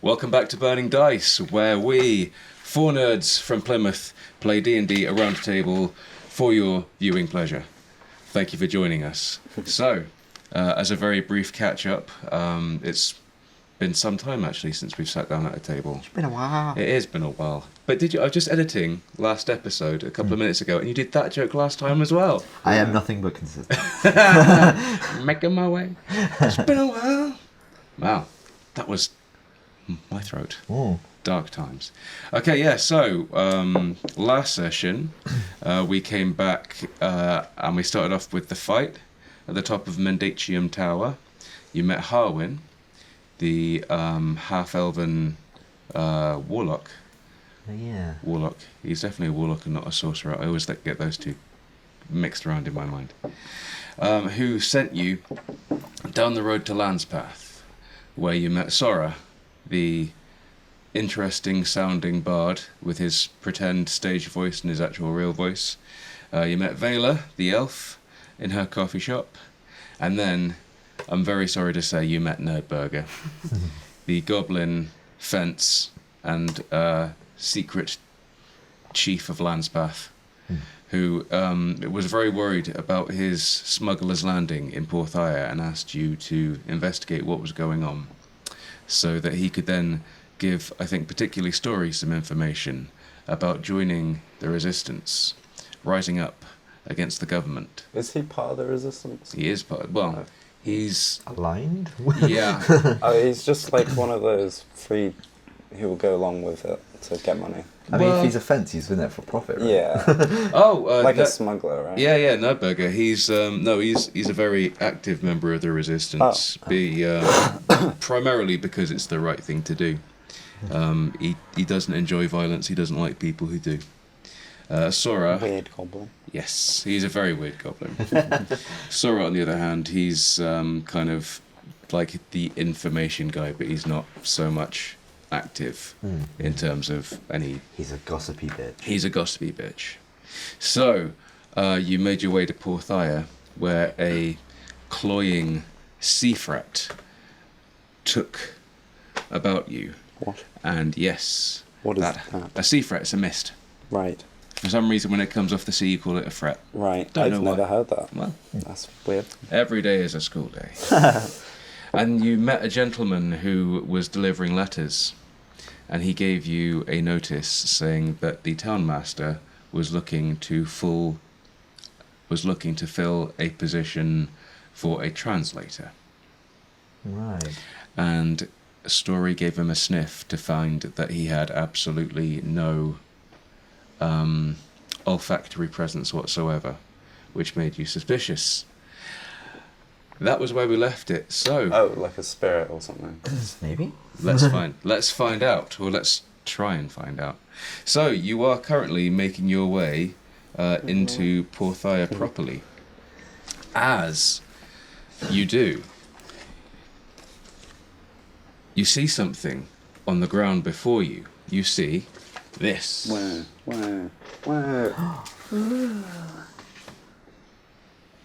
Welcome back to Burning Dice, where we, four nerds from Plymouth, play D&D around a table for your viewing pleasure. Thank you for joining us. So, as a very brief catch-up, it's been some time actually since we've sat down at a table. It's been a while. It has been a while. But did you? I was just editing last episode a couple of minutes ago, and you did that joke last time as well. I am nothing but consistent. Making my way. It's been a while. Wow, that was my throat. Ooh. Dark times. Okay, yeah. So last session, we came back and we started off with the fight at the top of Mendicium Tower. You met Harwin, the half-elven warlock. Yeah. Warlock. He's definitely a warlock and not a sorcerer. I always get those two mixed around in my mind. Who sent you down the road to Landspath, where you met Sora, the interesting sounding bard with his pretend stage voice and his actual real voice. You met Vela, the elf, in her coffee shop. And then, I'm very sorry to say, you met Nerdburger, the goblin fence and secret chief of Landspath, who was very worried about his smuggler's landing in Porthia and asked you to investigate what was going on so that he could then give, I think, particularly Storri some information about joining the resistance, rising up against the government. Is he part of the resistance? He is part, well, he's... Aligned? Yeah. Oh, he's just like one of those free who will go along with it to get money. I mean, if he's a fence, he's been there for profit, right? Yeah. Like a smuggler, right? Yeah, Nerdburger. He's he's a very active member of the resistance. Primarily because it's the right thing to do. He doesn't enjoy violence. He doesn't like people who do. Sora. Weird goblin. Yes, he's a very weird goblin. Sora, on the other hand, he's kind of like the information guy, but he's not so much active in terms of any... He's a gossipy bitch. He's a gossipy bitch. So, you made your way to Porthia, where a cloying Seafret took about you. What? And yes, What is that? A Seafret is a mist. Right. For some reason, when it comes off the sea, you call it a fret. Right. Don't I've know never why. heard that. Well, That's weird. every day is a school day. And you met a gentleman who was delivering letters, and he gave you a notice saying that the Townmaster was looking to fill a position for a translator. Right. And Storri gave him a sniff to find that he had absolutely no olfactory presence whatsoever, which made you suspicious. That was where we left it. So, Oh, like a spirit or something. Maybe? let's find out, or let's try and find out. So, you are currently making your way into Porthia properly. As you do, you see something on the ground before you. You see this. Where?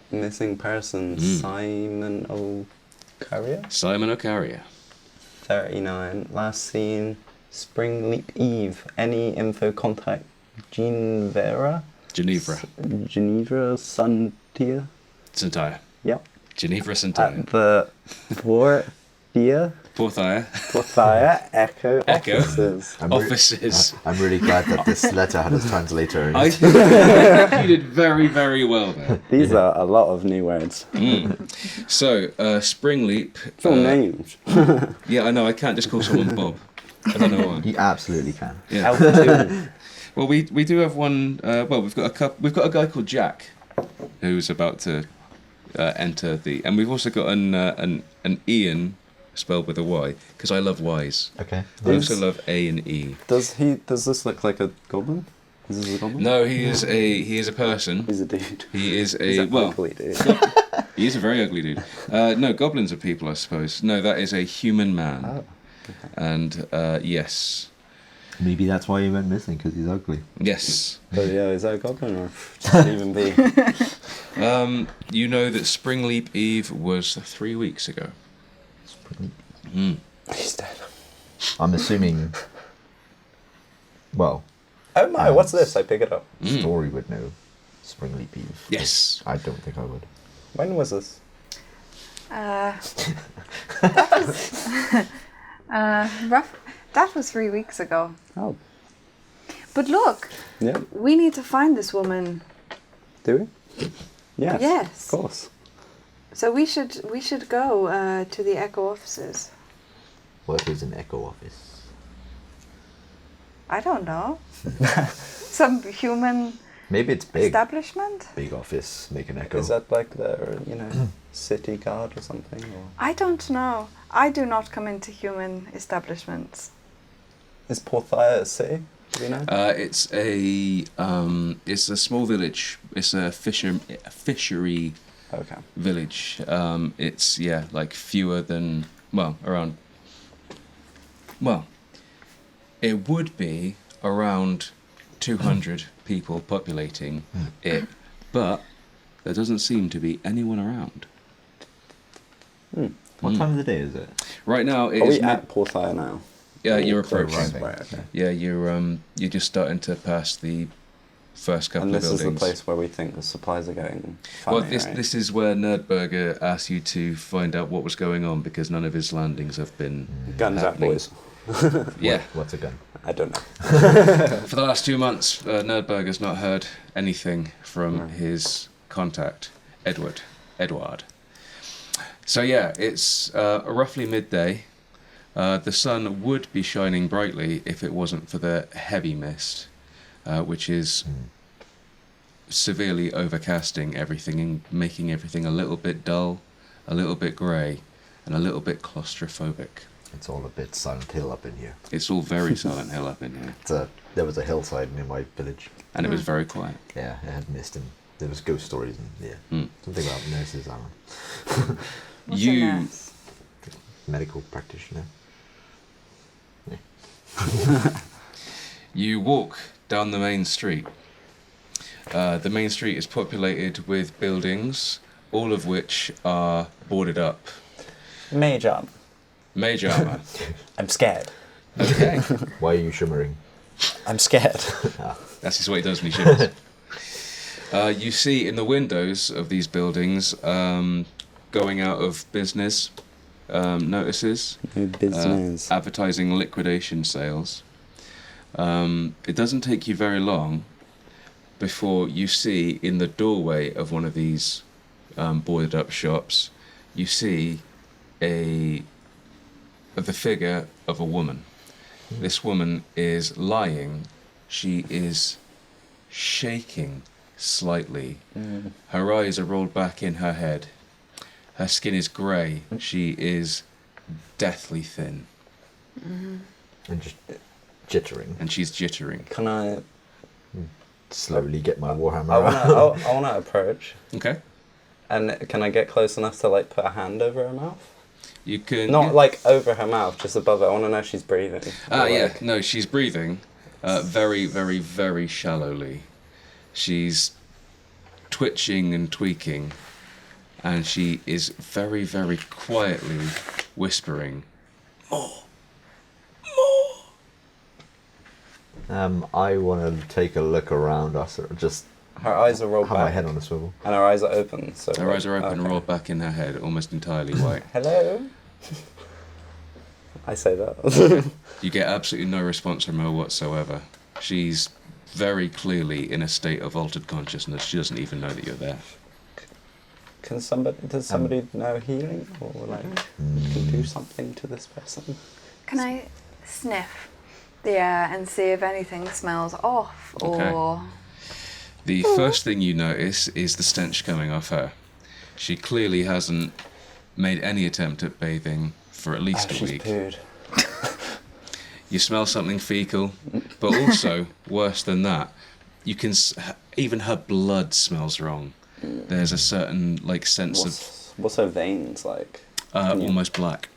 Missing person, Simon O'Carrier? Simon O'Carrier. 39. Last seen, Spring Leap Eve. Any info, contact Ginevra? Ginevra. Ginevra Santia? Santire. Yep. Ginevra Santire. At the Porthia? Porthia. Echo Echo. offices. Offices. I'm really glad that this letter had a translator in I it. think you did very, very well there. These are a lot of new words. So, Spring Leap. It's all names. Yeah, I know. I can't just call someone Bob. I don't know why. You absolutely can. Yeah. L2. Well, we do have one. We've got a guy called Jack, who's about to enter the, and we've also got an Ian spelled with a Y, because I love Ys. Okay. I also love A and E. Does this look like a goblin? Is this a goblin? No, he is a person. He's a dude. He is He's a a well. ugly dude. He is a very ugly dude. No, goblins are people, I suppose. No, that is a human man. Oh. And yes, Maybe that's why he went missing, because he's ugly. yes. But yeah, is that a goblin or just even be? You know that Spring Leap Eve was 3 weeks ago. Spring He's dead. I'm assuming. Well, Oh my, what's this? I pick it up. Storri would know Springleaf Eve. Yes. I don't think I would. When was this? That was 3 weeks ago. Oh, But look, yeah. we need to find this woman. Do we? Yes. Yes. Of course. So we should go to the Echo offices. What is an Echo office? I don't know. Some human Maybe it's big. establishment? Big office, make an Echo. Is that like the, city guard or something? Or? I don't know. I do not come into human establishments. Is Porthia a city? Do you know? It's a small village. It's a fishery Okay. village. It's like fewer than around. Well, it would be around 200 people populating it, but there doesn't seem to be anyone around. What time of the day is it? Right now, Are it's we at Porthia now? yeah, you're Close. approaching. Right, okay. Yeah, you're just starting to pass the first couple And of this is buildings. the place where we think the supplies are going. Funny, Well, right? this is where Nerdburger asked you to find out what was going on because none of his landings have been Guns out, happening. boys. Yeah. What's a gun? I don't know. For the last 2 months, Nerdburger's not heard anything from Right. his contact, Edward. So yeah, it's roughly midday. The sun would be shining brightly if it wasn't for the heavy mist, which is severely overcasting everything and making everything a little bit dull, a little bit grey, and a little bit claustrophobic. It's all a bit Silent Hill up in here. It's all very Silent Hill up in here, There was a hillside near my village. and it was very quiet. Yeah, it had mist and there was ghost stories and something about nurses, Alan. What's a You nurse? Medical practitioner. You walk down the main street. The main street is populated with buildings, all of which are boarded up. Mage arm. Mage armor. I'm scared. Okay. Why are you shimmering? I'm scared. That's just what he does when he shivers. You see in the windows of these buildings going out of business notices, New business. advertising liquidation sales. It doesn't take you very long before you see in the doorway of one of these boarded up shops, you see the figure of a woman. This woman is lying. She is shaking slightly. Her eyes are rolled back in her head. Her skin is grey. She is deathly thin. And just jittering. And she's jittering. Can I? Slowly get my warhammer I out. wanna approach. Okay. And can I get close enough to put a hand over her mouth? You can... Not over her mouth, just above it. I want to know if she's breathing. Yeah. No, she's breathing very, very, very shallowly. She's twitching and tweaking. And she is very, very quietly whispering, "More. More." I want to take a look around us, or just Her eyes are rolled have back. my head on a swivel. And her eyes are open. So Her eyes are open and okay. rolled back in her head, almost entirely white. Hello? I say that. You get absolutely no response from her whatsoever. She's very clearly in a state of altered consciousness. She doesn't even know that you're there. Does somebody know healing? Or we can do something to this person? Can I sniff the air and see if anything smells off Okay. or... The first thing you notice is the stench coming off her. She clearly hasn't made any attempt at bathing for at least a she's week. pooed. You smell something fecal, but also, worse than that, you can... even her blood smells wrong. There's a certain, sense of... What's her veins like? almost black.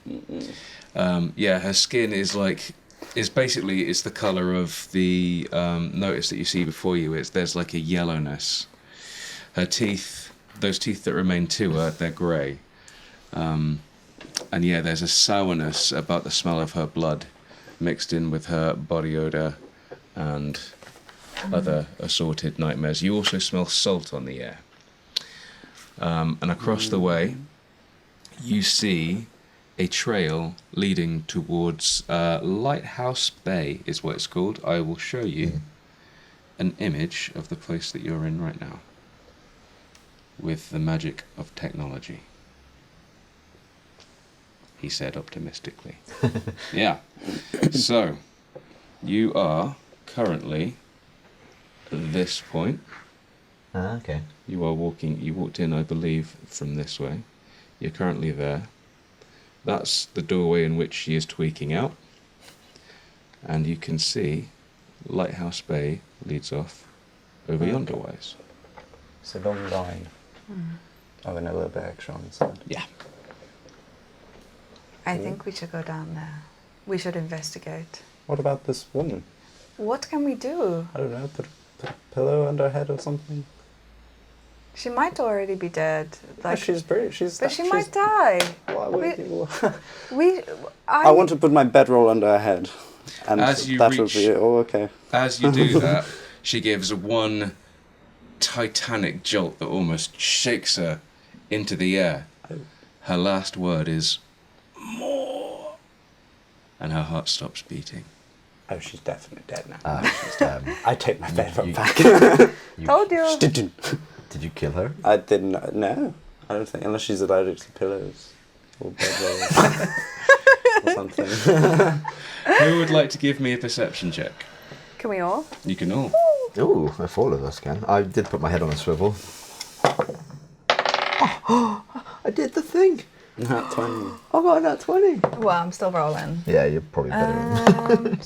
Her skin is basically it's the color of the notice that you see before you. There's like a yellowness. Her teeth, those teeth that remain to her, they're grey. There's a sourness about the smell of her blood mixed in with her body odour and other assorted nightmares. You also smell salt on the air. And across the way, you see a trail leading towards Lighthouse Bay, is what it's called. I will show you an image of the place that you're in right now with the magic of technology, he said optimistically. Yeah. So, you are currently at this point. Okay. You walked in, I believe, from this way. You're currently there. That's the doorway in which she is tweaking out. And you can see Lighthouse Bay leads off over yonder ways. It's a long line. Oh, and a little bit extra on the side. Yeah. I think we should go down there. We should investigate. What about this woman? What can we do? I don't know, put a pillow under her head or something. She might already be dead. Like, she's pretty. But she might die. Why would you? I want to put my bedroll under her head, and As you that would reach- be it. Oh, okay. As you do that, she gives one titanic jolt that almost shakes her into the air. Her last word is, more. And her heart stops beating. Oh, she's definitely dead now. She's, I take my bedroll back. Told you. Did you kill her? I didn't. No, I don't think. Unless she's allergic to pillows or bedrolls or something. Who would like to give me a perception check? Can we all? You can all. Ooh, if all of us can. I did put my head on a swivel. Oh, I did the thing. Not 20. I got a nat 20. Well, I'm still rolling. Yeah, you're probably better.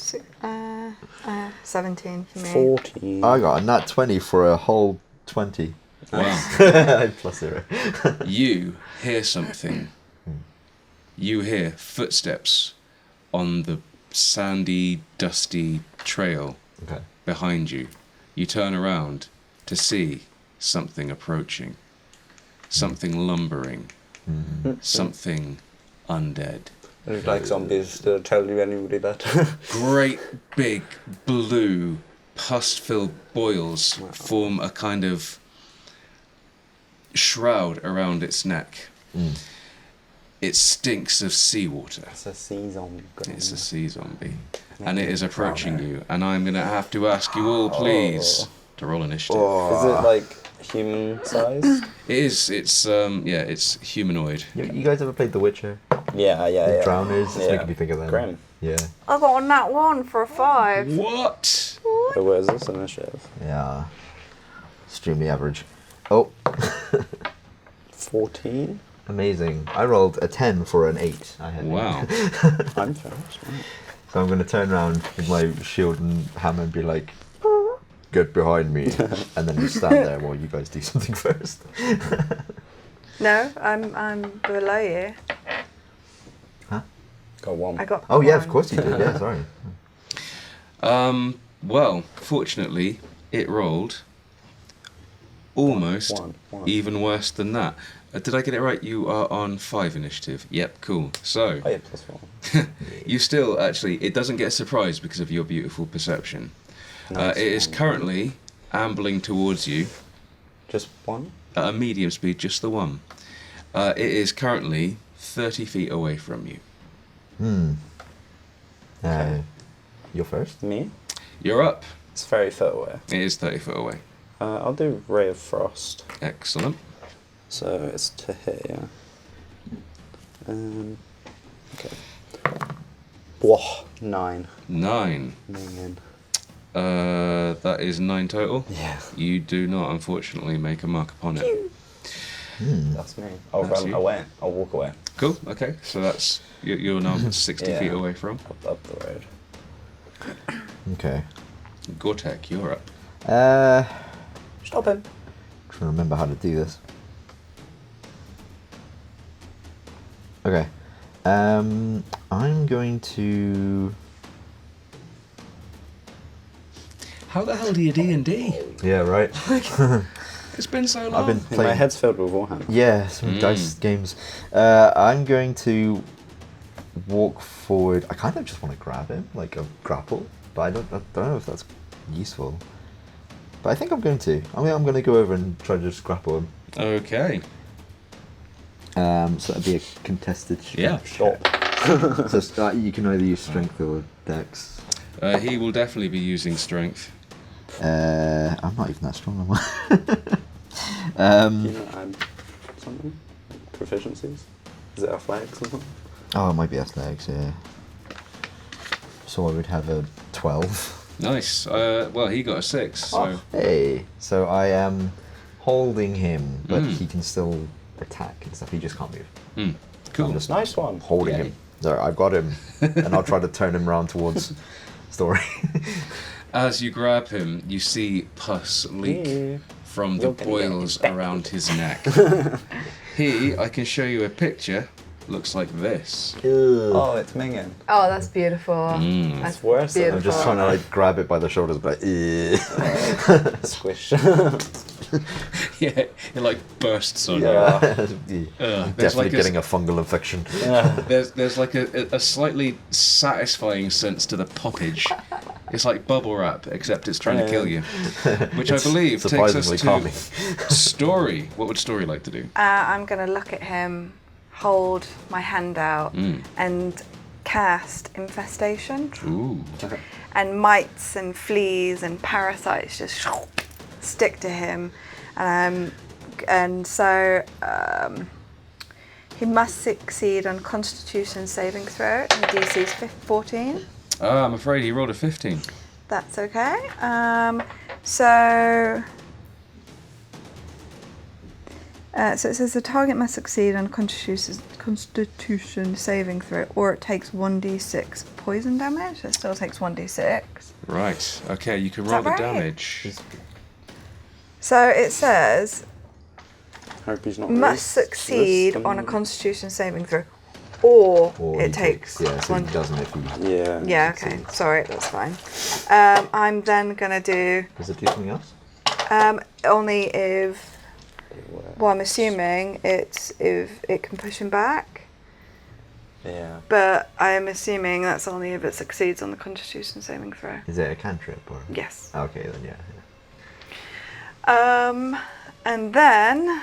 17 for me. 14. I got a nat 20 for a whole 20. Wow. Plus 0. You hear something. You hear footsteps on the sandy, dusty trail Okay. behind you. You turn around to see something approaching. Something lumbering. Something undead. Look like zombies. Did I tell you anybody that? Great big blue pus-filled boils form a kind of shroud around its neck. It stinks of seawater. It's a sea zombie. It's a sea zombie. And it is approaching you. And I'm going to have to ask you all, please, to roll initiative. Is it like human sized? It is. It's humanoid. You guys ever played The Witcher? Yeah. The Drowners? It's Yeah. making me think of them. Grim. Yeah. I got on that one for a 5. What? Oh, where's this initiative? Yeah. Extremely average. Oh. 14? Amazing. I rolled a 10 for an 8. I had Wow. I'm first. Right. So I'm going to turn around with my shield and hammer and be like, get behind me. And then just stand there while you guys do something first. No, I'm below you. Huh? Got one. I got Oh, yeah, of one. course you did. Yeah, sorry. Well, fortunately, it rolled almost One. even worse than that. Did I get it right? You are on 5 initiative. Yep, cool. So, Oh, yeah, +1. you still, actually, it doesn't get surprised because of your beautiful perception. Nice. It is currently ambling towards you Just one? at a medium speed, just the one. It is currently 30 feet away from you. You're first? Me? You're up. It's very far away. It is 30 foot away. I'll do Ray of Frost. Excellent. So it's to here, yeah. Okay. Whoa, 9. 9. Man. That is 9 total. Yeah. You do not, unfortunately, make a mark upon it. That's me. I'll That's run you. away. I'll walk away. Cool. Okay. So that's you're now 60 Yeah. feet away from Up the road. Okay. Gortek. You're up. Stop him. Trying to remember how to do this. Okay. I'm going to... How the hell do you D&D? Yeah, right. It's been so long. I've been My playing... head's filled with Warhammer. Yeah, some dice games. I'm going to walk forward. I kind of just want to grab him, like a grapple, but I don't know if that's useful. But I think I'm going to. I mean, I'm going to go over and try to just grapple him. Okay. So that'd be a contested strength. Yeah. So you can either use strength or dex. He will definitely be using strength. I'm not even that strong, am You know, add something? Proficiencies? Is it athletics or something? Oh, it might be athletics, yeah. So I would have a 12. Nice. Well, he got a 6. So. Oh, hey. So I am holding him, but he can still attack and stuff. He just can't move. Cool. I'm just Nice one. holding him. So I've got him, and I'll try to turn him around towards Storri. As you grab him, you see pus leak from the You're gonna get boils infected. around his neck. I can show you a picture. Looks like this. Oh, it's minging. Oh, that's beautiful. That's It's worse than- beautiful. I'm just trying to like grab it by the shoulders, but Squish. Yeah, it like bursts on Yeah. you. I'm There's definitely like getting a fungal infection. There's like a slightly satisfying sense to the poppage. It's like bubble wrap, except it's trying to kill you. Which I believe takes us surprisingly to calming. Storri. What would Storri like to do? I'm going to look at him, hold my hand out, and cast Infestation. Ooh. And mites and fleas and parasites just stick to him. And so he must succeed on Constitution saving throw. And DC's 14. I'm afraid he rolled a 15. That's okay. So it says the target must succeed on Constitution saving throw, or it takes 1d6 poison damage. It still takes 1d6. Right. Okay, you can Is roll that the right? damage. So it says Hope he's not must succeed resistant. on a Constitution saving throw, or Or it he takes Yeah, so one. he doesn't if he... Yeah. Yeah, okay. Sorry, that's fine. I'm then gonna do Does it do something else? only if. Well, I'm assuming it's if it can push him back, Yeah. but I am assuming that's only if it succeeds on the Constitution saving throw. Is it a cantrip or? Yes. Okay, then yeah. And then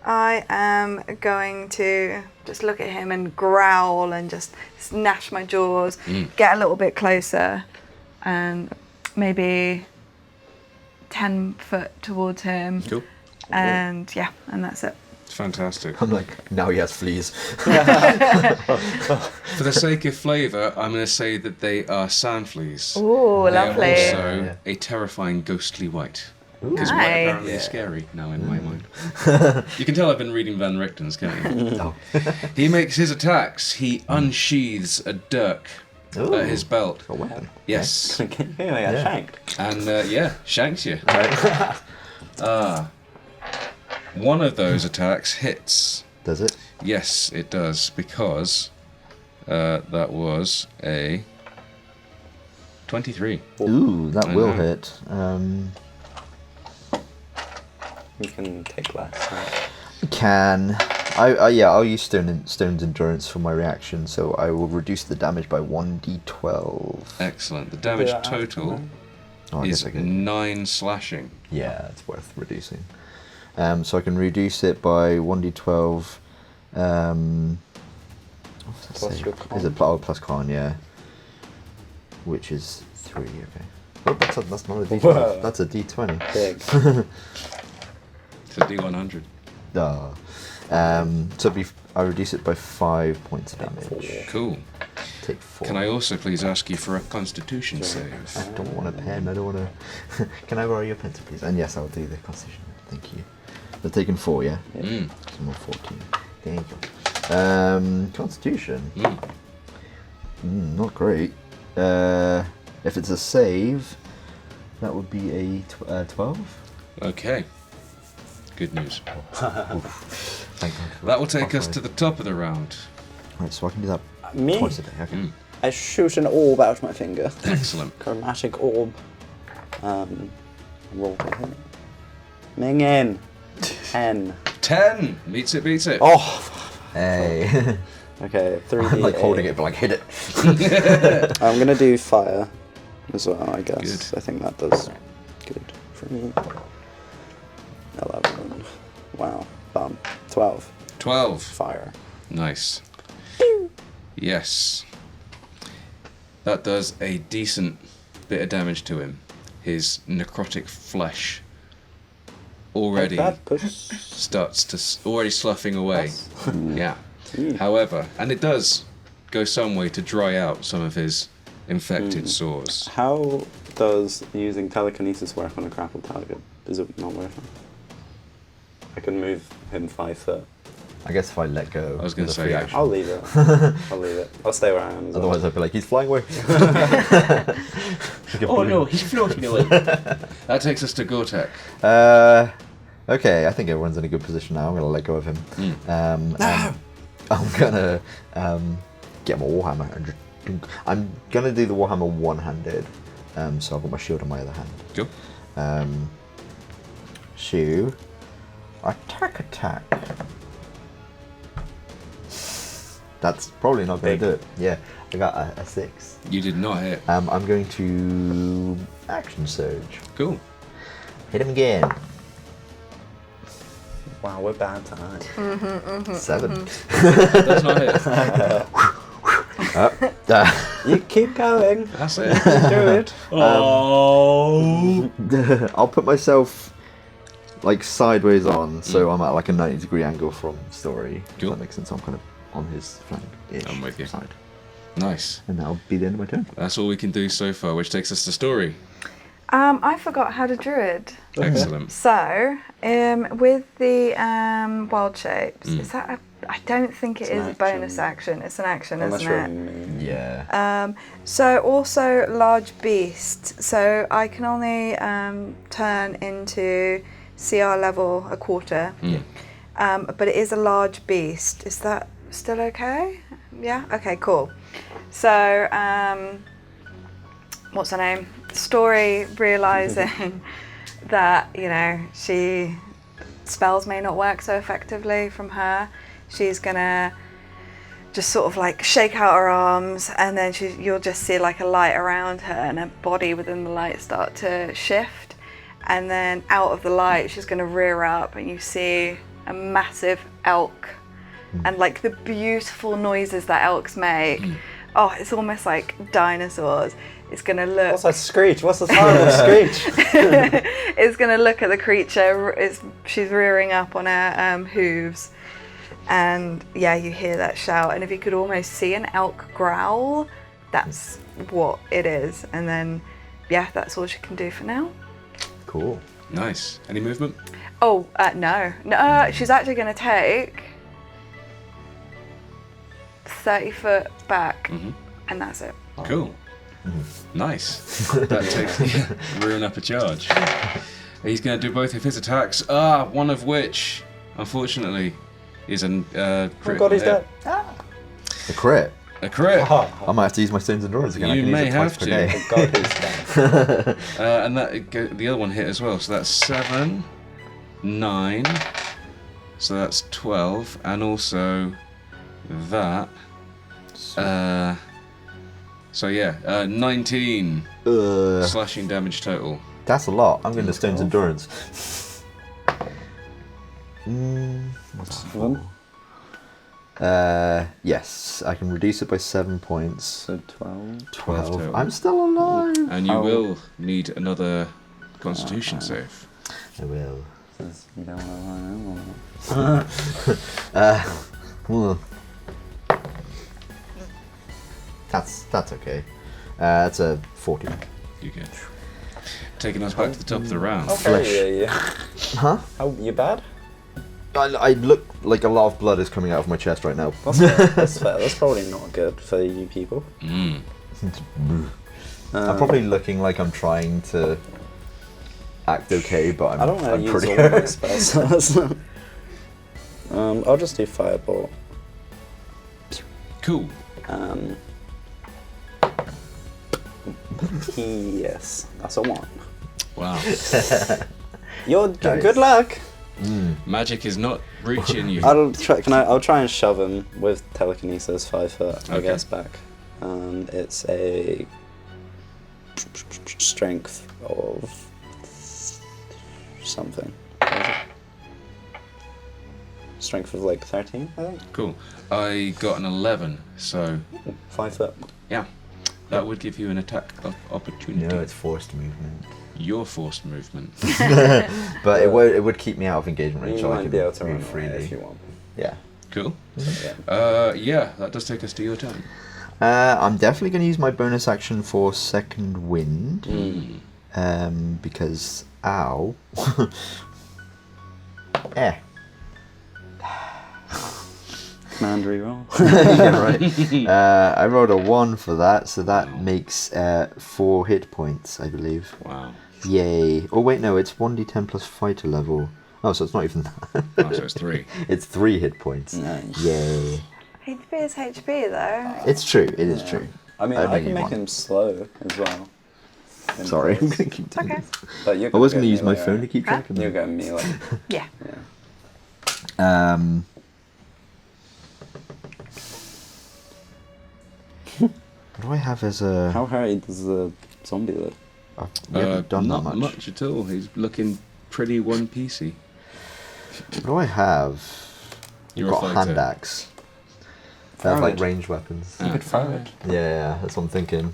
I am going to just look at him and growl and just gnash my jaws, get a little bit closer, and maybe 10 foot towards him. Cool. And yeah, and that's it. Fantastic. I'm like, now he has fleas. For the sake of flavour, I'm going to say that they are sand fleas. Ooh, They lovely. are also Yeah. a terrifying ghostly white. Because white Nice. apparently is scary now in my mind. You can tell I've been reading Van Richten's, can't you? Oh. He makes his attacks. He unsheathes a dirk Ooh. at his belt. A weapon. Yes. Yeah, shanked. And shanks you. One of those attacks hits. Does it? Yes, it does, because that was a 23. Ooh, that I will know. hit. You can take less. Right? Can I'll use Stone's Endurance for my reaction, so I will reduce the damage by 1d12. Excellent. The damage Yeah, total Oh, I is guess I could. 9 slashing. Yeah, it's worth reducing. So I can reduce it by 1d12. What's that Plus say? your Is it plus con? Yeah. Which is 3. Okay. Oh, that's not a d12. Whoa. That's a d20. Big. It's a D100. So I reduce it by 5 points of damage. Cool. Take 4. Can I also please ask you for a constitution Sure. save? I don't want a pen. I don't want to. Can I borrow your pencil, please? And yes, I'll do the constitution. Thank you. They're taking 4, yeah. Mm. So I'm on 14. There you go. Constitution. Not great. If it's a save, that would be a 12. Okay. Good news. Thank God for That will take us halfway. to the top of the round. Right, so I can do that Me? twice a day. Okay. I shoot an orb out my finger. Excellent. Chromatic orb. Roll to hit. Ming in. 10. 10! Meets it, beats it. Oh! Hey. Okay, 3d8. I'm like holding it, but like hit it. I'm gonna do fire as well, I guess. Good. I think that does good for me. 11. Wow. 12. 12. Fire. Nice. Yes. That does a decent bit of damage to him. His necrotic flesh already Like that push. starts to already sloughing away. Yeah. Mm. However, and it does go some way to dry out some of his infected sores. How does using telekinesis work on a grappled target? Is it not worth it? I can move him 5 foot. I guess if I let go. I was gonna as a say, free yeah. action. I'll leave it. I'll leave it. I'll stay where I am. As well. Otherwise, I'd be like, he's flying away. Oh no, he's floating away. That takes us to Gortek. Okay, I think everyone's in a good position now. I'm going to let go of him. No! I'm going to get my Warhammer. And I'm going to do the Warhammer one-handed. So I've got my shield on my other hand. Cool. Shoe. Attack. That's probably not going to do it. Yeah, I got a 6. You did not hit. I'm going to action surge. Cool. Hit him again. Wow, we're bad tonight. 7. That's not hit. You keep going. That's it. Do it. Oh. I'll put myself like sideways on, so I'm at like a 90-degree angle from Storri. Does Cool. that make sense? I'm kind of on his flank. I'm with you. Side. Nice. And that'll be the end of my turn. That's all we can do so far, which takes us to Storri. I forgot how to druid. Excellent. So, with the wild shapes, is that I don't think It's it an is a action. bonus action. It's an action, Unless isn't you're it? me. Yeah. So also large beast. So I can only turn into CR level a quarter. But it is a large beast. Is that still okay? Yeah? Okay, cool. So, what's her name? Storri realising that, spells may not work so effectively from her. She's gonna just sort of like shake out her arms, and then you'll just see like a light around her and her body within the light start to shift. And then out of the light, she's gonna rear up and you see a massive elk and like the beautiful noises that elks make. Oh, it's almost like dinosaurs. It's gonna look. What's that screech? What's this horrible screech? It's gonna look at the creature. She's rearing up on her hooves, and yeah, you hear that shout. And if you could almost see an elk growl, that's what it is. And then, yeah, that's all she can do for now. Cool. Nice. Any movement? Oh, no, she's actually gonna take 30 foot back, and that's it. Cool. Nice. That takes rearing up a charge. He's going to do both of his attacks. One of which, unfortunately, is a Oh critical god, he's hit. dead. A crit. A crit. I might have to use my Stone's Endurance again. I You can use may it twice have per to. day. Oh god, he's dead. And the other one hit as well. So that's 7, 9. So that's 12, and also that. So yeah, 19 slashing damage total. That's a lot. I'm going to Stone's Endurance. What's One. yes, I can reduce it by 7 points. So 12. 12. total. I'm still alive. And you Oh. will need another Constitution save. I will. Says you don't want to lie. Well, that's okay. That's a 40. You good. Taking us back to the top of the round. Okay, yeah. Huh? How, you bad? I look like a lot of blood is coming out of my chest right now. That's fair. That's fair. That's probably not good for you people. Mm. I'm probably looking like I'm trying to act okay, but I don't want I'm to use pretty all my spells. I'll just do Firebolt. Cool. Yes, that's a 1. Wow. You're Nice. good luck. Magic is not reaching you. I'll try and shove him with telekinesis 5 foot, I Okay. guess, back. It's a strength of something. What is it? Strength of like 13, I think. Cool. I got an 11, so 5 foot. yeah, that would give you an attack opportunity. No, it's forced movement. Your forced movement. But it would keep me out of engagement range, You so I might could be able to move run away freely. if you want. Yeah. Cool. Yeah. Yeah, that does take us to your turn. I'm definitely going to use my bonus action for second wind. Because ow. Command reroll. Yeah, right. I rolled a 1 for that, so that makes 4 hit points, I believe. Wow. Yay. Oh wait, no, it's 1d10 plus fighter level. Oh, so it's not even that. Oh, so it's 3. It's 3 hit points. Nice. Yay. HP is HP though. It's true, it is true. I mean, I I know can you make want. him slow as well. In Sorry, I'm place. going to keep doing Okay. this. But you're I was going to go use my melee, phone to right? keep track of You're them. going melee. Yeah. Yeah. What do I have as a... How hairy does the zombie look? We haven't done that not much. at all. He's looking pretty one-piecey. What do I have? You're I've a got fighter. hand axe. I have like Forward. ranged weapons. Ah. Good forward. Yeah, that's what I'm thinking.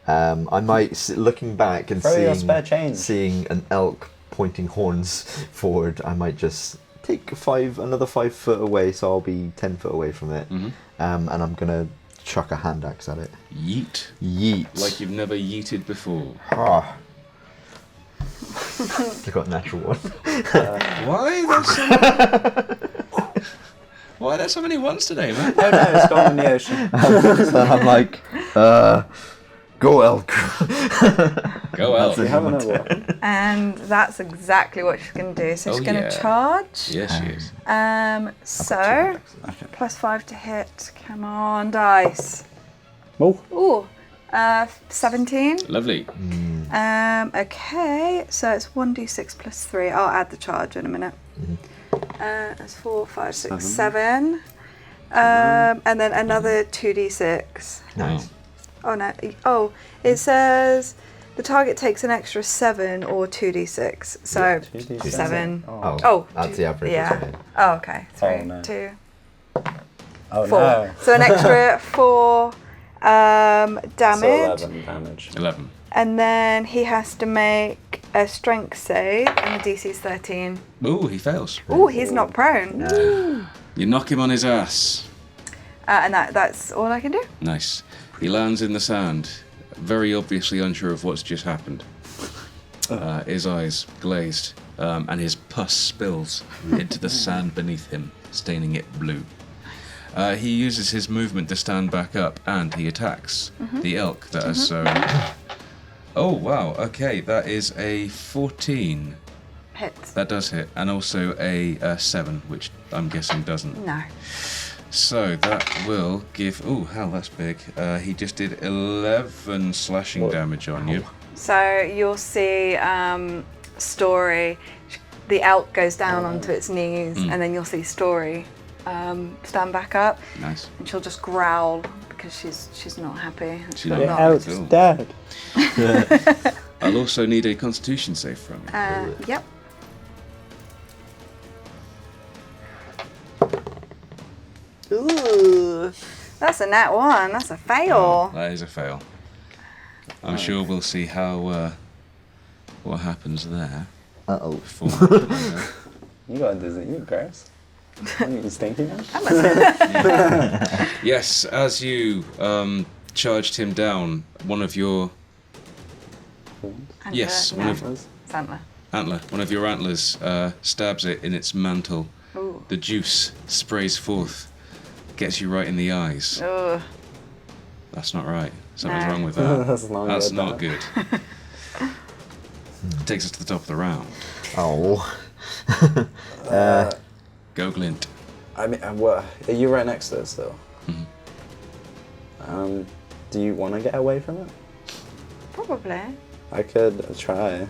I might, looking back and Throw your spare change. seeing an elk pointing horns forward, I might just take another 5 foot away, so I'll be 10 foot away from it. Mhm. And I'm gonna chuck a hand axe at it. Yeet. Yeet. Like you've never yeeted before. Ah. I got a natural one. Why there's so Why are there so many ones today, man? Oh no, it's gone in the ocean. So I'm like, go elk. Go out. That's it. You have another one. And that's exactly what she's going to do. So Oh, she's going yeah. to charge. Yes, she is. So, +5 to hit. Come on, dice. Oh. Ooh, 17. Lovely. Okay, so it's 1d6 plus 3. I'll add the charge in a minute. That's 4, 5, 6, 7. And then another 2d6. Nice. Oh no. Oh, it says the target takes an extra 7 or 2d6. So 2d6. 7. Oh, Oh, that's the average. Yeah. isn't it? Oh, okay. 3, Oh, no. 2, Oh 4. no. So an extra 4 damage. So 11 damage. 11. And then he has to make a strength save, and the DC is 13. Ooh, he fails. Ooh, he's not prone. You knock him on his ass. And that's all I can do. Nice. He lands in the sand, very obviously unsure of what's just happened. His eyes glazed, and his pus spills into the sand beneath him, staining it blue. He uses his movement to stand back up, and he attacks the elk that is so... Oh, wow, okay, that is a 14. Hits. That does hit, and also a 7, which I'm guessing doesn't. No. So that will give... Oh, hell, that's big. He just did 11 slashing damage on you. So you'll see Storri, the elk goes down onto its knees, and then you'll see Storri stand back up, Nice. and she'll just growl because she's not happy. She's But not not- happy. Elk's Cool. dead. I'll also need a constitution save from you. Yep. Ooh, that's a nat 1. That's a fail. That is a fail. I'm sure we'll see how what happens there. Uh-oh. Before we find out. You got a disease, you gross. You stinky now? Yes, as you charged him down, one of your Yes, one of Santler. one of your antlers stabs it in its mantle. Ooh. The juice sprays forth, gets you right in the eyes. Ugh. That's not right. Something's No. wrong with that. That's not good. Takes us to the top of the round. Oh. Go Glint. I mean, what? Are you right next to us though? Mhm. Do you want to get away from it? Probably. I could try.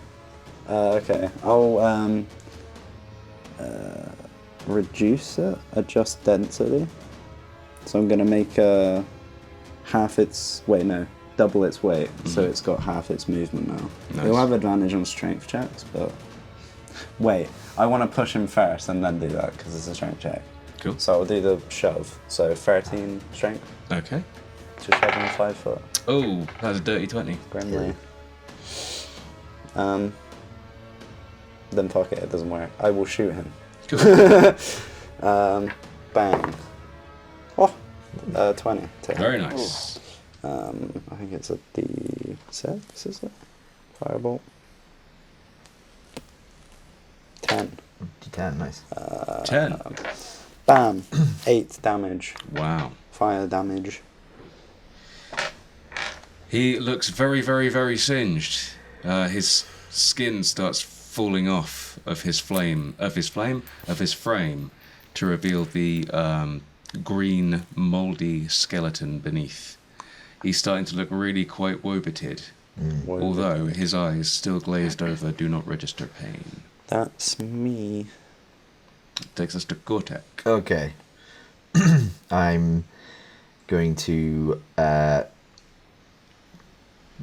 Okay, I'll reduce it, adjust density. So I'm gonna make half its double its weight, so it's got half its movement now. Nice. It'll have advantage on strength checks, but wait, I want to push him first and then do that because it's a strength check. Cool. So I'll do the shove. So 13 strength Okay. to shove him 5 foot. Oh, that's a dirty 20. Grimly. Then fuck it, it doesn't work. I will shoot him. Cool. Bang. Oh, 20. Very nice. I think it's a D6, is it? Firebolt. 10. D10, nice. 10. Bam. 8 damage. Wow. Fire damage. He looks very, very, very singed. His skin starts falling off of his frame, to reveal the green, mouldy skeleton beneath. He's starting to look really quite woebegone, although his eyes, still glazed over, do not register pain. That's me. Takes us to Gortek. Okay. I'm going to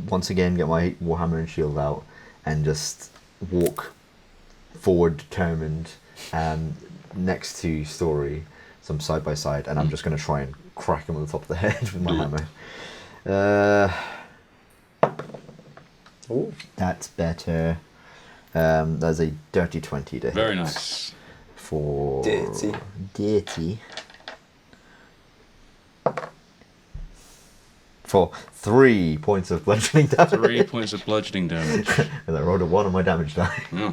once again get my Warhammer and shield out and just walk forward determined next to Storri, some side by side, and I'm just going to try and crack him on the top of the head with my hammer. That's better. That's a dirty 20 to hit. Very nice. For dirty. For 3 points of bludgeoning damage. 3 points of bludgeoning damage. And I rolled a 1 on my damage die. Yeah.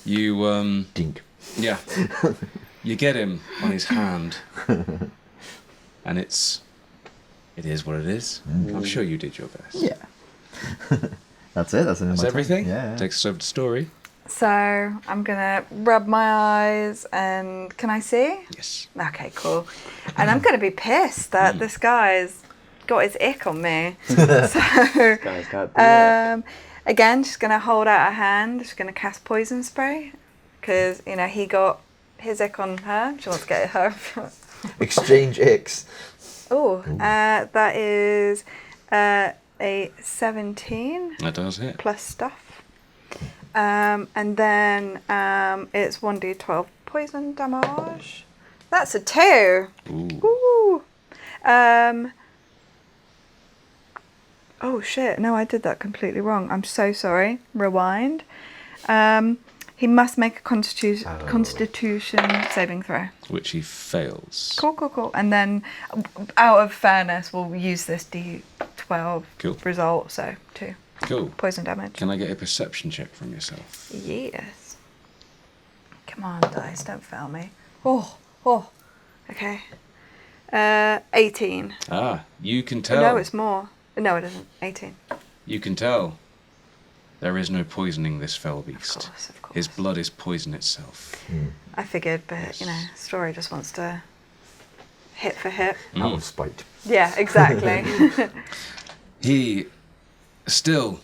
You Dink. Yeah. You get him on his hand, and it is what it is. I'm sure you did your best. Yeah. That's it. That's everything. Yeah. Takes us over to Storri. So I'm gonna rub my eyes and can I see? Yes. Okay, cool. And I'm gonna be pissed that this guy's got his ick on me. So Guy's got the again, just gonna hold out a hand. Just gonna cast poison spray because he got his ick on her. She wants to get her. Exchange icks. Oh, that is a 17 That does hit. plus stuff. And then it's 1d12 poison damage. That's a 2. Ooh. Ooh. Oh shit, no, I did that completely wrong. I'm so sorry. Rewind. He must make a constitution saving throw. Which he fails. Cool. And then, out of fairness, we'll use this d12 Cool. result, so 2 Cool. poison damage. Can I get a perception check from yourself? Yes. Come on, dice, don't fail me. Oh. Okay. 18. Ah, you can tell. No, it's more. No, it isn't. 18. You can tell. There is no poisoning this fell beast. Of course. His blood is poison itself. I figured, but, Storri just wants to hit for hit. Out of spite. Yeah, exactly. He, still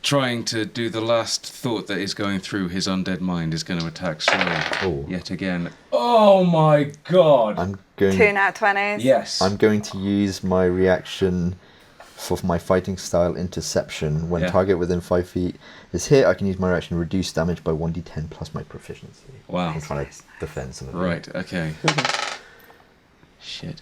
trying to do the last thought that is going through his undead mind, is going to attack Cellar yet again. Oh my god! I'm going 2 nat 20s. Yes. I'm going to use my reaction for my fighting style interception. When target within 5 feet is hit, I can use my reaction to reduce damage by 1d10 plus my proficiency. Wow. I'm trying to defend some of it. Right, okay. Shit.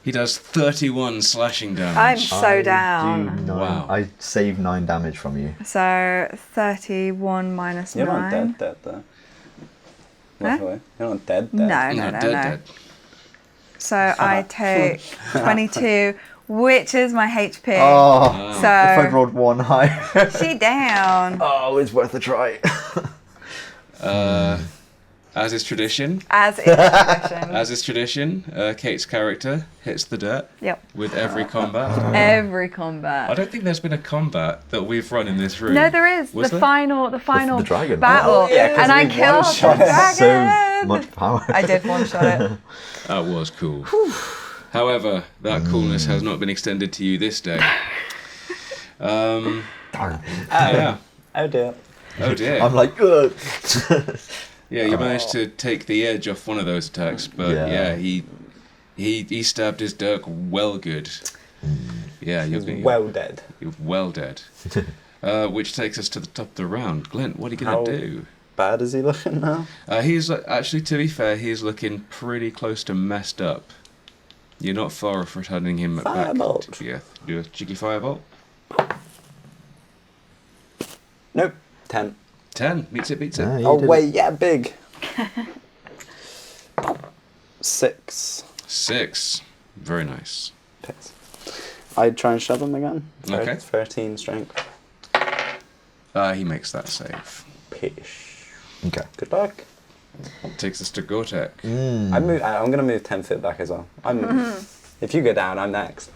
He does 31 slashing damage. I'm so down. Wow. I save 9 damage from you. So 31 minus You're 9. not dead though. Huh? Luckily. You're not dead. No. Dead. So I take 22, which is my HP. Oh, so if I rolled 1 higher. she down. Oh, it's worth a try. As is tradition, As is tradition. Kate's character hits the dirt Yep. with every combat. Every I combat. don't think there's been a combat that we've run in this room. No, there is. Was The there? final The dragon. battle. Oh, yeah, 'cause and I we killed the one-shot it. dragon. So much power. I did one shot it. That was cool. However, that coolness has not been extended to you this day. Darn. Yeah. Oh dear. Oh dear. I'm like, ugh. Yeah, you managed to take the edge off one of those attacks, but Yeah. he stabbed his dirk well good. Yeah, He's well dead. you're well dead. Which takes us to the top of the round. Glint, what are you gonna How- do? Bad is he looking now? He's actually, to be fair, he's looking pretty close to messed up. You're not far off returning him back Firebolt. to the earth. Do a cheeky firebolt. Nope. 10. 10 beats it. Ah, you Oh did wait, yeah, big. 6. 6. Very nice. Piss. I'd try and shove him again. Okay. 13 strength. He makes that save. Pish. it. Okay. Good luck. Takes us to Gortek. I'm gonna move 10 feet back as well. If you go down, I'm next.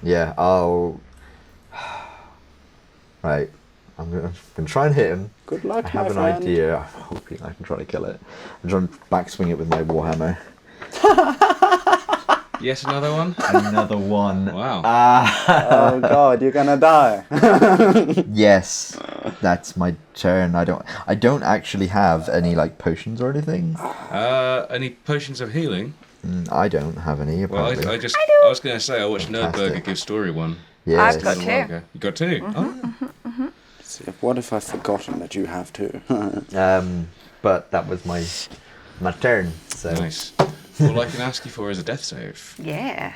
Yeah, I'll. Right. I'm gonna try and hit him. Good luck, I have my an friend. idea. I'm hoping I can try to kill it. I'm trying to backswing it with my warhammer. Yet another one? Another one. Wow. Oh god, you're gonna die. Yes, that's my turn. I don't actually have any like potions or anything. Any potions of healing? I don't have any. Well, Apparently. I was going to say, I watched Fantastic. Nerdburger give Story one. Yeah. I've got a two. while ago. You got 2? Oh. See, what if I've forgotten that you have to? But that was my turn. So Nice. All I can ask you for is a death save. Yeah.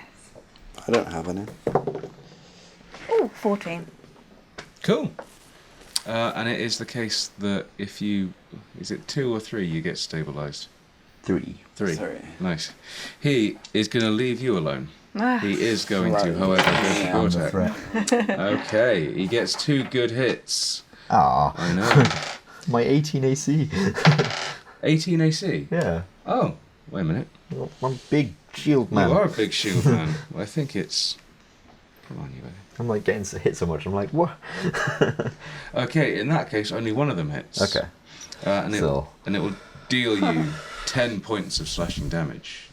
I don't have any. Oh, 14. Cool. And it is the case that if you... Is it 2 or 3 you get stabilised? 3. 3. Sorry. Nice. He is going to leave you alone. He is going to, Right. however, Yeah. go I'm to the Gortek. threat. Okay, he gets 2 good hits. Ah, I know. my 18 AC. 18 AC. Yeah, Oh, wait a minute. I'm a big shield man. You are a big shield man. Well, I think it's... Come on, you baby. I'm like getting hit so much. I'm like, what? Okay, in that case, only one of them hits. Okay. And it So- will deal you 10 points of slashing damage.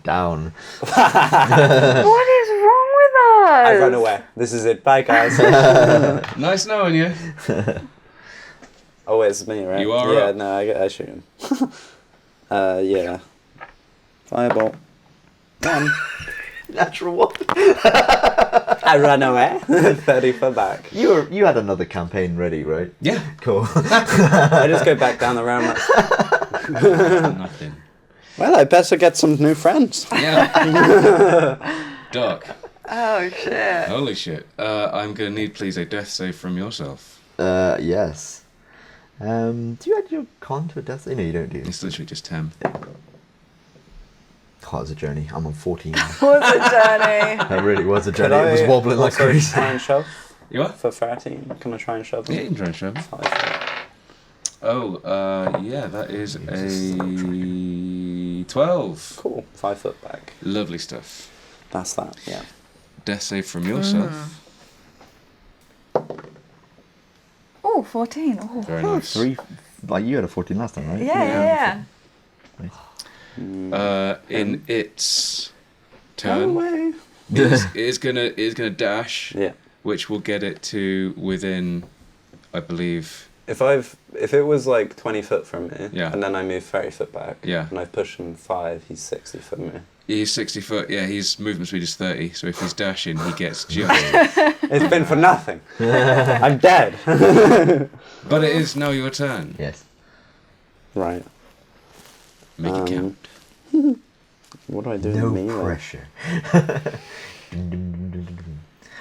Down. What is wrong with us? I run away. This is it. Bye, guys. Nice knowing you. Oh, it's me, right? You are Yeah, up. no, I shoot him. Yeah. Fireball. 1. Natural one. I run away. 30 foot back. You had another campaign ready, right? Yeah. Cool. I just go back down the round. Like, Nothing. well, I better get some new friends. Yeah. Doc. Oh, shit. Holy shit. I'm going to need, please, a death save from yourself. Yes. Do you add your con to a death save? No, you don't do. It's literally just 10. Oh, it was a journey. I'm on 14. Was a journey. That really was a Could journey. It was I wobbling like also crazy. try and shove You are? for 13? Can I try and shove Yeah, you them? can try and shove. 5 Oh, yeah, that is a 12. Cool. 5 foot back. Lovely stuff. That's that, yeah. Death save from yourself. Oh, 14. Oh. Very nice. 3. Like you had a 14 last time, right? Yeah. In its Go turn, away. it is gonna dash, Yeah. which will get it to within, I believe. If it was like 20 foot from me, Yeah. and then I move 30 foot back, Yeah. and I push him 5, he's 60 from me. He's 60 foot. Yeah, his movement speed is 30. So if he's dashing, he gets just. It's been for nothing. I'm dead. But it is now your turn. Yes. Right. Make it count. What do I do? No in melee? pressure.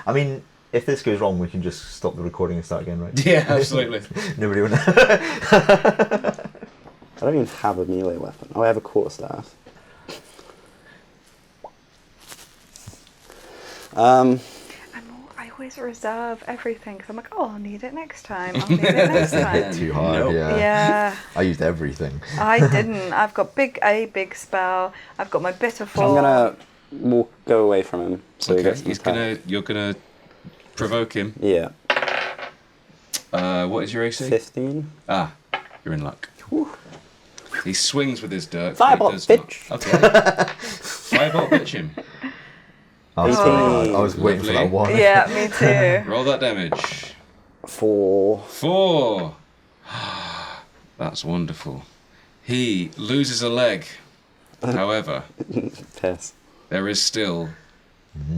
I mean, if this goes wrong, we can just stop the recording and start again, right? Yeah, absolutely. Nobody would know. I don't even have a melee weapon. Oh, I have a quarterstaff. I always reserve everything because I'm like, oh, I'll need it next time. I'll need it next time. Too hard, Nope. yeah. Yeah, I used everything. I didn't. I've got big spell. I've got my bitter So I'm fall. gonna go away from him. So he Okay, gets some attack. you're gonna provoke him. Yeah. What is your AC? 15. Ah, you're in luck. He swings with his dirk. Firebolt, he does not. bitch. Okay. Firebolt, bitch him. I was waiting for that Lovely. one. Yeah, me too. Roll that damage. 4. 4. That's wonderful. He loses a leg. However, Piss. there is still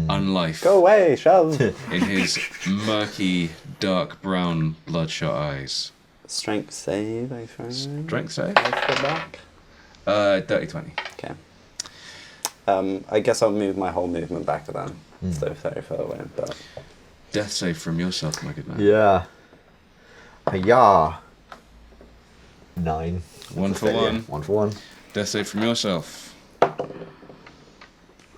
unlife Go away, shove. in his murky, dark brown, bloodshot eyes. Strength save, I think. Strength save? For back. Dirty 20. Okay. I guess I'll move my whole movement back to them. So very far away, but Death save from yourself, my good man. Yeah. Hiya. 9. One That's for a failure. one. 1 for 1. Death save from yourself.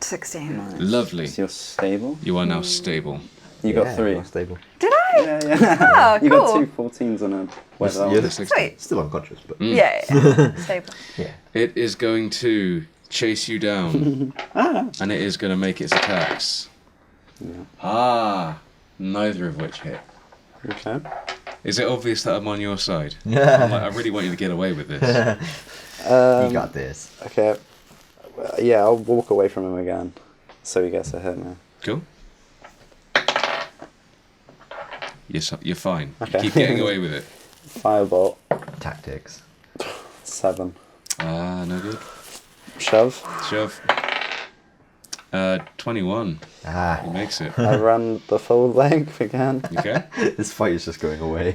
16. Lovely. so you're stable. You are now stable. You got 3. You're stable. Did I? Yeah. Oh, You got cool. 2 14s on a You're weather. the 16. Sweet. Still unconscious, but Yeah, yeah. Stable. yeah. It is going to chase you down. And it is going to make its attacks. Yeah. Neither of which hit. Okay. Is it obvious that I'm on your side? I'm like, I really want you to get away with this. You got this. Okay. Yeah, I'll walk away from him again, so he gets a hit now. Cool. You're fine. You Okay. keep getting away with it. Firebolt. Tactics. 7. No good. Shove. Shove. 21. He makes it. I run the full length again. Okay. This fight is just going away.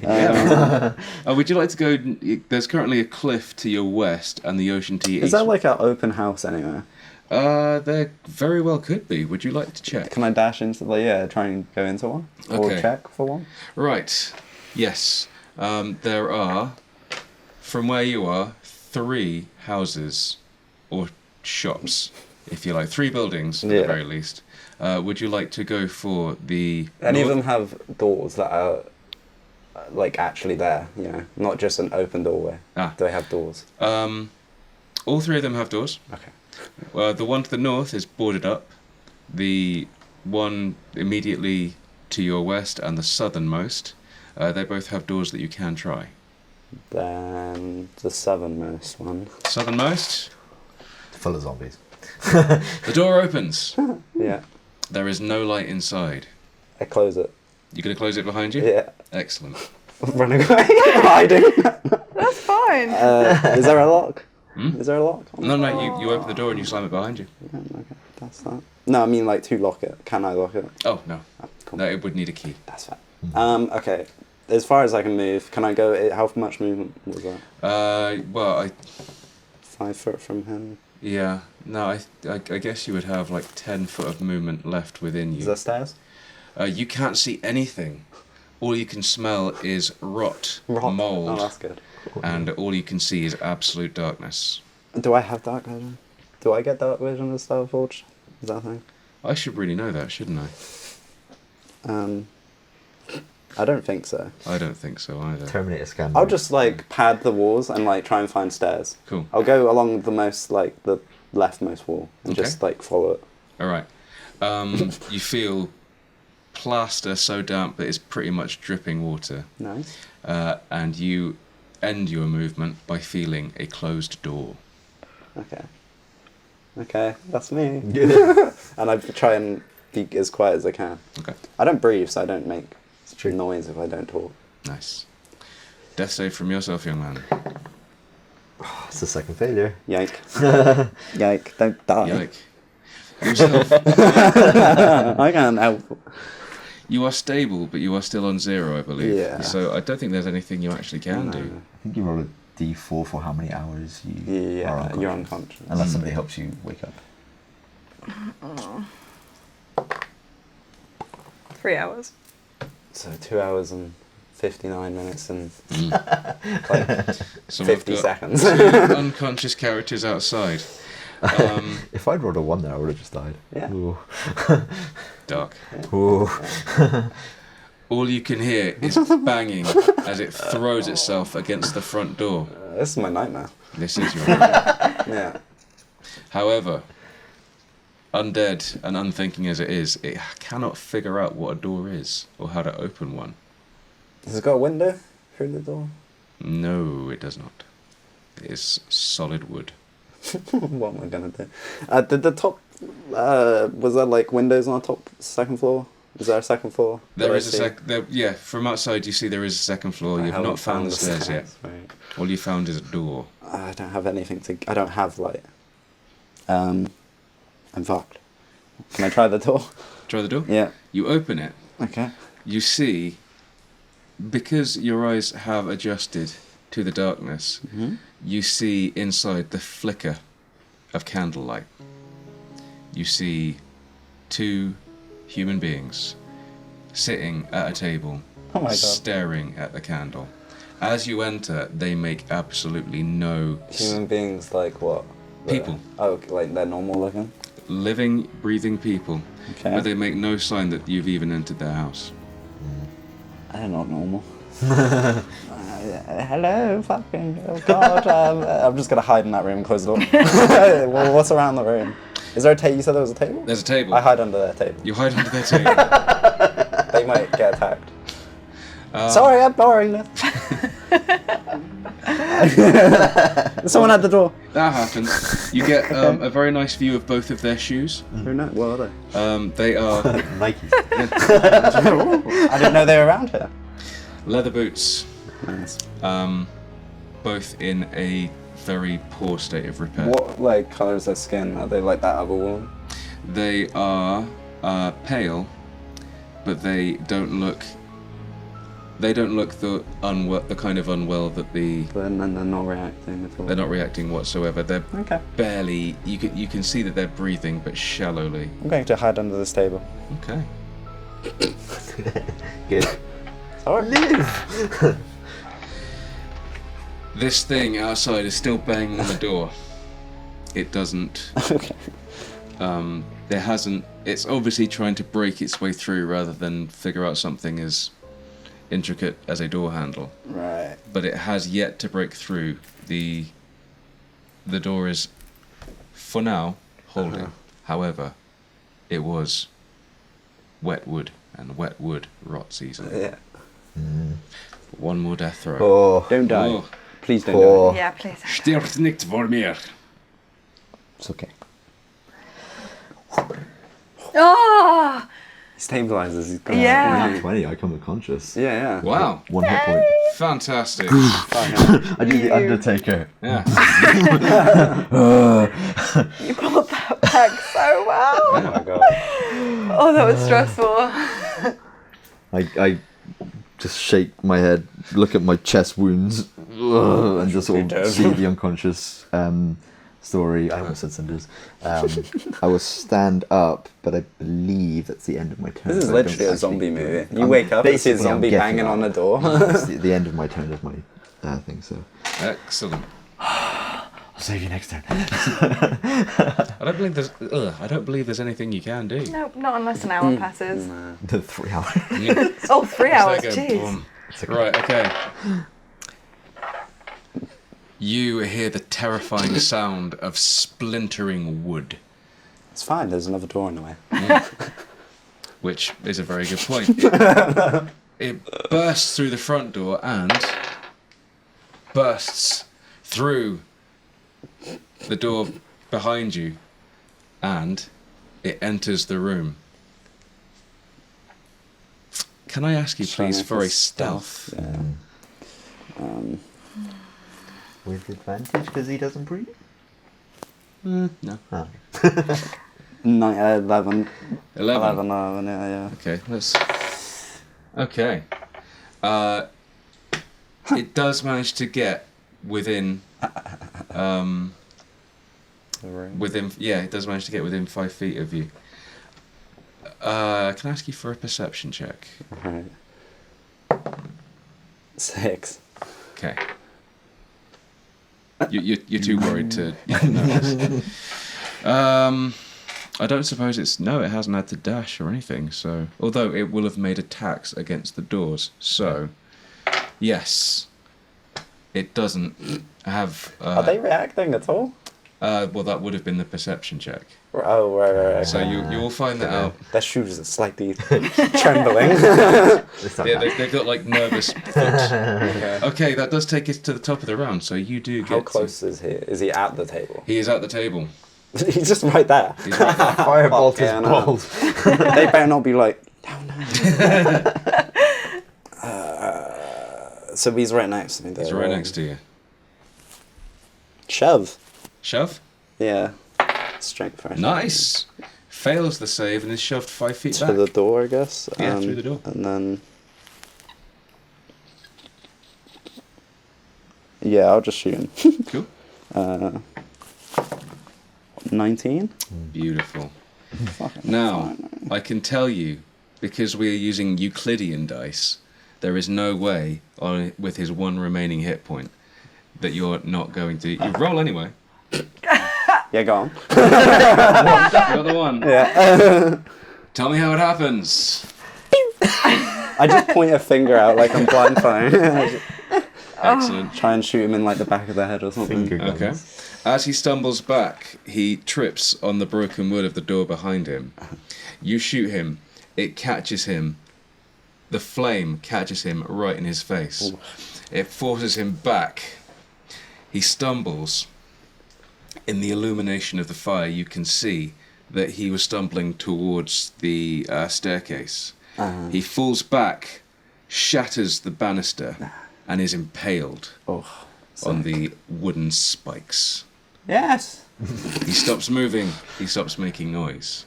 Would you like to go? There's currently a cliff to your west and the ocean to your Is east. that like our open house anywhere? There very well could be. Would you like to check? Can I dash into the try and go into one? Or Okay. check for one? Right. Yes. There are, from where you are, 3 houses or shops, if you like, 3 buildings at the Yeah. very least. Would you like to go for the? Any of north- them have doors that are like actually there, you know, not just an open doorway. Ah. Do they have doors? All 3 of them have doors. Okay. The one to the north is boarded up. The one immediately to your west and the southernmost, they both have doors that you can try. Then the southernmost one. Southernmost, Full of zombies. the door opens. Yeah. There is no light inside. I close it. You gonna close it behind you? Yeah. Excellent. Run away. Hiding. That's fine. Is there a lock? Hmm? Is there a lock? No, you open the door and you slam it behind you. Yeah, okay, that's that. No, I mean like to lock it. Can I lock it? Oh, no. Oh, cool. No, it would need a key. That's fine. Okay. As far as I can move, can I go? How much movement was that? Well, 5 foot from him. yeah. No, I guess you would have like 10 foot of movement left within Is you. there stairs? You can't see anything. All you can smell is rot, mold, Oh, that's good. and all you can see is absolute darkness. Do I have dark vision? Do I get dark vision as Starforged? Is that a thing? I should really know that, shouldn't I? I don't think so. I don't think so either. Terminator scan. I'll just like pad the walls and like try and find stairs. Cool. I'll go along the most like the leftmost wall and Okay. just like follow it. All right. You feel plaster so damp that it's pretty much dripping water. Nice. And you end your movement by feeling a closed door. Okay. Okay, that's me. And I try and be as quiet as I can. Okay. I don't breathe, so I don't make true. noise if I don't talk. Nice. Death save from yourself, young man. It's the second failure. Yike. Yike, don't die. Yike. Yourself, I can't help. you are stable, but you are still on 0, I believe. Yeah. So I don't think there's anything you actually can do. I think you roll a d4 for how many hours you are Yeah, unconscious. you're unconscious. Unless somebody helps you wake up. 3 hours. So 2 hours and 59 minutes and So 50 I've got seconds. 2 unconscious characters outside. If I'd rolled a 1 there, I would have just died. Yeah. Ooh. Dark. Ooh. All you can hear is banging as it throws itself against the front door. This is my nightmare. This is your. Yeah. However, undead and unthinking as it is, it cannot figure out what a door is or how to open one. Has it got a window through the door? No, it does not. It is solid wood. What am I gonna do? Did the top? Was there like windows on the top second floor? Is there a second floor? There is a yeah, from outside you see there is a second floor. You've not found the stairs yet. Right. All you found is a door. I don't have anything to. I don't have light. I'm fucked. Can I try the door? Try the door? Yeah. You open it. Okay. You see, because your eyes have adjusted to the darkness, you see inside the flicker of candlelight. You see 2 human beings sitting at a table, Oh my God. staring at the candle. As you enter, they make absolutely no Human beings like what? People. Oh, like they're normal looking. living, breathing people, Okay. but they make no sign that you've even entered their house. They're not normal. Hello, fucking oh God! I'm just gonna hide in that room and close the door. Well, what's around the room? Is there a table? You said there was a table. There's a table. I hide under their table. You hide under their table. They might get attacked. Sorry, I'm boring this. Someone at the door. That happens. You get a very nice view of both of their shoes. Who knows? What are they? They are Nike. I didn't know they were around here. leather boots, Nice. both in a very poor state of repair. What like colour is their skin? Are they like that other woman? They are pale, but they don't look. They don't look the kind of unwell that But then they're not reacting at all. they're not reacting whatsoever. They're Okay. barely. You can see that they're breathing, but shallowly. I'm going to hide under this table. Okay. Good. Sorry. Live! This thing outside is still banging on the door. It doesn't. Okay. There hasn't. It's obviously trying to break its way through rather than figure out something as intricate as a door handle. Right. But it has yet to break through. The door is, for now, holding. However, it was wet wood, and wet wood rots easily. Yeah. One more death throw. Oh, Don't die. Oh. Please don't Oh. Yeah, please. Stirbt nicht vor mir. it's okay. Oh! He stabilizes. He's gonna Yeah. really- 20, I come unconscious. Yeah, yeah. Wow. 1 hit point. Fantastic. I do the Undertaker. Yeah. You pulled that back so well. Oh my god. Oh, that was stressful. I just shake my head, look at my chest wounds, and just sort of see the unconscious story. I almost said cinders. I will stand up, but I believe that's the end of my turn. This is so I don't literally a actually zombie do movie. anything. You wake up and see a Basically, I'm zombie getting banging up. on the door. It's the end of my turn is my thing, so. Excellent. I'll save you next turn. I don't believe there's. I don't believe there's anything you can do. Nope, not unless an hour passes. The 3 hour. Yeah. Oh, 3 hours, It's like a jeez. boom. Right. Okay. You hear the terrifying sound of splintering wood, It's fine, there's another door in the way. which is a very good point. It bursts through the front door and bursts through the door behind you, and it enters the room. Can I ask you, please, for a stealth? Yeah. With advantage because he doesn't breathe? No. Oh. 11. 11. 11, yeah. Okay, let's. Okay. It does manage to get within. It does manage to get within 5 feet of you. Can I ask you for a perception check? Right. 6. Okay. You're too worried to notice. I don't suppose it's... No, it hasn't had to dash or anything, so... Although it will have made attacks against the doors, so... Yes. It doesn't have... Are they reacting at all? Well, that would have been the perception check. Oh, right. So you will find that out. Their shoes are slightly trembling. Yeah, they've got like nervous foot. Okay, that does take us to the top of the round. So you do get. How close is he? Is he at the table? He is at the table. He's just right there. He's right there. Firebolt Yeah, is no. bold. They better not be like, no. So he's right next to me. Though, He's right next to you. Shove. Shove. Yeah. Strength pressure. Nice. Fails the save and is shoved 5 feet To back. the door, I guess. Yeah, through the door. And then. Yeah, I'll just shoot him. Cool. 19. Beautiful. Fucking Now, fine. I can tell you, because we are using Euclidean dice, there is no way, with his 1 remaining hit point, that you're not going to... You roll anyway. Yeah, go on. You're the one. Yeah. Tell me how it happens. I just point a finger out like I'm blindfolded. Excellent. Try and shoot him in like the back of the head or something. Finger guns. Okay. As he stumbles back, he trips on the broken wood of the door behind him. You shoot him. It catches him. The flame catches him right in his face. It forces him back. He stumbles. In the illumination of the fire, you can see that he was stumbling towards the staircase. He falls back, shatters the banister, and is impaled Oh, on the wooden spikes. yes. He stops moving. He stops making noise.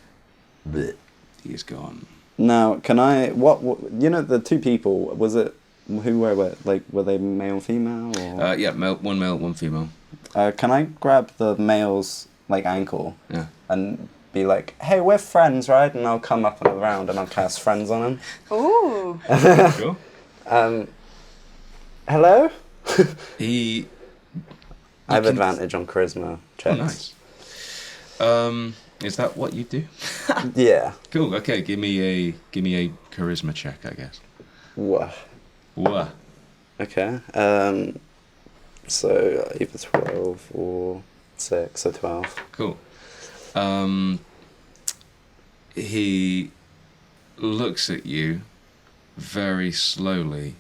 Blech. He is gone. Now, can I? What? You know, the 2 people. Was it? Who were? Like, were they male, female? Or? Yeah, one male, one female. Can I grab the male's like ankle Yeah. and be like, "Hey, we're friends, right?" And I'll come up and around and I'll cast friends on him. Ooh. Sure. Hello. He. I have can- advantage on charisma Oh, checks. nice. Is that what you do? Yeah. Cool. Okay. Give me a charisma check, I guess. Wha- Wah. Okay. So either 12 or 6, so 12. Cool. He looks at you very slowly,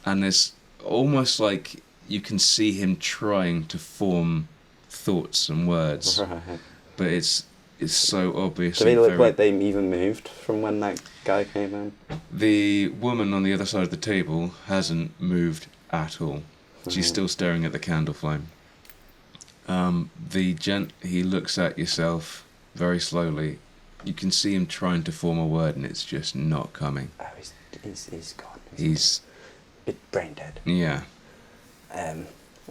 and it's almost like you can see him trying to form thoughts and words, Right. but it's so obvious. Do they and look very- like they even moved from when that guy came in? The woman on the other side of the table hasn't moved at all. She's still staring at the candle flame. The gent, he looks at yourself very slowly. You can see him trying to form a word and it's just not coming. Oh, he's gone. He's, bit brain dead. yeah.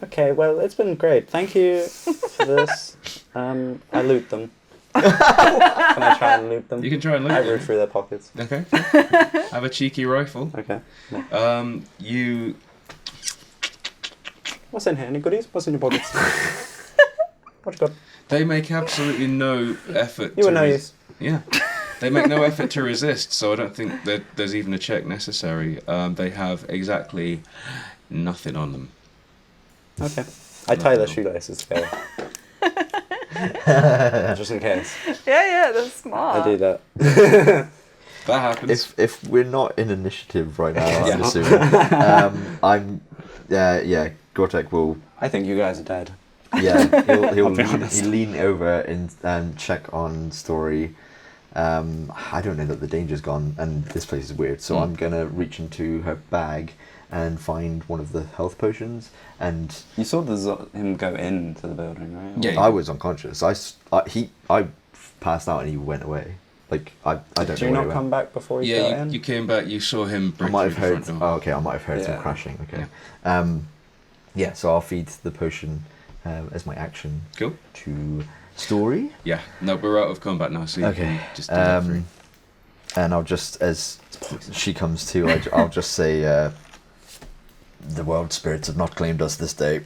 Okay, well, it's been great. Thank you for this. I loot them. Can I try and loot them? You can try and I loot root them. through their pockets. Okay. Have a cheeky rifle. Okay. You, What's in here? Any goodies? What's in your pockets? What you got? they make absolutely no effort You to were no res- use. Yeah. They make no effort to resist, so I don't think that there's even a check necessary. They have exactly nothing on them. Okay. I tie their shoelaces together. Just in case. Yeah, that's smart. I do that. That happens. If we're not in initiative right now, I'm Yeah. assuming. Yeah. Gortek will. I think you guys are dead. Yeah, he'll I'll be honest. he'll lean over and check on Storri. I don't know that the danger's gone, and this place is weird. So I'm gonna reach into her bag and find one of the health potions. And You saw him go into the building, right? Yeah. I was unconscious. I passed out and he went away. Like I don't Did know you where not he come went. back before he got Yeah, in? you came back, you saw him I break might through have the heard. front door. Oh, okay, I might have heard Yeah. some crashing. Okay. Yeah. So I'll feed the potion as my action Cool. to Storri. Yeah, no, we're out of combat now, so you Okay. can just do that free. And I'll just, as she comes to, I'll just say, the world spirits have not claimed us this day.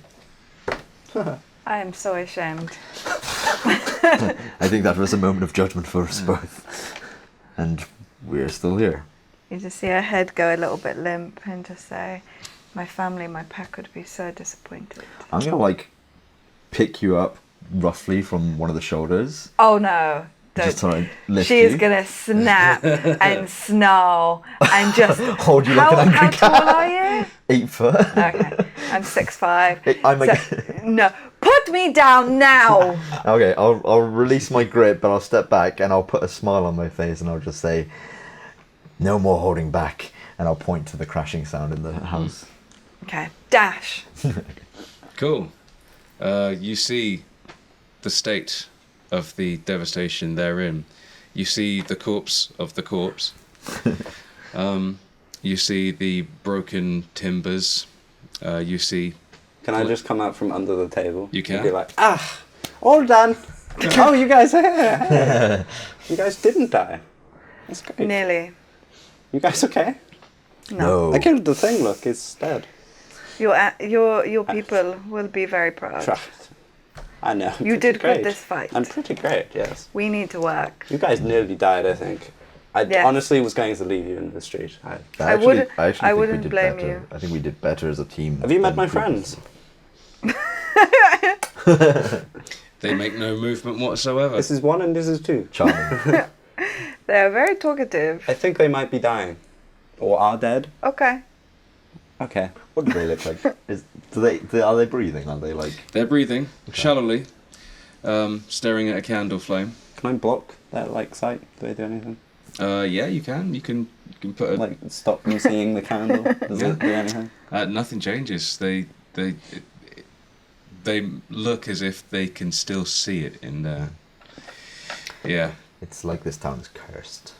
I am so ashamed. I think that was a moment of judgment for us both. And we're still here. You just see her head go a little bit limp and just say, my family, my pack would be so disappointed. I'm gonna pick you up roughly from one of the shoulders. Oh no. Just try and lift She you. is going to snap and snarl and just... Hold you like an angry How cat. tall are you? 8 foot. Okay, I'm 6'5". I'm like... No, put me down now! Okay, I'll release my grip, but I'll step back and I'll put a smile on my face and I'll just say, no more holding back. And I'll point to the crashing sound in the house. Okay, dash. Cool. You see the state of the devastation they're in. You see the corpse of the corpse. You see the broken timbers. You see... Can I just come out from under the table? You can. And be like, all done. Oh, you guys are here. You guys didn't die. That's great. Nearly. You guys okay? No. I killed the thing, look, it's dead. Your people will be very proud. I know. I'm You pretty did great. good this fight. I'm pretty great, yes. We need to work. You guys nearly died, I think. I Yes. honestly was going to leave you in the street. I wouldn't think we wouldn't did blame better. you. I think we did better as a team. Have you met than my previously. friends? They make no movement whatsoever. This is 1 and this is 2. Charming. They are very talkative. I think they might be dying. Or are dead. Okay. Okay. What do they look like? Are they breathing? Are they like... They're breathing shallowly, staring at a candle flame. Can I block that sight? Do they do anything? Yeah, you can. You can put a... Stop me seeing the candle? Does it do anything? Nothing changes. They look as if they can still see it in there. Yeah. It's like this town is cursed.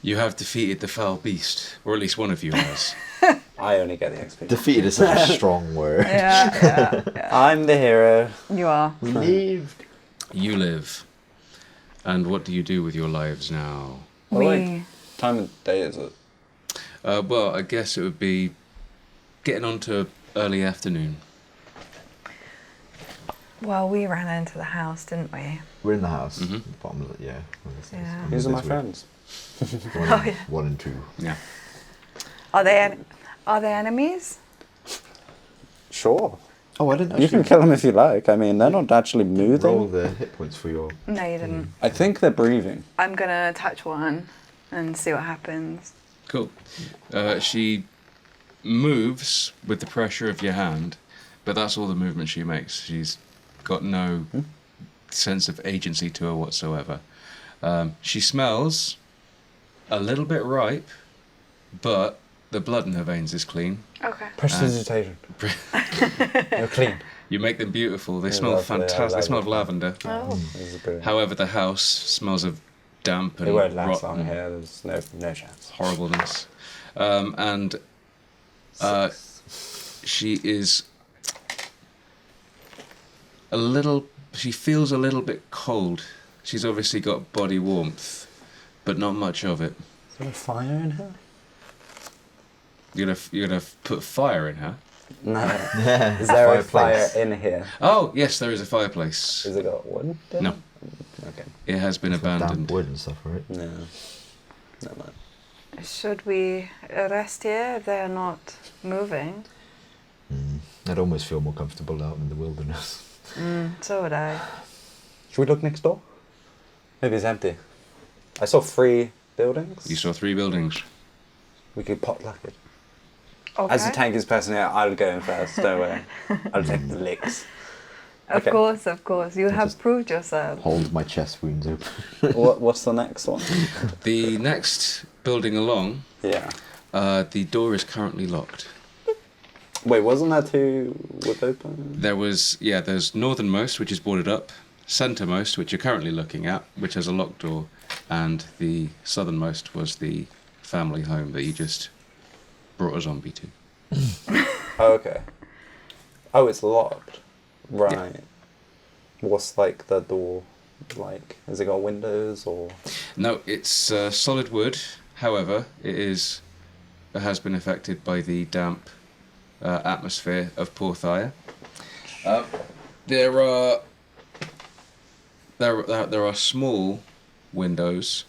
You have defeated the foul beast, or at least one of you has. I only get the XP. Defeated is such a strong word. Yeah. I'm the hero. You are. We lived. You live. And what do you do with your lives now? We. Time of day is it? Well, I guess it would be getting on to early afternoon. Well, we ran into the house, didn't we? We're in the house. Mhm. The bottom of it, yeah. Yeah. These are my This way. friends. Oh, yeah. 1 and 2. Yeah. Are they enemies? Sure. Oh, I didn't You can kill them if you like. I mean, they're not actually moving. roll the hit points for your... No, you didn't. I think they're breathing. I'm gonna touch one and see what happens. Cool. She moves with the pressure of your hand, but that's all the movement she makes. She's got no sense of agency to her whatsoever. She smells a little bit ripe, but the blood in her veins is clean. Okay. Prestidigitation. You're clean. You make them beautiful. They Yeah, smell lovely, I fantastic. They like smell it. of lavender. Oh. This is brilliant. However, the house smells of damp and It won't last long rotten here. There's no chance. horribleness. And she is she feels a little bit cold. She's obviously got body warmth, but not much of it. Is there a fire in here? You're gonna put fire in her? No. Is there a fire Fireplace. in here? Oh, yes, there is a fireplace. Has it got wood? No, Okay. it has been Damp abandoned. wood and stuff, right? No. Never mind. Should we rest here if they're not moving? I'd almost feel more comfortable out in the wilderness. So would I. Should we look next door? Maybe it's empty. I saw 3 buildings. You saw 3 buildings. We could potluck it. Okay. As the tank is person here, I'll go in first, don't worry. I'll take the licks. Of Okay. course. You have just- proved yourself. Hold my chest wounds open. What's the next one? The next building along, Yeah. the door is currently locked. Wait, wasn't there 2 with open? There's northernmost, which is boarded up, centermost, which you're currently looking at, which has a locked door, and the southernmost was the family home that you just brought a zombie to. Oh, okay. Oh, it's locked. Right. What's the door like? Has it got windows or? No, it's solid wood. However, it has been affected by the damp atmosphere of Porthia. There are small windows,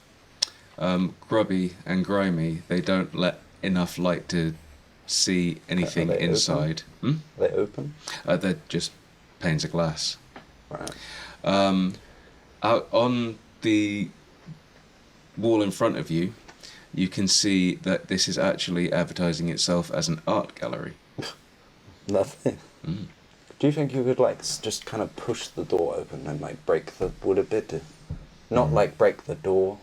grubby and grimy. They don't let enough light to see anything they inside. Are they open? They're just panes of glass. Right. Out on the wall in front of you, you can see that this is actually advertising itself as an art gallery. Lovely. Do you think you could like just kind of push the door open and like break the wood a bit? Not like break the door.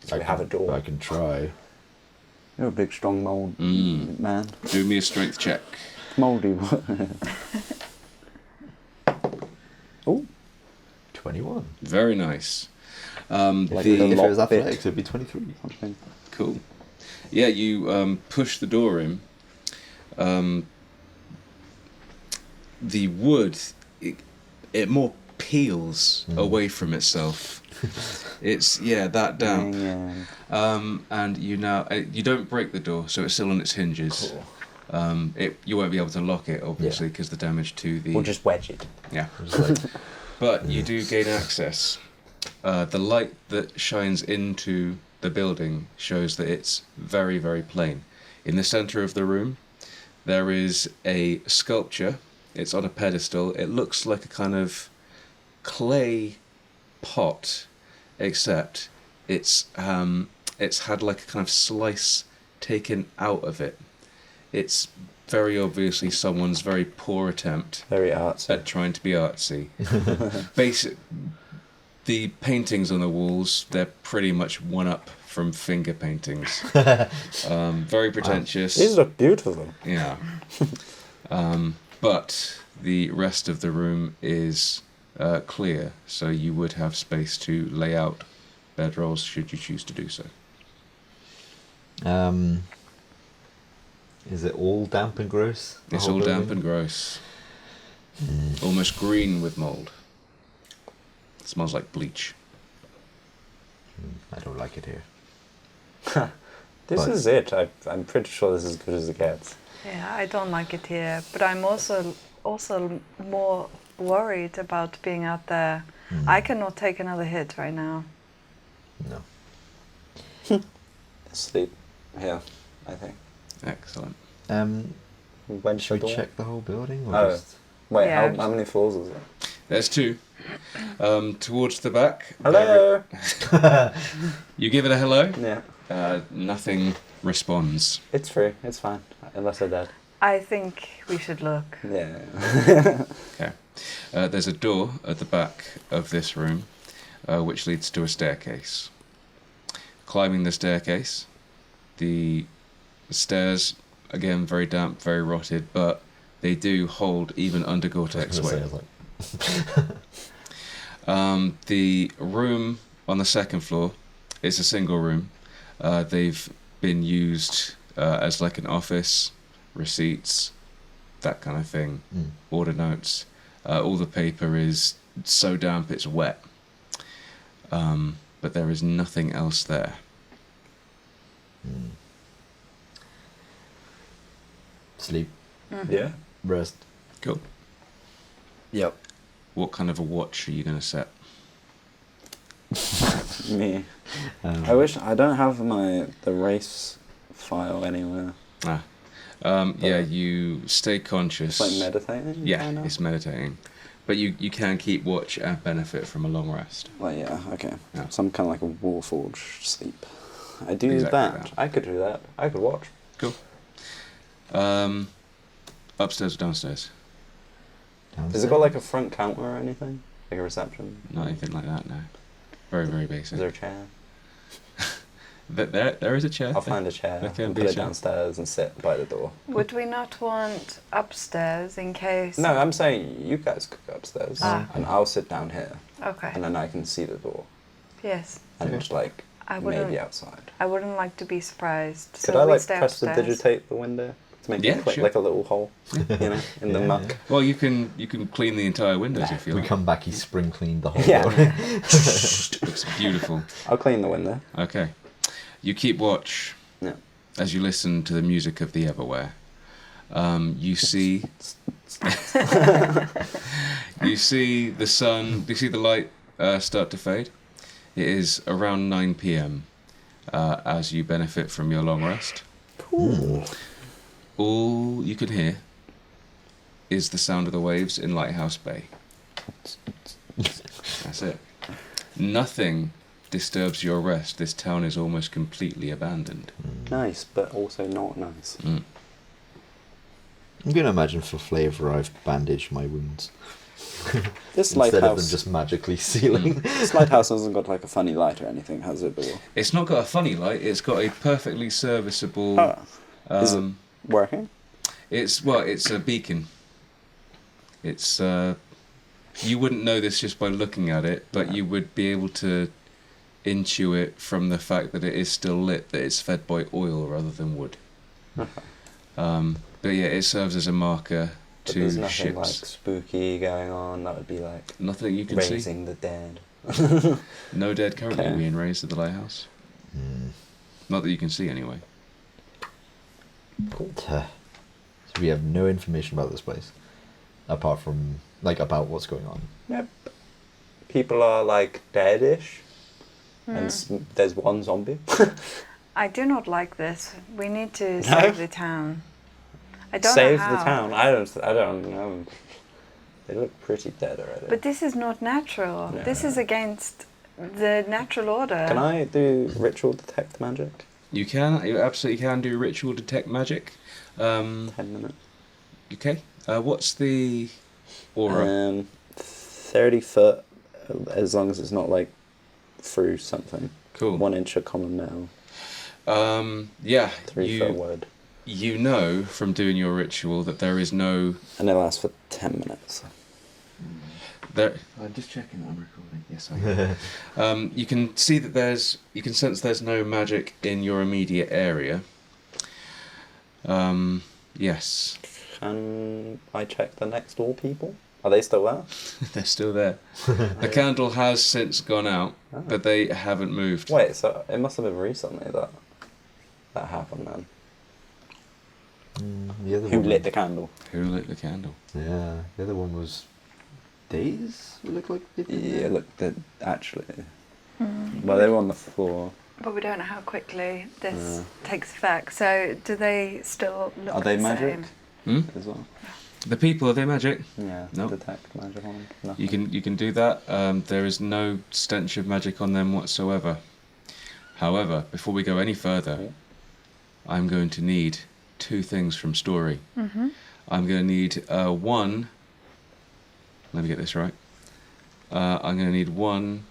So we have a door. I can try. You're a big, strong mold man. Do me a strength check. Moldy. Oh, 21. Very nice. Like If the it was lock bit. athletics, it'd be 23. something. Cool. Yeah, you push the door in. The wood, it more peels away from itself. It's that damp. Yeah. And you now you don't break the door, so it's still on its hinges. Cool. You won't be able to lock it, obviously, because the damage to the We'll just wedge it. yeah. Just like, But you do gain access. The light that shines into the building shows that it's very, very plain. In the centre of the room, there is a sculpture. It's on a pedestal. It looks like a kind of clay pot, except it's had like a kind of slice taken out of it. It's very obviously someone's very poor attempt Very artsy. at trying to be artsy. The paintings on the walls, they're pretty much one up from finger paintings. Very pretentious. These look beautiful. Yeah. But the rest of the room is clear, so you would have space to lay out bedrolls should you choose to do so. is it all damp and gross? the It's whole all damp building? and gross. Almost green with mould. It smells like bleach. I don't like it here. This But- is it. I'm pretty sure this is as good as it gets. Yeah, I don't like it here, but I'm also more worried about being out there. I cannot take another hit right now. No. Sleep here, I think. Excellent. Wedge Should the we door. check the whole building? Or Oh. just... Wait, Yeah. how many floors is it? There's two. Towards the back. Hello. You give it a hello. Yeah, Nothing responds. it's free. It's fine, unless they're dead. I think we should look. Yeah. Okay. There's a door at the back of this room, which leads to a staircase. Climbing the staircase, the stairs, again, very damp, very rotted, but they do hold even under Gortek's weight. The room on the second floor is a single room. They've been used as like an office, receipts, that kind of thing, order notes. All the paper is so damp it's wet, but there is nothing else there. Sleep. Yeah. Rest. Cool. Yep. What kind of a watch are you going to set? Me. I wish I don't have the race file anywhere. Yeah, you stay conscious. It's like meditating. Yeah, kinda? it's meditating. But you can keep watch and benefit from a long rest. Like yeah, okay. Yeah. Some kind of like a Warforged sleep. I do Exactly that. that. I could do that. I could watch. Cool. Upstairs or downstairs? Has it got like a front counter or anything? Like a reception? Not anything like that, no. Very, very basic. Is there a chair? There is a chair. I'll find a chair there can and be put a it chair. downstairs and sit by the door. Would we not want upstairs in case? No, I'm saying you guys could go upstairs Ah. and I'll sit down here Okay. and then I can see the door Yes. and just like I wouldn't. maybe outside. I wouldn't like to be surprised. Could so I we like stay press upstairs. to digitate the window to make Yeah, it click sure. like a little hole, you know, in the Yeah, muck? yeah. Well, you can clean the entire windows if you We like. come back, he spring cleaned the whole Yeah. building. Looks beautiful. I'll clean the window. Okay. You keep watch Yeah. as you listen to the music of the Everwhere. You see you see the sun, you see the light start to fade. It is around 9 p.m. As you benefit from your long rest. Cool. All you can hear is the sound of the waves in Lighthouse Bay. That's it. Nothing disturbs your rest. This town is almost completely abandoned. Nice, but also not nice. Mm. I'm going to imagine for flavour I've bandaged my wounds. This Instead of them lighthouse, just magically sealing. this lighthouse hasn't got like a funny light or anything, has it? Bill? It's not got a funny light. It's got a perfectly serviceable. Is it working? It's a beacon. It's you wouldn't know this just by looking at it, but you would be able to intuit from the fact that it is still lit that it's fed by oil rather than wood. But yeah, it serves as a marker But to there's nothing ships. like spooky going on. That would be like Nothing you can see. raising the dead. No dead currently Okay. being raised at the lighthouse. Not that you can see anyway. So we have no information about this place. Apart from, about what's going on. Yep. People are like deadish, and there's one zombie. I do not like this. We need to save the town. I don't Save know how. the town. I don't know. They look pretty dead already. But this is not natural. This Yeah. is against the natural order. Can I do ritual detect magic? You absolutely can do ritual detect magic. 10 minutes. Okay. What's the aura? 30 foot, as long as it's not like through something. Cool. 1 inch of common metal. Yeah. 3 foot wood. You know from doing your ritual that there is no. And it lasts for 10 minutes. There. I'm just checking that I'm recording. Yes, I am. You can see that you can sense there's no magic in your immediate area. Yes. Can I check the next door people? Are they still there? They're still there. The candle has since gone out, but they haven't moved. Wait, so it must have been recently that happened then. The other Who one, lit the candle? Who lit the candle? Yeah, the other one was days. It looked like they did. Yeah, look, actually. Well, they were on the floor. But we don't know how quickly this takes effect. So do they still look Are they the magic same? as well? The people, are they magic? Yeah, No. detect magic on them. Nothing. You can do that. There is no stench of magic on them whatsoever. However, before we go any further, I'm going to need 2 things from Storri. I'm going to need one. Let me get this right. I'm going to need one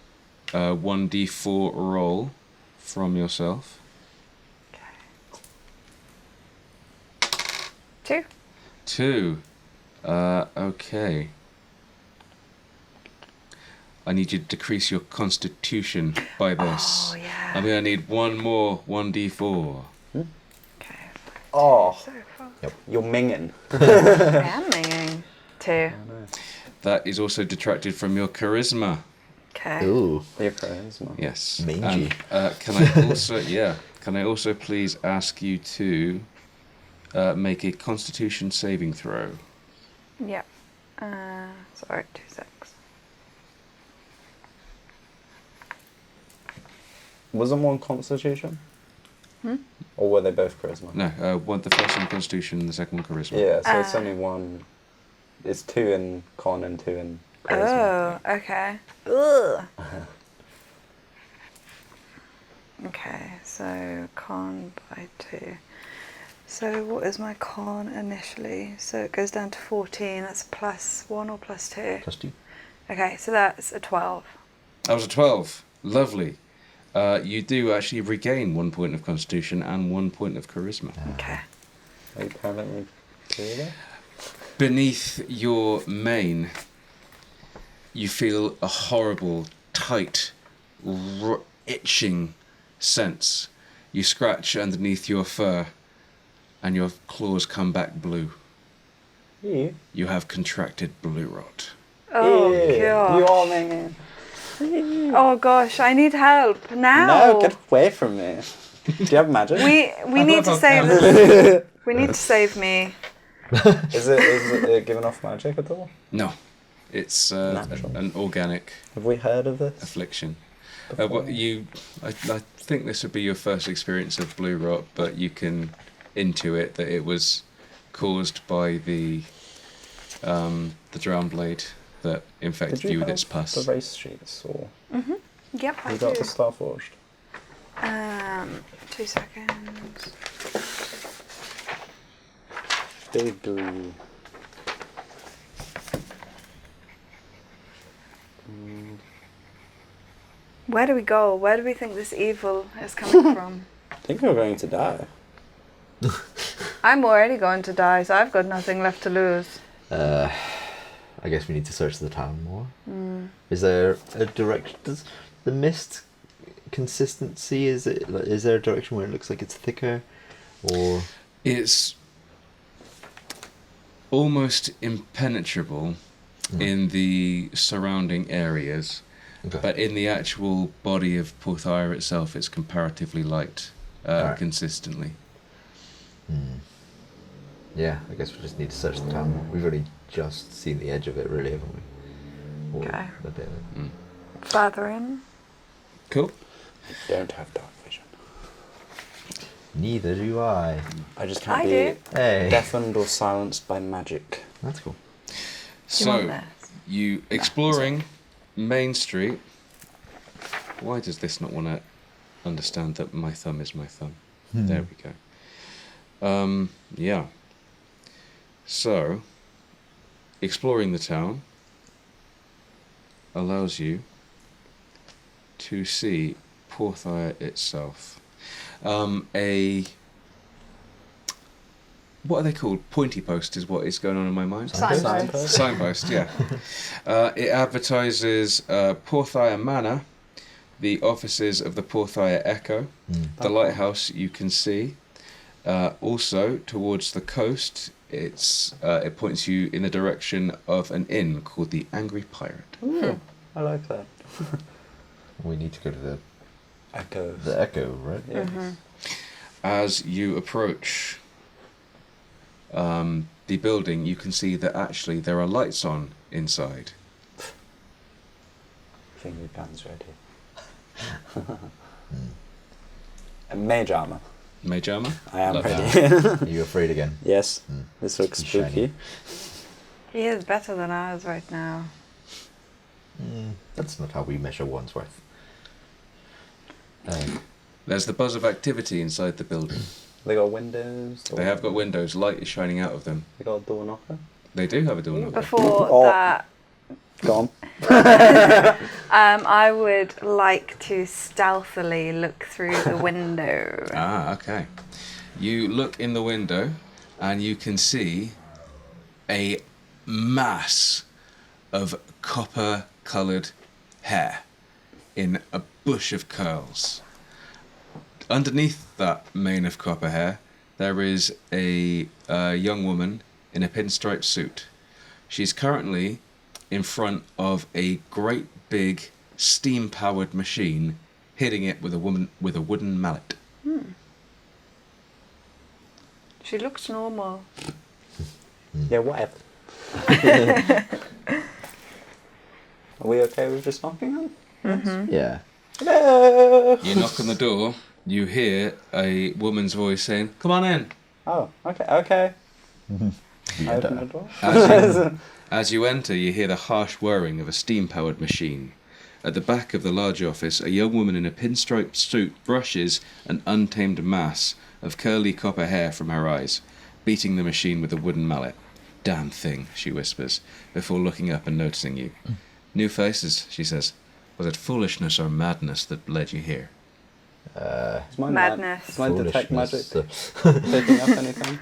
1d4 roll from yourself. 2. 2. Okay. I need you to decrease your constitution by this. Oh, yeah. I'm going to need one more 1d4. Okay. Oh, So far. you're minging. I am minging. 2. That is also detracted from your charisma. Okay. Ooh, Your charisma. Yes. Mangy. And, can I also please ask you to make a constitution saving throw? Yeah. Sorry, 2 secs. Wasn't one constitution? Or were they both charisma? No, the first one constitution and the second one charisma. Yeah, so it's only one. It's 2 in con and 2 in charisma. Oh, okay. Ugh. Okay, so con by 2. So what is my con initially? So it goes down to 14. That's +1 or +2? +2. Okay, so that's a 12. That was a 12. Lovely. You do actually regain 1 point of constitution and 1 point of charisma. Okay. Are you permanently clear there? Beneath your mane, you feel a horrible, tight, itching sense. You scratch underneath your fur, and your claws come back blue. You? You have contracted blue rot. Oh, Yeah, God. you are minging. Oh, gosh, I need help now. No, get away from me. Do you have magic? We need to save this. We need to save me. Is it given off magic at all? No, it's Natural. an organic Have we heard of this? affliction. I think this would be your first experience of blue rot, but you can into it that it was caused by the drown blade that infected Did you you with have its pus. the race sheets, or Yep, I you got do. the Starforged? 2 seconds. They do. Where do we go? Where do we think this evil is coming from? I think you're going to die. I'm already going to die, so I've got nothing left to lose. I guess we need to search the town more. Is there a direction? Does the mist consistency, is there a direction where it looks like it's thicker, or It's almost impenetrable in the surrounding areas, but in the actual body of Porthia itself, it's comparatively light Alright. consistently. yeah? I guess we just need to search the town more. We've only just seen the edge of it, really, haven't we? Or Okay. a bit of it. Further in. Cool. I don't have dark vision. Neither do I. I just can't I be do. Hey, deafened or silenced by magic. that's cool. Do you want So, this? you exploring Main Street. Why does this not want to understand that my thumb is my thumb? There we go. Yeah. So, exploring the town allows you to see Porthia itself. What are they called? Pointy post is what is going on in my mind. Signpost. Signpost, yeah. It advertises Porthia Manor, the offices of the Porthia Echo, the lighthouse you can see. Also, towards the coast, it points you in the direction of an inn called the Angry Pirate. Ooh, I like that. We need to go to the Echoes. Echo, right? Yeah. As you approach the building, you can see that actually there are lights on inside. Finger guns ready. And mage armor. Mage armor? I am Love ready. Are you afraid again? Yes. This looks He's shiny. spooky. He is better than ours right now. That's not how we measure one's worth. There's the buzz of activity inside the building. They got windows. They have got windows, light is shining out of them. They got a door knocker. They do have a door knocker. Before Oh. that, Go on. I would like to stealthily look through the window. Ah, okay. You look in the window and you can see a mass of copper-coloured hair in a bush of curls. Underneath that mane of copper hair, there is a young woman in a pinstripe suit. She's currently in front of a great big steam-powered machine, hitting it with a wooden mallet. She looks normal. Yeah, whatever. Are we okay with just knocking on? Yeah. Hello. You knock on the door, you hear a woman's voice saying, "Come on in." Oh, okay, okay. I open the door. As you enter, you hear the harsh whirring of a steam-powered machine. At the back of the large office, a young woman in a pinstripe suit brushes an untamed mass of curly copper hair from her eyes, beating the machine with a wooden mallet. "Damn thing," she whispers, before looking up and noticing you. "New faces," she says. "Was it foolishness or madness that led you here?" Is mine Madness. Is mine detect magic Foolishness. picking up anything?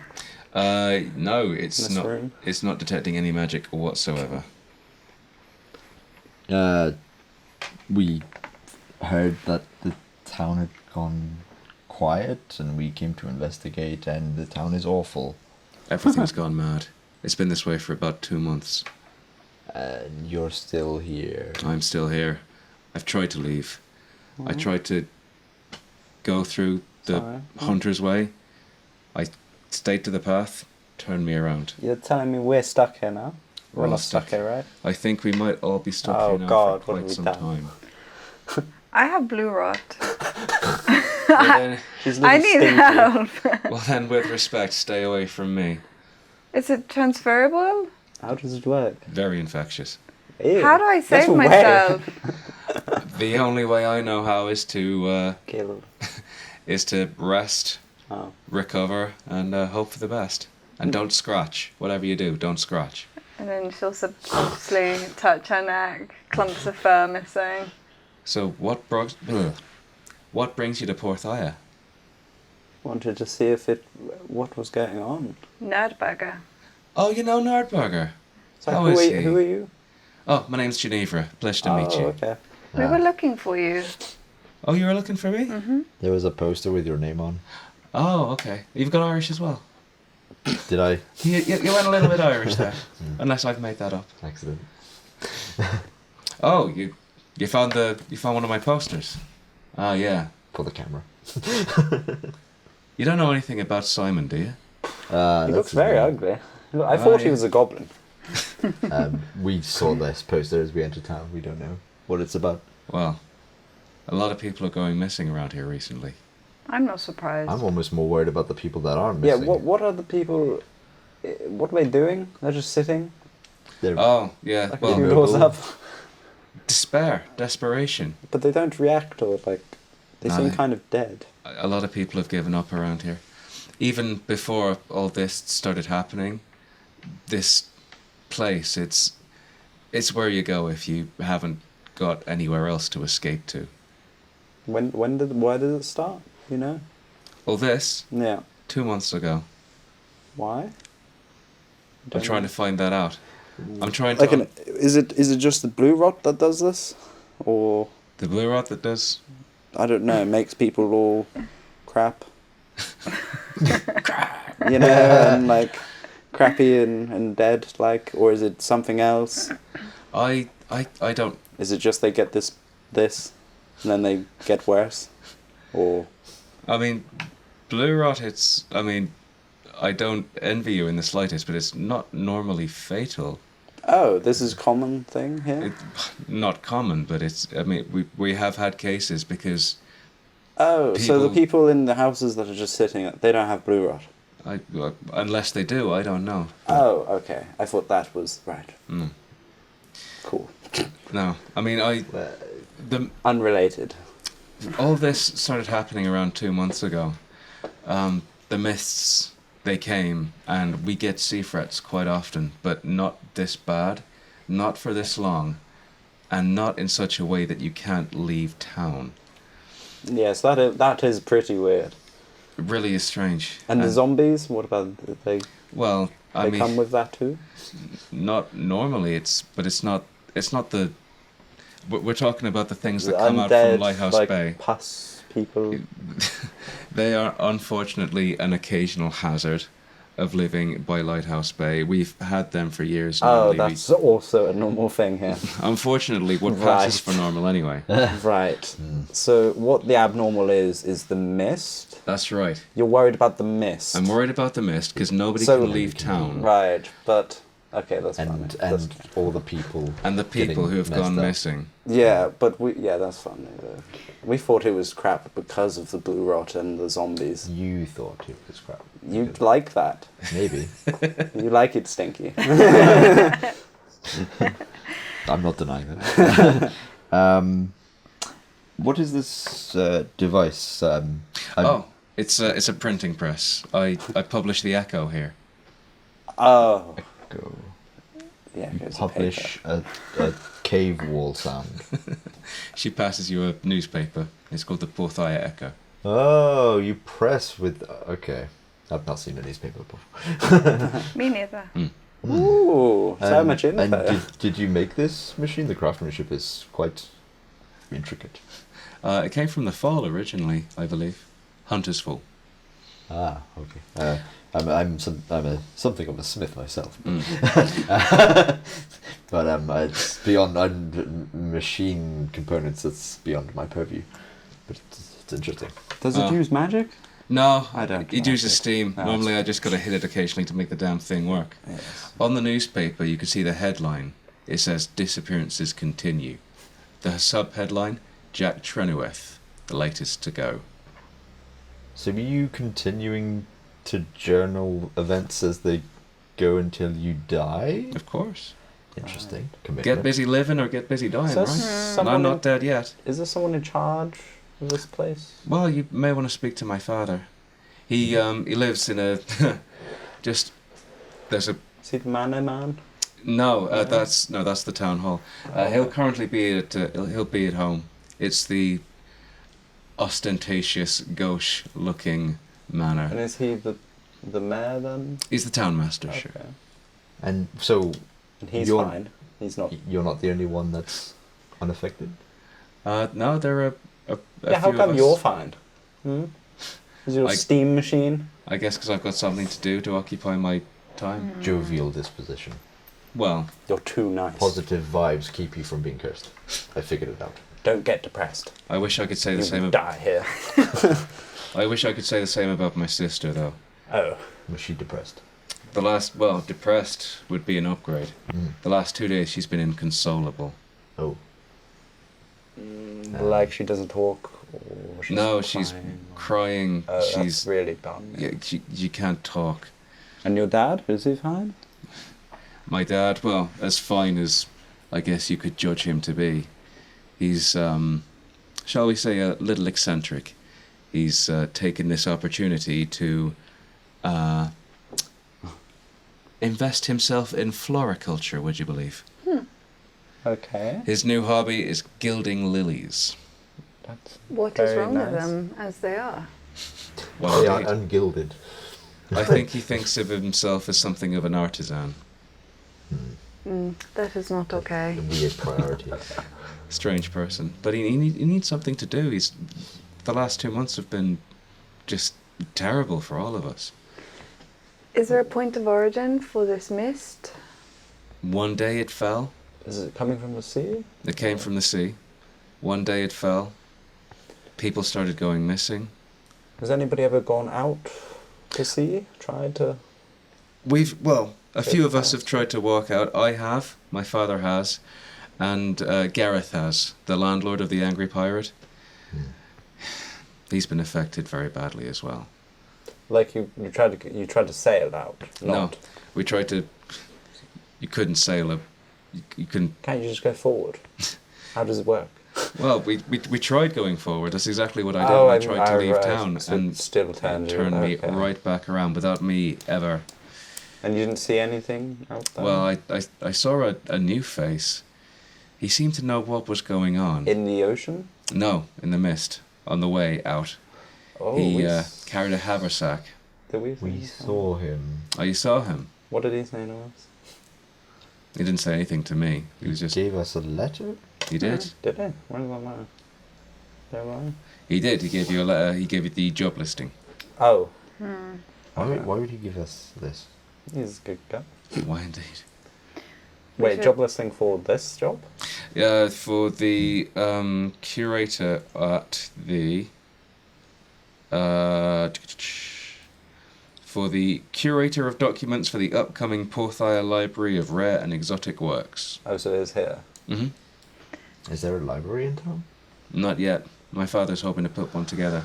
No, it's This not. room? It's not detecting any magic whatsoever. We heard that the town had gone quiet, and we came to investigate, and the town is awful. Everything's gone mad. It's been this way for about 2 months. And you're still here. I'm still here. I've tried to leave. I tried to go through the Sorry. Hunter's Way. I stayed to the path, turned me around. You're telling me we're stuck here now? We're We're all not stuck stuck. here, right? I think we might all be stuck Oh, here now God, for what have quite we some done? time. I have blue rot. then, She's a I little need stinky. help. well then, with respect, stay away from me. Is it transferable? How does it work? Very infectious. Ew. How do I That's save weird. myself? The only way I know how is to Kill. rest, Oh. recover, and hope for the best. And don't scratch. Whatever you do, don't scratch. And then she'll subconsciously touch her neck, clumps of fur missing. So what brings you to Porthia? Wanted to see what was going on. Nerdburger. Oh, you know Nerdburger. So How who is are he? you? Who are you? Oh, my name's Ginevra. Pleasure to meet you. Okay. We were looking for you. Oh, you were looking for me? There was a poster with your name on. Oh, okay. You've got Irish as well. Did I? You went a little bit Irish there, unless I've made that up. Accident. Oh, you found one of my posters. Oh yeah. For the camera. You don't know anything about Simon, do you? He looks very ugly. I thought he yeah. was a goblin. We saw this poster as we entered town. We don't know what it's about. Well, a lot of people are going missing around here recently. I'm not surprised. I'm almost more worried about the people that are Yeah. missing. What are the people? What are they doing? They're just sitting They're Oh yeah. like a few Well, doors up, despair, desperation. but they don't react or like. They seem No. kind of dead. A lot of people have given up around here. Even before all this started happening, this place, it's where you go if you haven't got anywhere else to escape to. Why did it start? You know? Well, this, Yeah. 2 months ago. Why? I'm trying to find that out. I'm trying to... Like is it just the blue rot that does this, or The blue rot that does... I don't know, makes people all crap. You know, and like crappy and dead, like, or is it something else? I don't... Is it just they get this, and then they get worse, or I mean, blue rot, it's... I mean, I don't envy you in the slightest, but it's not normally fatal. oh, this is common thing here. It, not common, but it's... I mean, we have had cases because... Oh, so the people- people in the houses that are just sitting, they don't have blue rot. Unless they do, I don't know. Oh, okay. I thought that was right. Mm. Cool. No, I mean, Unrelated. all this started happening around 2 months ago. The mists, they came, and we get sea frets quite often, but not this bad, not for this long, and not in such a way that you can't leave town. Yes, that is pretty weird. It really is strange. And the zombies? What about they? Well, I They mean, come with that too. not normally. But it's not the. We're talking about the things that The come out undead, from Lighthouse like Bay. pus people. They are unfortunately an occasional hazard of living by Lighthouse Bay. We've had them for years now. Oh, that's also a normal thing here. Unfortunately, what passes Right. for normal anyway. Right. So what the abnormal is the mist. That's right. You're worried about the mist. I'm worried about the mist because nobody So- can leave town. Right, but okay, that's fine. and That's- and all the people. And the people getting who have messed gone up. missing. yeah, but that's funny. Though. We thought it was crap because of the blue rot and the zombies. You thought it was crap. You Good. like that? Maybe. You like it stinky? I'm not denying that. What is this device? It's a printing press. I publish the Echo here. Oh, Go. yeah. You here's a publish paper. a cave wall sound. She passes you a newspaper. It's called the Porthia Echo. Oh, you press with. Okay, I've not seen a newspaper before. Me neither. Ooh, so much info. And did you make this machine? The craftsmanship is quite intricate. It came from the Fall originally, I believe. Hunter's Fall. Ah, okay. I'm something of a smith myself, but it's beyond machine components. It's beyond my purview, but it's interesting. Does it use magic? No, I don't It know. uses steam. No, Normally, it's- I just got to hit it occasionally to make the damn thing work. Yes. On the newspaper, you can see the headline. It says "Disappearances continue." The sub-headline: Jack Trenueth, the latest to go. So are you continuing to journal events as they go until you die? Of course. Interesting. Commitment. Get busy living or get busy dying, So right? And someone I'm in- not dead yet. Is there someone in charge of this place? Well, you may want to speak to my father. He lives in a just there's a Is he the man? that's the town hall. He'll currently be at he'll be at home. It's the ostentatious, gauche looking manor. And is he the mayor then? He's the townmaster, Okay. sure. And so And he's You're- fine. He's not. you're not the only one that's unaffected? No, there are a Yeah, how few come of you're us. fine? Is your I- steam machine? I guess because I've got something to do to occupy my time. Jovial disposition. Well, You're too nice. Positive vibes keep you from being cursed. I figured it out. Don't get depressed. I wish I could say the You same. will die here. I wish I could say the same about my sister, though. Oh. Was she depressed? Depressed would be an upgrade. The last 2 days she's been inconsolable. Oh. Like she doesn't talk? Or she's No, she's crying, or- crying. Oh, She's that's really bad. yeah, you can't talk. And your dad? Is he fine? My dad, well, as fine as I guess you could judge him to be. He's, shall we say, a little eccentric. He's taken this opportunity to invest himself in floriculture, would you believe? Okay. His new hobby is gilding lilies. That's What is very wrong with nice. them as they are? Well, They are indeed. ungilded. I think he thinks of himself as something of an artisan. That is not okay. A weird priority. Strange person. But he needs something to do. The last 2 months have been just terrible for all of us. Is there a point of origin for this mist? One day it fell. Is it coming from the sea? It came from the sea. One day it fell. People started going missing. Has anybody ever gone out to sea? Tried to? A few of us have tried to walk out. I have, my father has, and Gareth has, the landlord of the Angry Pirate. He's been affected very badly as well. Like you tried to sail out. No, Not. we tried to. You couldn't sail a. You couldn't. Can't you just go forward? How does it work? Well, we tried going forward. That's exactly what I did. Oh, when I I tried to leave right. town, So and it still it turned you. turned me Okay. right back around without me ever. And you didn't see anything out there? Well, I saw a new face. He seemed to know what was going on. In the ocean? No, in the mist, on the way out. Oh, He carried a haversack. did we? We saw him. Oh, you saw him? What did he say to us? He didn't say anything to me. He was just. Gave us a letter? He did. Did he? When did that matter? Did I? He did. He gave you a letter. He gave you the job listing. Oh, Why would he give us this? he's a good guy. Why indeed? Wait, should- job listing for this job? For the curator at the. For the curator of documents for the upcoming Porthia Library of Rare and Exotic Works. Oh, so it is here. Hmm. Is there a library in town? Not yet. My father's hoping to put one together.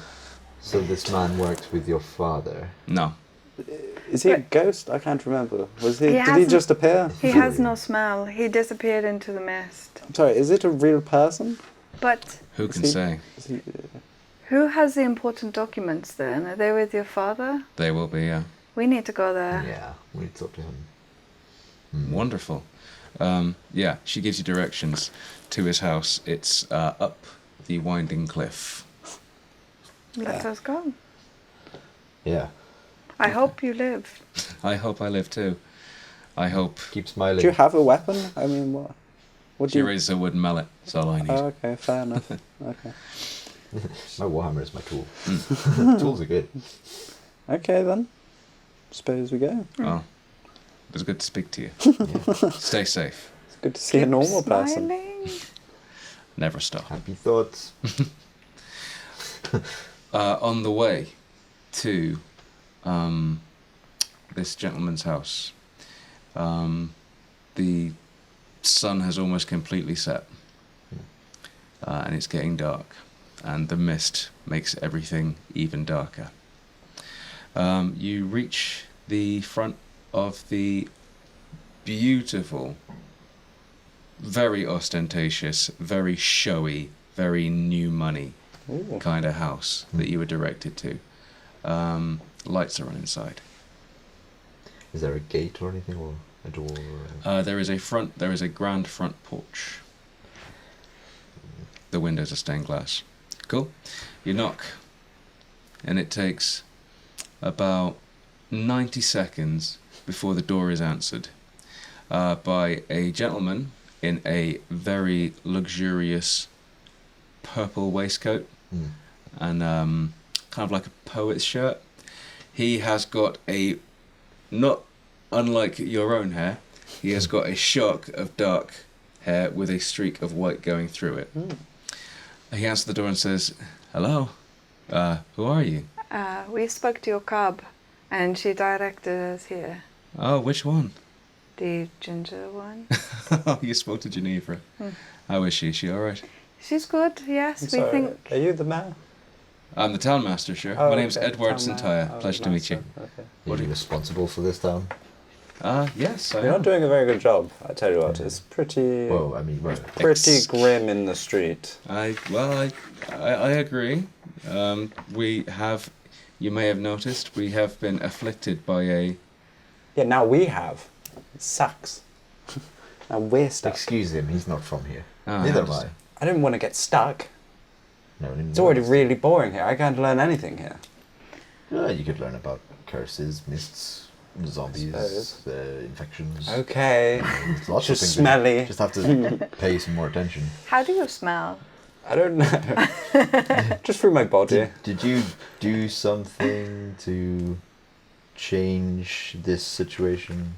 So this man works with your father. No. Is he a ghost? I can't remember. Was he? He Did he hasn't- just appear? He has no smell. He disappeared into the mist. I'm sorry. Is it a real person? But Who Is can he- say? Is he, who has the important documents then? Are they with your father? They will be, We need to go there. Yeah, we talked to him. Wonderful. Yeah, she gives you directions to his house. It's up the winding cliff. Let us go. Yeah. I hope you live. I hope I live too. I hope Keep smiling. do you have a weapon? I mean, what? What do she you? raises a wooden mallet. That's all I need. Oh, okay, fair enough. Okay. My Warhammer is my tool. Tools are good. Okay then. Suppose we go. Oh, it was good to speak to you. Yeah. Stay safe. It's good to see a normal person. Smiling. Never stop. Happy thoughts. On the way to this gentleman's house, the sun has almost completely set, and it's getting dark, and the mist makes everything even darker. You reach the front of the beautiful, very ostentatious, very showy, very new money Ooh. kind of house that you were directed to. Lights are on inside. Is there a gate or anything, or a door? Or There is a grand front porch. The windows are stained glass. Cool. You knock, and it takes about 90 seconds before the door is answered by a gentleman in a very luxurious purple waistcoat and kind of like a poet's shirt. He has got a, not unlike your own hair, he has got a shock of dark hair with a streak of white going through it. He answers the door and says, "Hello, who are you?" We spoke to your cub, and she directed us here. "Oh, which one?" The ginger one. You spoke to Ginevra. How is she? Is she alright? She's good, yes. So, We think. are you the mayor? I'm the Townmaster, sure. Oh, My name's okay. Edward Town Santire. mayor. Pleasure to meet you. Okay. are you responsible for this town? Yes, I You're not am. doing a very good job. I tell you what, it's pretty, Well, I mean, well, pretty grim in the street. I agree. We have, you may have noticed, we have been afflicted by a... Yeah, now we have. It sucks. Now we're stuck. excuse him, he's not from here. Ah, Neither yes. am I. I didn't want to get stuck. No, I didn't It's already notice. really boring here. I can't learn anything here. You could learn about curses, mists, zombies, suppose. infections. Okay. There's lots Just of things. smelly. Just have to pay some more attention. How do you smell? I don't know. Just through my body. Did you do something to change this situation?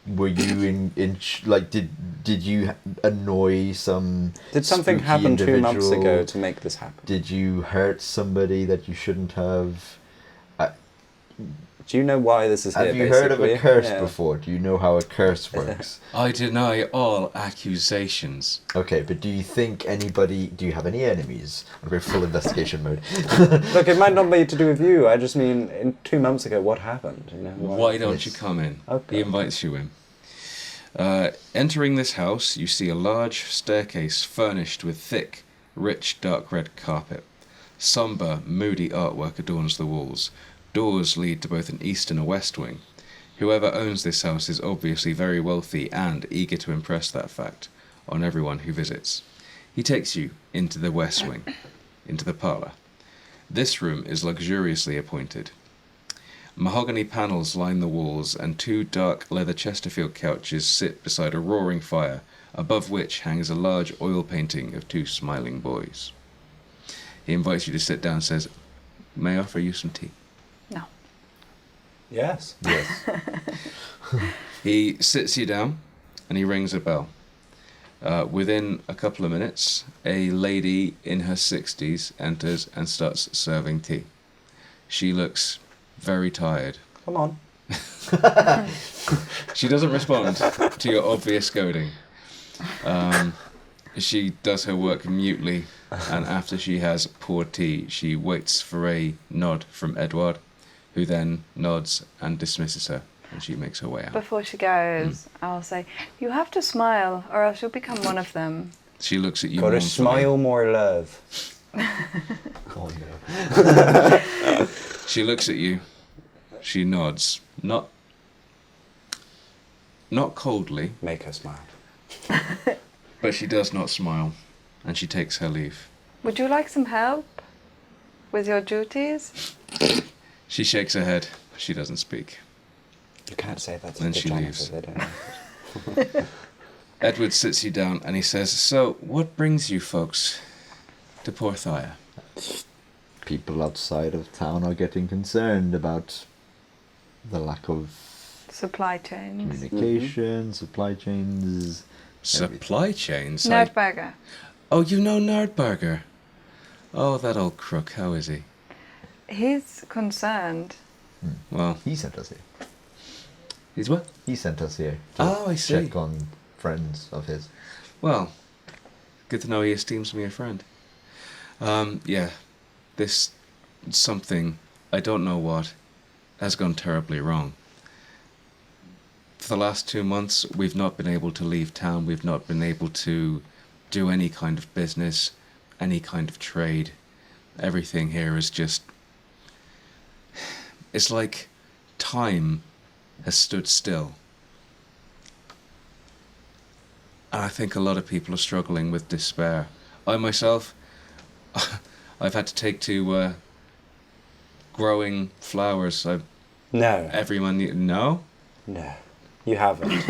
Were you did you annoy some? Did something spooky happen 2 months individual? ago to make this happen? Did you hurt somebody that you shouldn't have? Do you know why this is here? Have you heard of a basically? curse Yeah. before? Do you know how a curse works? I deny all accusations. Okay, but do you think anybody? Do you have any enemies? We're in full investigation mode. Look, it might not be to do with you. I just mean, 2 months ago, what happened? You know, Why don't you Yes. come in? Okay. He invites you in. Entering this house, you see a large staircase furnished with thick, rich, dark red carpet. Sombre, moody artwork adorns the walls. Doors lead to both an east and a west wing. Whoever owns this house is obviously very wealthy and eager to impress that fact on everyone who visits. He takes you into the west wing, into the parlour. This room is luxuriously appointed. Mahogany panels line the walls, and 2 dark leather Chesterfield couches sit beside a roaring fire, above which hangs a large oil painting of 2 smiling boys. He invites you to sit down and says, "May I offer you some tea?" No. Yes. Yes. He sits you down and he rings a bell. Within a couple of minutes, a lady in her 60s enters and starts serving tea. She looks very tired. Come on. She doesn't respond to your obvious scolding. She does her work mutely, and after she has poured tea, she waits for a nod from Edward, who then nods and dismisses her, and she makes her way out. Before she goes, I'll say, "You have to smile, or else you'll become one of them." She looks at you Gotta mournfully. smile more, love. Oh no. She looks at you. She nods, not coldly, Make her smile. but she does not smile, and she takes her leave. Would you like some help with your duties? She shakes her head. She doesn't speak. You can't say that to Then the she janitors, leaves. they don't know. Edward sits you down and he says, "So, what brings you folks to Porthia?" People outside of town are getting concerned about the lack of Supply chains. communication, supply chains. Supply chains? I- Nerdburger. Oh, you know Nerdburger. Oh, that old crook. How is he? He's concerned. Well, He sent us here. he's what? He sent us here to Oh, I see. check on friends of his. Well, good to know he esteems me a friend. Yeah, this something, I don't know what, has gone terribly wrong. For the last 2 months, we've not been able to leave town. We've not been able to do any kind of business, any kind of trade. Everything here is just... It's like time has stood still. And I think a lot of people are struggling with despair. I myself, I've had to take to growing flowers. No. No? No. You haven't.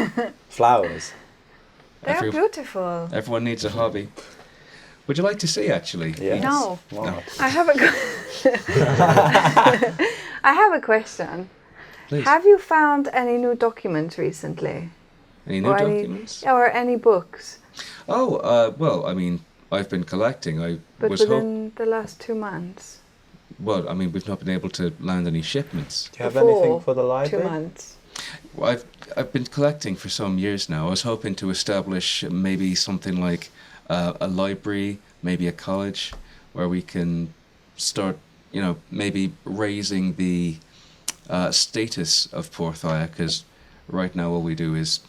Flowers. They are Every- beautiful. Everyone needs a hobby. Would you like to see, actually? Yes. No. What? No. I have a I have a question. Please. Have you found any new documents recently? Any new or documents? Or any books? Oh, well, I mean, I've been collecting. I But was within the last 2 months? Well, I mean, we've not been able to land any shipments. Do you have Before anything for the 2 library? months. Well, I've been collecting for some years now. I was hoping to establish maybe something like a library, maybe a college, where we can start, maybe raising the status of Porthia, because right now all we do is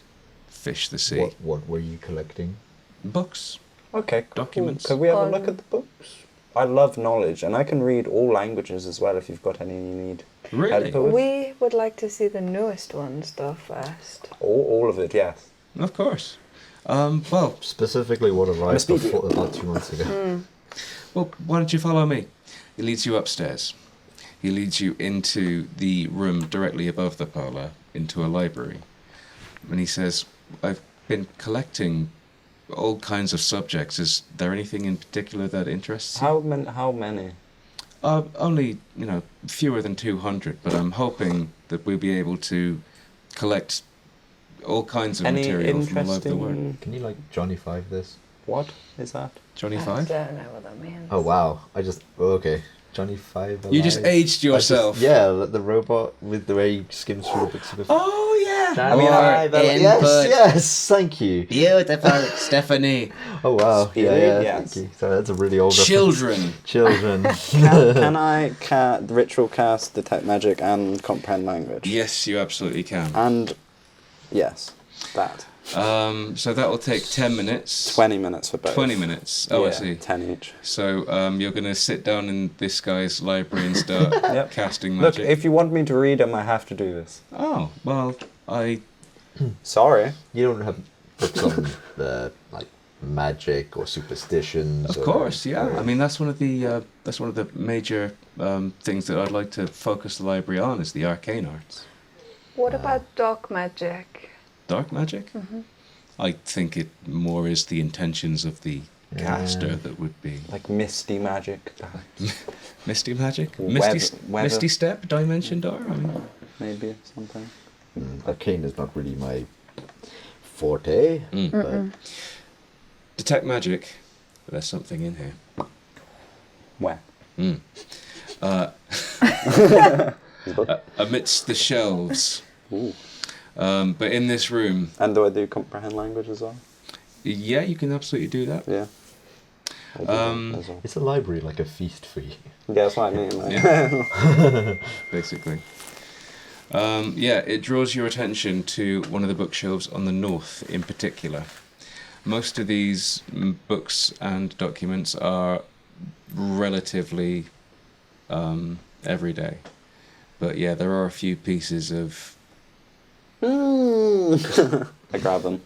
fish the sea. What were you collecting? Books. Okay, cool. Documents. Could we have a On- look at the books? I love knowledge, and I can read all languages as well if you've got any you need. Really? help with. We would like to see the newest ones though first. All of it, yes. Of course. Well, Specifically what arrived Must be- before, about 2 months ago. Well, why don't you follow me? He leads you upstairs. He leads you into the room directly above the parlour, into a library. And he says, I've been collecting all kinds of subjects. Is there anything in particular that interests you? How many? Only, fewer than 200, but I'm hoping that we'll be able to collect all kinds of Any material from all over the world. interesting... Can you like Johnny 5 this? What is that? Johnny I 5? don't know what that means. Oh wow, okay. Johnny 5 alive. You just aged yourself. The robot with the way he skims through the books of the... Oh, yeah! Johnny mean, I- 5 alive. Yes, thank you. Beautiful, Stephanie. Oh wow, Speed, yes. yes. Thank you. Sorry, that's a really old reference. Children. Children. Can I ritual cast, detect magic, and comprehend language? Yes, you absolutely can. And yes, that. So that will take 10 minutes. 20 minutes for both. 20 minutes. Oh, I Yeah, see. 10 each. So you're going to sit down in this guy's library and start Yep. casting Look, magic. if you want me to read them, I have to do this. Oh, well, Sorry. You don't have books on the like magic or superstitions. of course, yeah. I mean, that's one of the major things that I'd like to focus the library on is the arcane arts. What about dark magic? Dark magic? I think it more is the intentions of the caster that would be Like misty magic, perhaps. misty magic, Weather- misty step, dimension door. I mean, Maybe something. Arcane is not really my forte, but detect magic. There's something in here. Where? Amidst the shelves. Ooh. But in this room, And do I do comprehend language as well? yeah, you can absolutely do that. Yeah. I do that as well. it's a library like a feast for you. Yeah, that's what I mean. Like. Yeah. Basically. It draws your attention to one of the bookshelves on the north in particular. Most of these books and documents are relatively everyday. But yeah, there are a few pieces of... I grab them.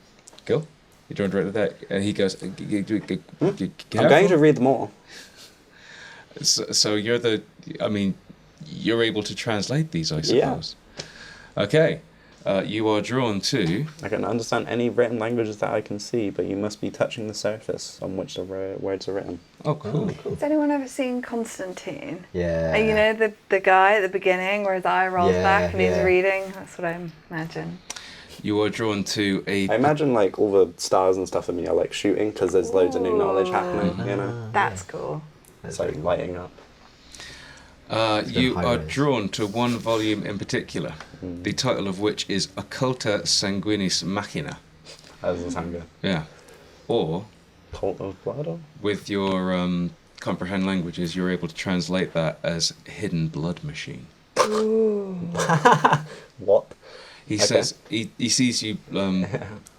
Go. You joined right with that. And he goes... I'm going to read them all. So you're the... I mean, you're able to translate these, I Yeah. suppose. Okay. You are drawn to... I can understand any written languages that I can see, but you must be touching the surface on which the words are written. Oh, cool. Has anyone ever seen Constantine? Yeah. You know the guy at the beginning where his eye rolls Yeah, back and he's yeah. reading? That's what I imagine. You are drawn to a... I imagine like all the stars and stuff of me are like shooting because there's loads of new knowledge happening, you know? That's cool. It's like lighting up. You high are res. drawn to one volume in particular, the title of which is Occulta Sanguinis Machina. That doesn't sound good. Yeah. Or, Cult of Blood? Or? with your comprehend languages, you're able to translate that as Hidden Blood Machine. What? He says he sees you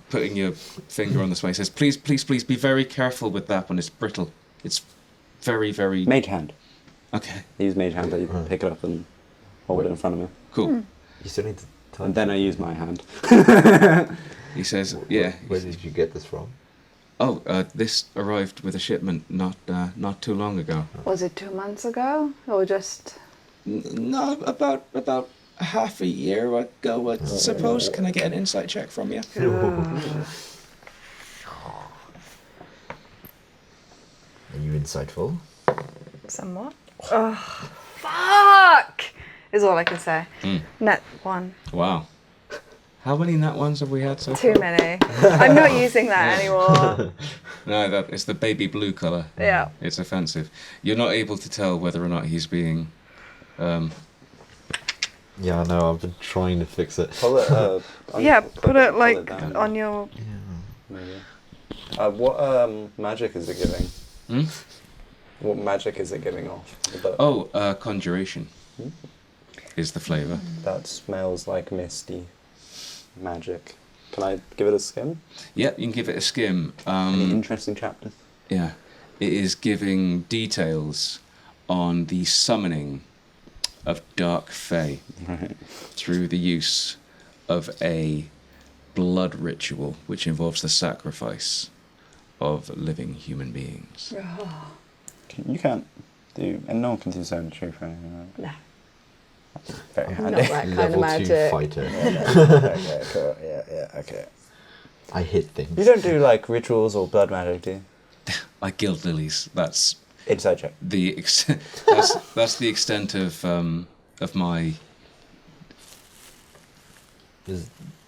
putting your finger on the spell. He says, "Please, please, please, be very careful with that one. It's brittle. It's very, very." Mage hand. Okay. I use mage hand. I pick it up and hold it in front of me, Cool. You still need to touch. and then I use my hand. He says, "Yeah." Where did you get this from? Oh, this arrived with a shipment not too long ago. Was it 2 months ago? Or just... No, about half a year ago, I suppose. Can I get an insight check from you? Are you insightful? Somewhat. Oh, fuck! Is all I can say. Net 1. Wow. How many nat ones have we had so far? Too many. I'm not using that anymore. No, it's the baby blue colour. Yeah. It's offensive. You're not able to tell whether or not he's being... Yeah, I know. I've been trying to fix it. Pull it up. Yeah, put it like down. on your... Maybe. What magic is it giving? What magic is it giving off? The book? Oh, conjuration is the flavour. That smells like misty magic. Can I give it a skim? Yep, you can give it a skim. Any interesting chapters? Yeah. It is giving details on the summoning of Dark Fae through the use of a blood ritual which involves the sacrifice of living human beings. You can't do, and no one can do zone truth or anything, right? No. Very Not handy. that kind of Level 2 magic. fighter. Okay, cool. Yeah, okay. I hit things. You don't do like rituals or blood magic, do you? I gild lilies. That's Inside check. that's the extent of my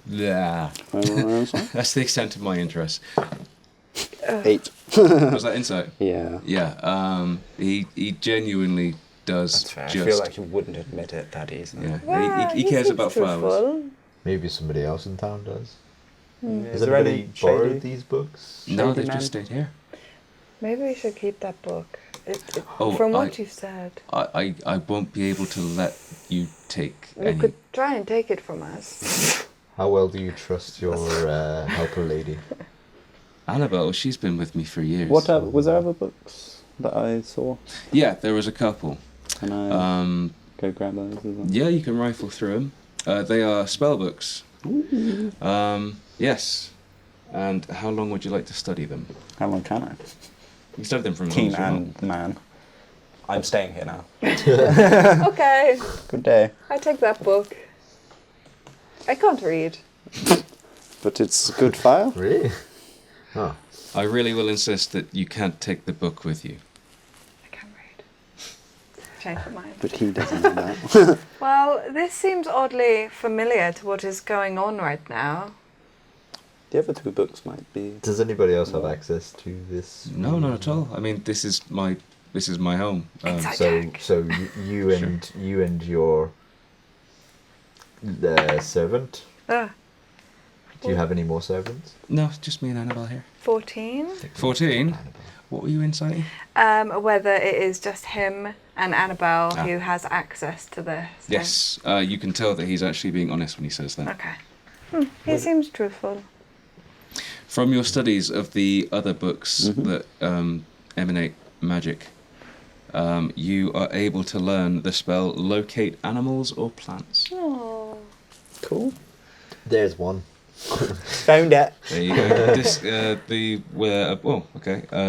yeah. That's the extent of my interest. 8. Was that insight? Yeah. Yeah. He genuinely does That's fair. just. I feel like you wouldn't admit it that easily. Yeah. Well, He cares seems about flowers. truthful. Maybe somebody else in town does. Is Has there anybody any borrowed shady? these books? No, Shady they've man? just stayed here. Maybe we should keep that book. Oh, From what you've said. I won't be able to let you take You any. could try and take it from us. How well do you trust your helper lady? Annabelle, she's been with me for years. What was there other books that I saw? Yeah, there was a couple. Can I go grab those as well? Yeah, you can rifle through them. They are spell books. Yes. And how long would you like to study them? How long can I? You can study them from as long Keen as you want. and man. I'm staying here now. Okay, Good day. I take that book. I can't read. But it's a good file. Really? Oh. I really will insist that you can't take the book with you. I can't read. Change my mind. But he doesn't know that. Well, this seems oddly familiar to what is going on right now. The other 2 books might be. Does anybody else have access to this? No, not at all. I mean, this is my home. Inside So, check. so you and your servant. Do you have any more servants? No, just me and Annabelle here. 14. 14. What were you inciting? Whether it is just him and Annabelle Ah. who has access to this. Yes. You can tell that he's actually being honest when he says that. Okay. He seems truthful. From your studies of the other books that emanate magic, you are able to learn the spell Locate Animals or Plants. Oh. Cool. There's one. Found it. There you go.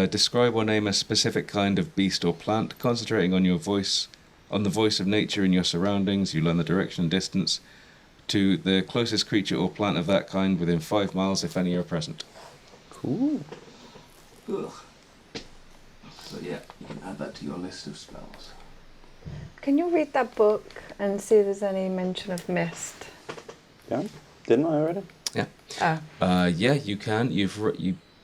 Describe or name a specific kind of beast or plant, concentrating on the voice of nature in your surroundings. You learn the direction and distance to the closest creature or plant of that kind within 5 miles, if any are present. Cool. Ugh. So yeah, you can add that to your list of spells. Can you read that book and see if there's any mention of mist? Yeah. Didn't I already? Yeah. Oh. Yeah, you can. It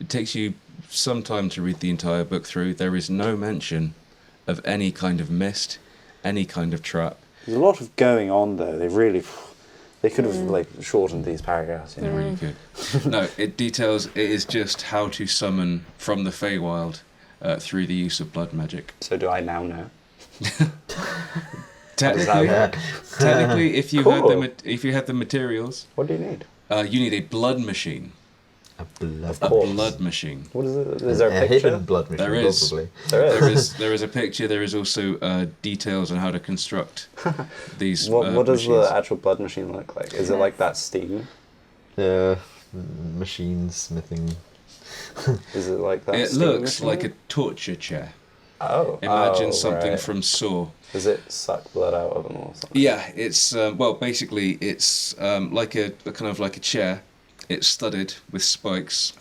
takes you some time to read the entire book through. There is no mention of any kind of mist, any kind of trap. There's a lot of going on though. They could have like shortened these paragraphs. You They're know? really good. No, it is just how to summon from the Feywild through the use of blood magic. So do I now know? Technically, if you had Cool. if you had the materials, What do you need? you need a blood machine. A blood. A course. blood machine. What is it? Is there a hidden picture? blood machine, There is. probably. There is. There is a picture. There is also details on how to construct these. What does machines. the actual blood machine look like? Is it like that steam? Machine smithing. Is it like that? It steam looks machine? like a torture chair. Oh. Imagine oh, something right. from Saw. Does it suck blood out of them or something? Yeah, it's well, basically, it's like a kind of like a chair. It's studded with spikes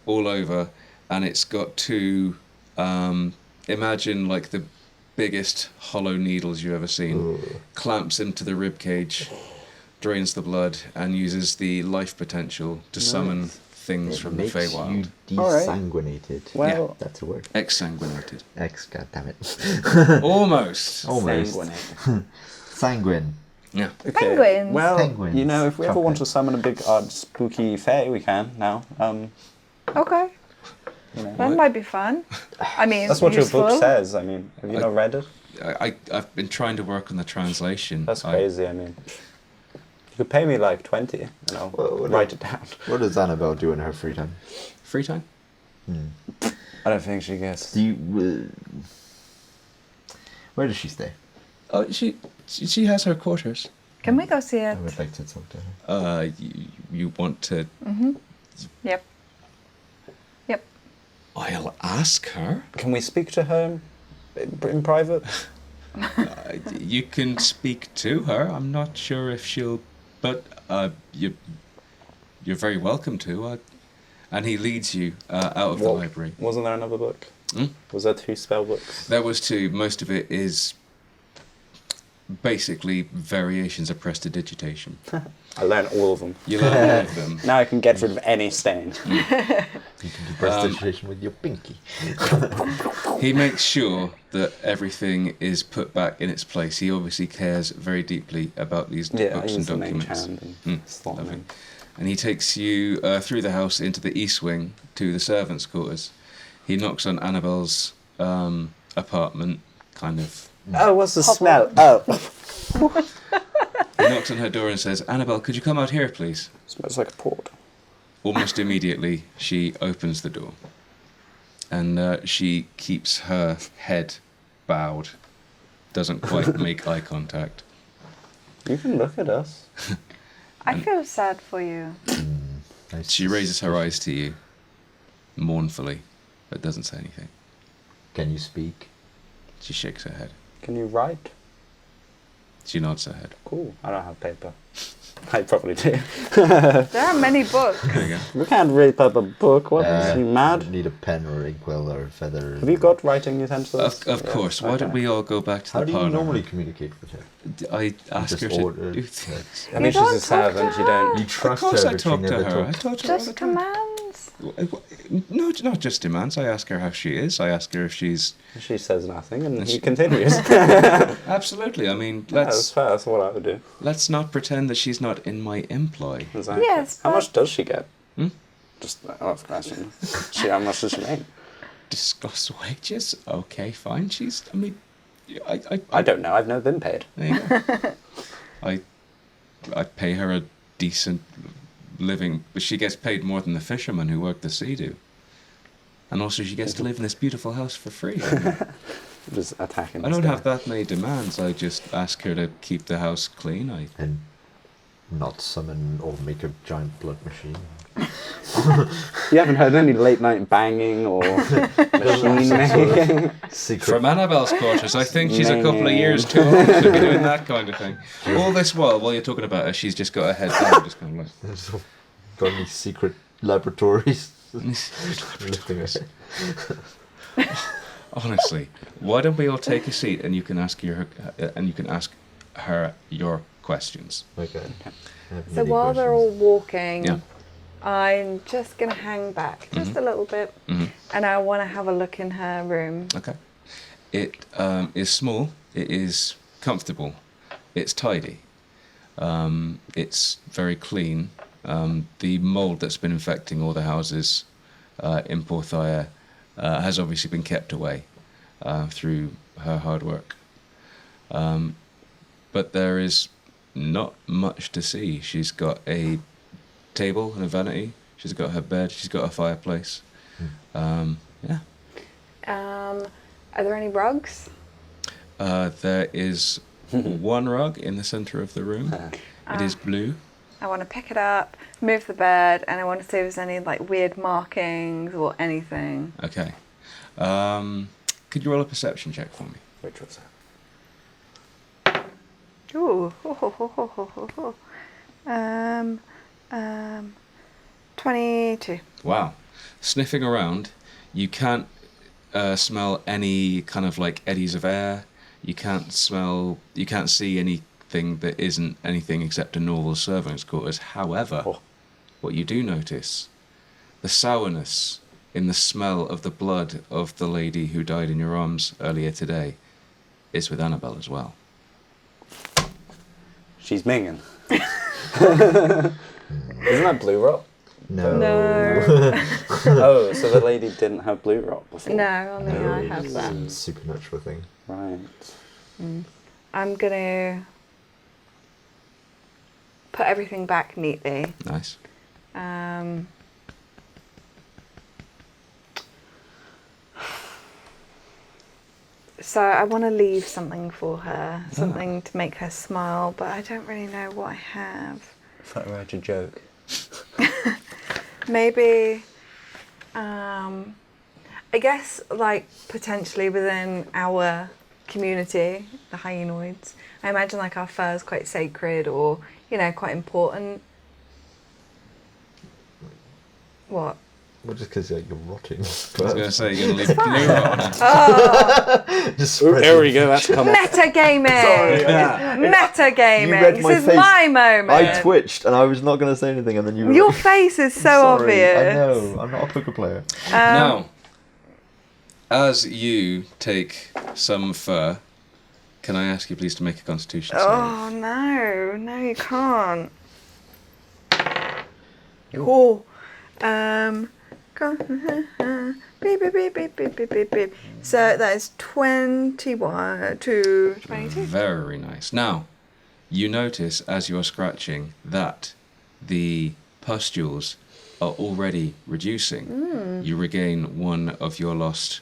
all over, and it's got two. Imagine like the biggest hollow needles you've ever seen. Clamps into the rib cage, drains the blood, and uses the life potential to summon things from the Makes Feywild. you Alright. desanguinated. Well, That's a word. Exsanguinated. God damn it. Almost. Almost. sanguinate. Sanguine. Yeah. Okay. Penguins. Well, Penguins. you know, if we ever want to Chocolate. summon a big, spooky fae, we can now. Okay. You know. That might be fun. I mean, That's what useful. your book says. I mean, have you not read it? I've been trying to work on the translation. That's crazy. I mean, you could pay me like 20, and I'll What write it down. What does Annabelle do in her free time? Free time? I don't think she gets. Do you... where does she stay? Oh, she has her quarters. Can we go see I it? would like to talk to her. You want to? Yep. Yep. I'll ask her. Can we speak to her in private? You can speak to her. I'm not sure if she'll, but you're very welcome to. And he leads you out of the library. Wasn't there another book? Hmm? Was there 2 spell books? There was two. Most of it is basically variations of prestidigitation. I learned all of them. You learn all of them. Now I can get rid of any stain. You can do prestidigitation with your pinky. He makes sure that everything is put back in its place. He obviously cares very deeply about these Yeah, I books and use the mage documents. hand and slot them Lovely. in. And he takes you through the house into the east wing to the servants' quarters. He knocks on Annabelle's apartment, kind of. Oh, what's the smell? Oh. He knocks on her door and says, "Annabelle, could you come out here, please?" Smells like a port. Almost immediately, she opens the door. And she keeps her head bowed. Doesn't quite make eye contact. You can look at us. I feel sad for you. She raises her eyes to you, mournfully, but doesn't say anything. Can you speak? She shakes her head. Can you write? She nods her head. Cool. I don't have paper. I probably do. There are many books. There you go. We can't read up a book. What? Are you mad? Need a pen or inkwell or a feather. Have you got writing utensils? Of course. Why don't we all go back to How the do you parlour? normally communicate with her? I ask Just her to order. do things. I mean, You she's don't a servant. talk to You don't. You Of trust course her, I but she talk to never her. I talks. talk to her all the Just time. commands. No, not just demands. I ask her how she is. I ask her if she's... She says nothing, and he she- continues. Absolutely. I mean, That's fair. That's what I would do. let's not pretend that she's not in my employ. Exactly. Yes, How but- much does she get? Hmm? Just off question. How much does she make? Discuss wages? Okay, fine. She's... I mean... I don't know. I've never been paid. There you go. I pay her a decent living, but she gets paid more than the fishermen who work the sea do. And also she gets to live in this beautiful house for free. I mean, Just attacking. I this don't guy. have that many demands. I just ask her to keep the house clean. And not summon or make a giant blood machine. You haven't heard any late night banging or machine making. Secret. From Annabelle's quarters, I think she's a couple of years too old to be doing that kind of thing. All this while you're talking about her, she's just got her head down, just kind of like... Got any secret laboratories? Lifting her head. Honestly, why don't we all take a seat and you can ask her your questions. Okay. I have So many while they're all questions. walking, Yeah. I'm just going to hang back just a little bit. And I want to have a look in her room. Okay. It is small. It is comfortable. It's tidy. It's very clean. The mold that's been infecting all the houses in Porthia has obviously been kept away through her hard work. but there is not much to see. She's got a table and a vanity. She's got her bed. She's got a fireplace. Yeah. Are there any rugs? There is one rug in the centre of the room. It is blue. I want to pick it up, move the bed, and I want to see if there's any like weird markings or anything. Okay. Could you roll a perception check for me? Which was that? Ooh. 22. Wow. Sniffing around, you can't smell any kind of like eddies of air. You can't see anything that isn't anything except a normal servant's quarters. However, what you do notice, the sourness in the smell of the blood of the lady who died in your arms earlier today is with Annabelle as well. She's minging. Isn't that blue rot? No. Oh, so the lady didn't have blue rot before? No, only I have It's that. a supernatural thing. Right. I'm gonna put everything back neatly. Nice. So I want to leave something for her, something to make her smile, but I don't really know what I have. I thought I had a joke. Maybe, I guess, like, potentially within our community, the Hyenoids, I imagine, like, our fur is quite sacred or, you know, quite important. What? Well, just because you're rotting. I was going to say, you're going to leave blue rot on her. Just Ooh, spread there it. we go, that's come off. Metagaming! Metagaming! You read This my is face. my moment! I twitched and I was not going to say anything, and then you. Your face is so Sorry, obvious. I know. I'm not a poker player. Now, as you take some fur, can I ask you please to make a constitution save? Oh, no. No, you can't. Oh. Beep, beep, beep, beep, beep, beep, beep, beep. So that is 21 to 22. Very nice. Now, you notice as you're scratching that the pustules are already reducing. You regain one of your lost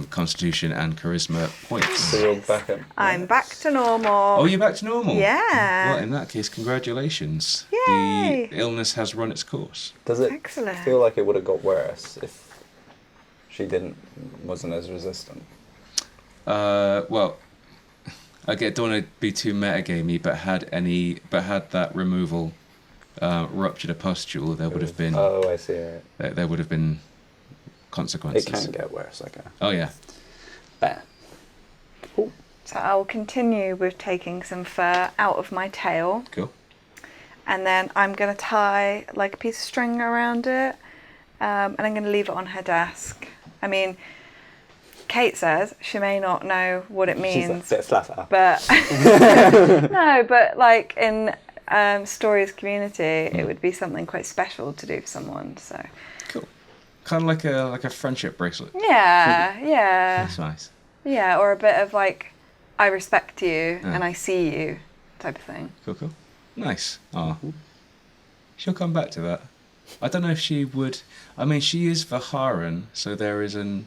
constitution and charisma points. So you're back at... I'm back to normal. Oh, you're back to normal? Yeah. Well, in that case, congratulations. Yay. The illness has run its course. Does it Excellent. feel like it would have got worse if she wasn't as resistant? Well, I don't want to be too metagamey, but had that removal ruptured a pustule, there would have been Oh, I see. Right. there would have been consequences. It can get worse, okay. Oh yeah. Bad. So I'll continue with taking some fur out of my tail. Cool. And then I'm going to tie like a piece of string around it. And I'm going to leave it on her desk. I mean, Kate says she may not know what it She's means. a bit flatter. But no, but like in Storri's community, it would be something quite special to do for someone. So Cool. Kind of like a friendship bracelet. yeah, yeah, That's nice. yeah, or a bit of like, I respect you and I see you type of thing. Cool. Nice. Oh. She'll come back to that. I don't know if she would. I mean, she is Vaharan, so there is a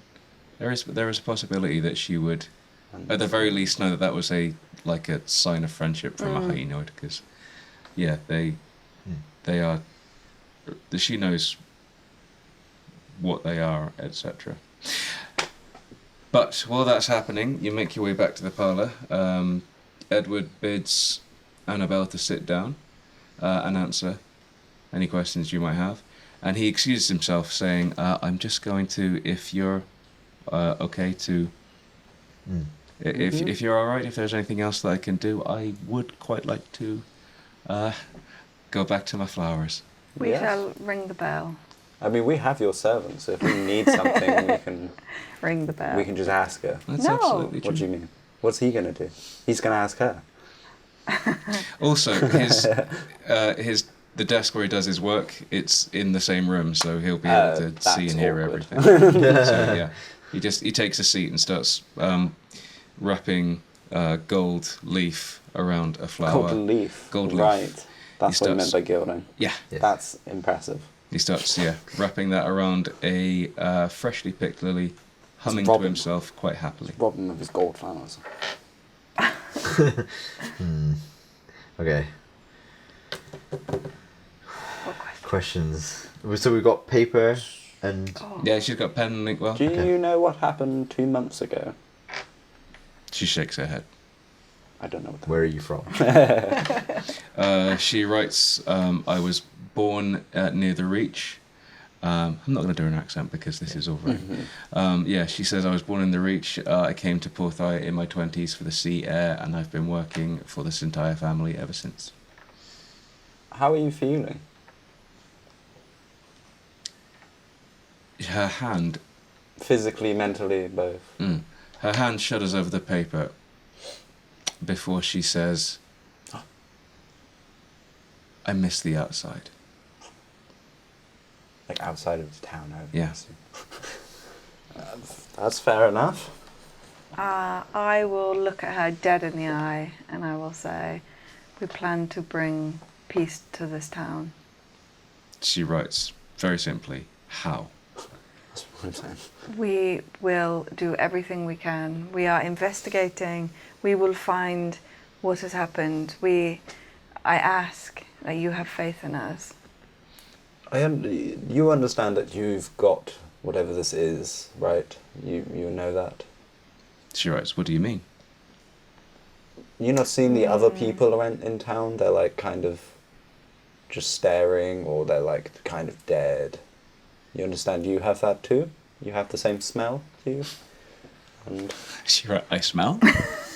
possibility that she would, at the very least, know that was a sign of friendship from a Hyenoid, because, yeah, they are. She knows what they are, etc. But while that's happening, you make your way back to the parlour. Edward bids Annabelle to sit down and answer any questions you might have. And he excuses himself, saying, I'm just going to, if you're okay to... If you're alright, if there's anything else that I can do, I would quite like to go back to my flowers. We Yes. shall ring the bell. I mean, we have your servant, so if we need something, Ring the bell. we can just ask her. That's No. absolutely true. What do you mean? What's he going to do? He's going to ask her. Also, the desk where he does his work, it's in the same room, so he'll be able to that's see and hear awkward. everything. So yeah, he takes a seat and starts wrapping gold leaf around a flower. Gold leaf. Gold leaf. Right. That's what you meant starts- by gilding. Yeah. Yes. That's impressive. He starts, wrapping that around a freshly picked lily, humming to Robin. himself quite happily. Rob him of his gold flowers. Okay. What question? Questions. So we've got paper and Oh. Yeah, she's got pen and ink. Well, Do Okay. you know what happened 2 months ago? she shakes her head. I don't know what that where are you from? She writes, I was born near the Reach. I'm not going to do an accent because this is all right. She says, I was born in the Reach. I came to Porthia in my 20s for the sea air, and I've been working for this entire family ever since. How are you feeling? Her hand, Physically, mentally, both. her hand shudders over the paper before she says, I miss the outside. Like outside of the town. Yeah. That's fair enough. I will look at her dead in the eye and I will say, we plan to bring peace to this town. She writes, very simply, how? That's what I'm saying. We will do everything we can. We are investigating. We will find what has happened. I ask that you have faith in us. You understand that you've got whatever this is, right? You know that. She writes, what do you mean? You not seen the other people around in town? They're like kind of just staring, or they're like kind of dead. You understand? You have that too. You have the same smell, do you? And She writes, I smell?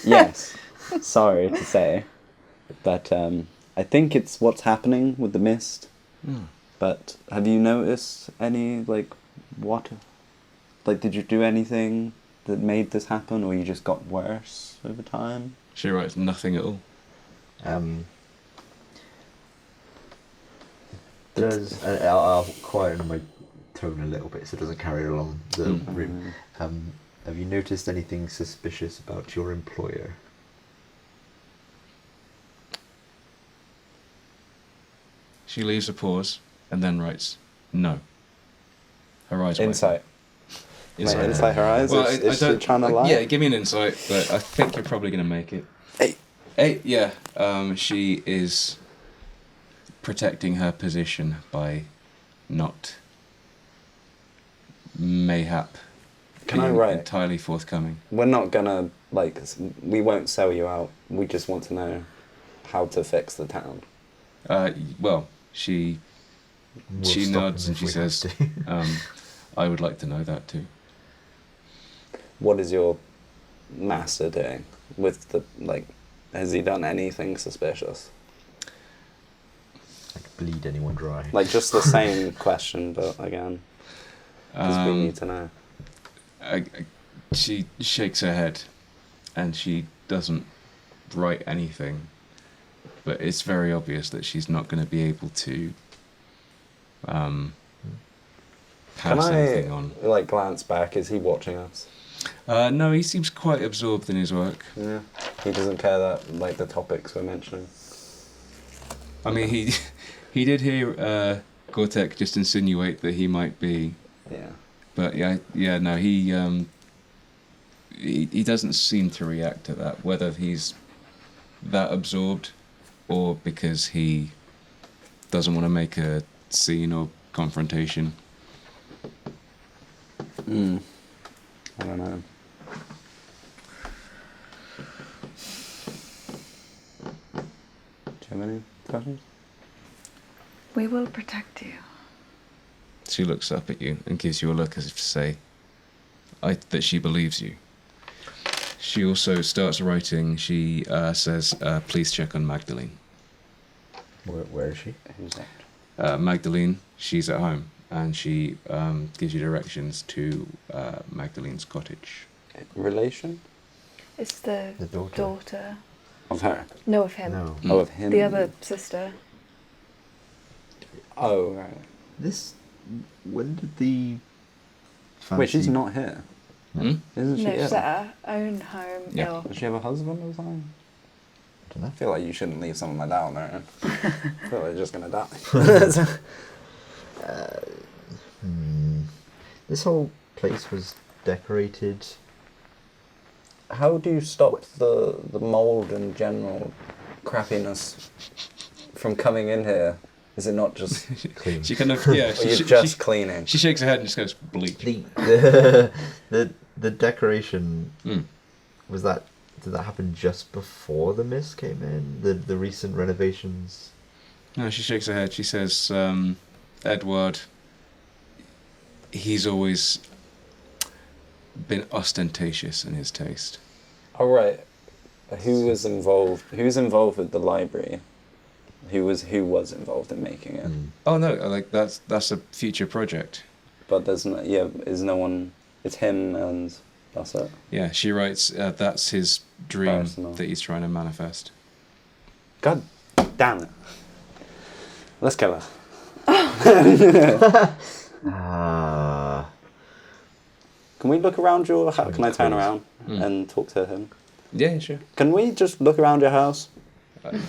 yes, sorry to say, but I think it's what's happening with the mist. But have you noticed any did you do anything that made this happen, or you just got worse over time? She writes, nothing at all. Does I'll quieten my tone a little bit so it doesn't carry along the room. Have you noticed anything suspicious about your employer? She leaves a pause and then writes, no. Her eyes widen. Insight. Insight. Inside her eyes. Well, is she trying to lie? Yeah, give me an insight, but I think you're probably going to make it. 8. 8, yeah. She is protecting her position by not mayhap Can I being write? entirely forthcoming. We're not gonna we won't sell you out. We just want to know how to fix the town. Well, she We'll she stop nods him and if she we have says, to. I would like to know that too. What is your master doing with the has he done anything suspicious? Like bleed anyone dry. Like just the same question, but again, because we need to know. She shakes her head and she doesn't write anything, but it's very obvious that she's not going to be able to Can pass anything on. glance back? Is he watching us? No, he seems quite absorbed in his work. Yeah. He doesn't care that the topics we're mentioning. I mean, he did hear Gortek just insinuate that he might be, Yeah. but no, he doesn't seem to react to that, whether he's that absorbed or because he doesn't want to make a scene or confrontation. I don't know. Do you have any questions? We will protect you. She looks up at you and gives you a look as if to say that she believes you. She also starts writing. She says, please check on Magdalene. Where is she? Who's that? Magdalene, she's at home, and she gives you directions to Magdalene's cottage. Relation It's the daughter. daughter. of her. No, of him. No. Oh, of him. The other sister. Oh, right. When did the fancy... Wait, she's not here. Isn't she No, ill? she's at her own home. Yeah. Ill. Does she have a husband or something? I don't know. I feel like you shouldn't leave someone like that on their own. I feel like they're just gonna die. This whole place was decorated. How do you stop the mold and general crappiness from coming in here? Is it not just Clean. She kind of, yeah, or you're just cleaning? she shakes her head and just goes, bleach. The decoration Mm. was that. Did that happen just before the mist came in? The recent renovations. No, she shakes her head. She says, Edward, he's always been ostentatious in his taste. All right. Who was involved? Who's involved with the library? Who was involved in making it? Oh no, like that's a future project. But there's no, is no one. It's him and that's it. Yeah, she writes, that's his dream Personal. that he's trying to manifest. God damn it! Let's kill her. Can we look around your house? Can I turn around and talk to him? Yeah, sure. Can we just look around your house?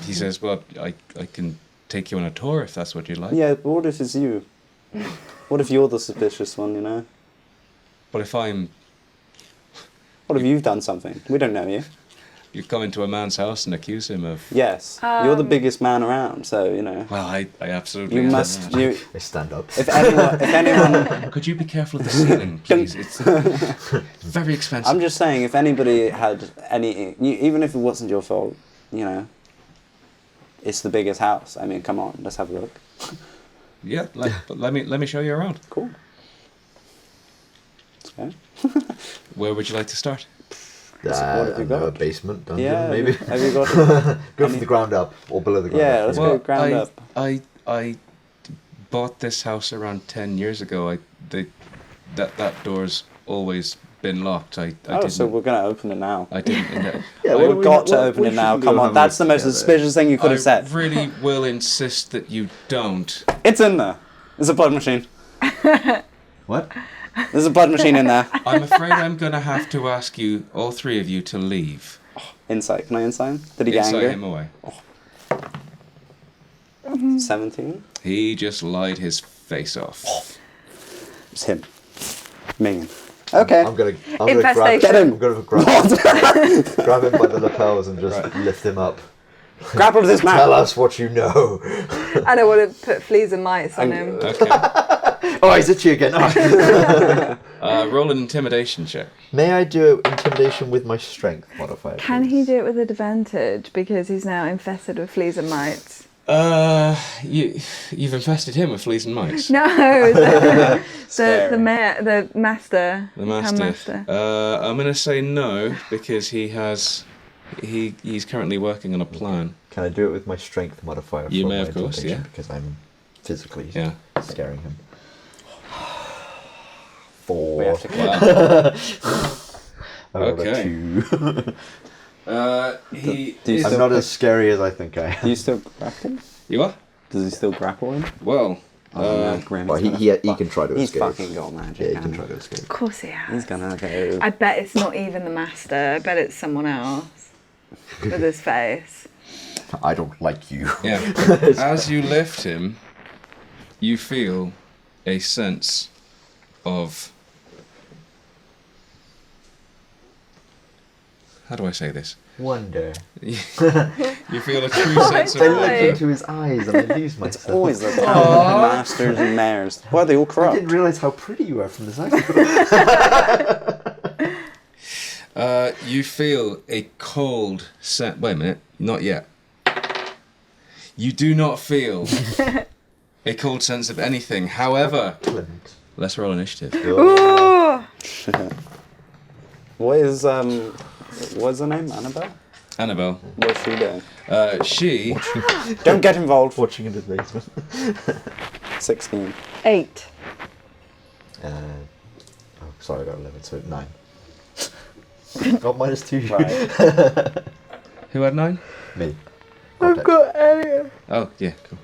He says, well, I can take you on a tour if that's what you'd like. Yeah, but what if it's you? What if you're the suspicious one, you know? But if I'm... What if you've done something? We don't know you. You come into a man's house and accuse him of... Yes, you're the biggest man around, so, you know. Well, I absolutely You am. must... You, I stand up. if anyone... Could you be careful of the ceiling, please? It's very expensive. I'm just saying, if anybody had any... even if it wasn't your fault, you know, it's the biggest house. I mean, come on, let's have a look. Yeah, let me show you around. Cool. Okay. Where would you like to start? What have you got? A basement dungeon, Yeah, maybe. have you got... Go from the ground up, or below the ground Yeah, up. let's go ground up. I bought this house around 10 years ago. That door's always been locked. I Oh, didn't. so we're going to open it now. I didn't. Yeah, We've well, got to well, open we it now. should Come go on, have a that's the look most together. suspicious thing you could have I said. really will insist that you don't. It's in there. There's a blood machine. What? There's a blood machine in there. I'm afraid I'm going to have to ask you, all three of you, to leave. Insight. Can I insight him? Did he get Inside angry? him away. 17? He just lied his face off. It's him. Minging. Okay. I'm gonna Infestation. grab Get him. I'm gonna grab him by the lapels and just lift him up. Grapple this man. Tell us what you know. And I would have put fleas and mites on him. Okay. Oh, he's itchy again. Roll an intimidation check. May I do intimidation with my strength modifier? Can please? he do it with advantage because he's now infested with fleas and mites? You've infested him with fleas and mites. No, the master. The Town master. I'm going to say no because he's currently working on a plan. Can I do it with my strength modifier? You for may, my of course, intimidation? yeah. Because I'm physically Yeah. scaring him. We 4. have to kill him. I rolled a Okay. 2. He Do you is... I'm not as scary as I think I Do am. you still grapple? You are? Does he still grapple him? Well, No, Grim, Well, he's he gonna can try to He's escape. fucking got magic. Yeah, he can man. try to escape. Of course he has. He's gonna go. I bet it's not even the master. I bet it's someone else with his face. I don't like you. yeah. As you lift him, you feel a sense of... How do I say this? Wonder. You feel a true sense of I Why? look wonder. into his eyes and I lose myself. Always the town masters and mayors. Why are they all I corrupt? didn't realise how pretty you were from this angle. You feel a cold sense... Wait a minute. Not yet. You do not feel a cold sense of anything. However, Glint. let's roll initiative. Ooh! What's her name? Annabelle? Annabelle. What's she doing? She... Don't get involved. Watching in his basement. 16. 8. Sorry, I got 11, so 9. Got -2. Right. Who had 9? Me. I've got a... Oh, yeah, cool.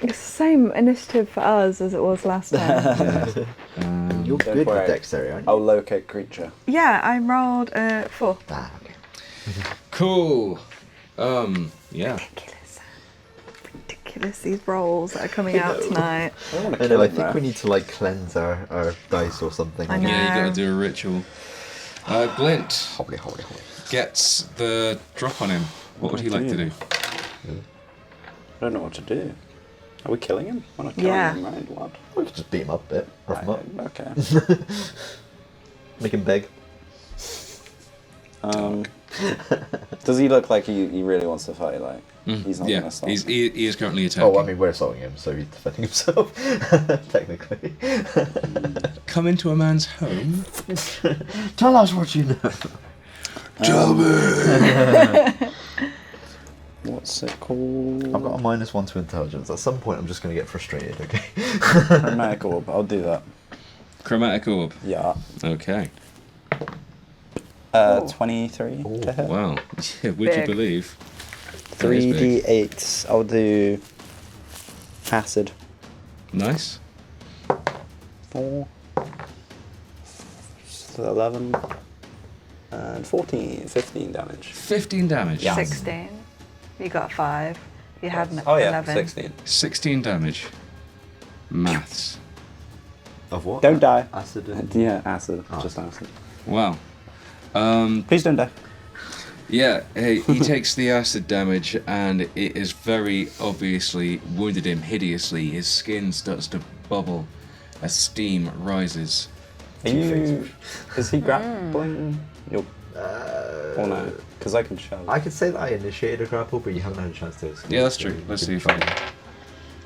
It's the same initiative for us as it was last time. You're Don't good worry. with dexterity, aren't you? I'll locate creature. Yeah, I rolled a 4. Ah, okay. Cool. Yeah. Ridiculous, these rolls that are coming out tonight. I don't want I to know, kill I him, think though. we need to like cleanse our dice or something. I know. Yeah, you got to do a ritual. Glint Holy. gets the drop on him. What would he like to do? I don't know what to do. Are we killing him? We're not killing Yeah. him, right? What? We could just beat him up a bit, rough him up, Okay. make him beg. Does he look like he really wants to fight? Like he's not Yeah, gonna stop. he is currently attacking. Oh, I mean, we're assaulting him, so he's defending himself, technically. Come into a man's home. Tell us what you know. Tell me. What's it called? I've got a -1 to intelligence. At some point, I'm just going to get frustrated, okay? Chromatic orb. I'll do that. Chromatic orb. Yeah. Okay. 23 to hit. Wow. Yeah, would you Big. believe? That is big. 3d8s. I'll do acid. Nice. 4, 11, and 15 damage. 15 damage. Yeah. 16. You got 5. You had an Oh yeah, 11. 16. 16 damage. Maths. Of what? Don't die. Acid and... Yeah, acid. Oh. Just acid. Wow. Please don't die. Yeah, he takes the acid damage and it is very obviously wounded him hideously. His skin starts to bubble as steam rises. Are you? Is he grappling? You're. Or no? Because I can shove. I could say that I initiated a grapple, but you haven't had a chance to escape. Yeah, that's so true. you Let's could see if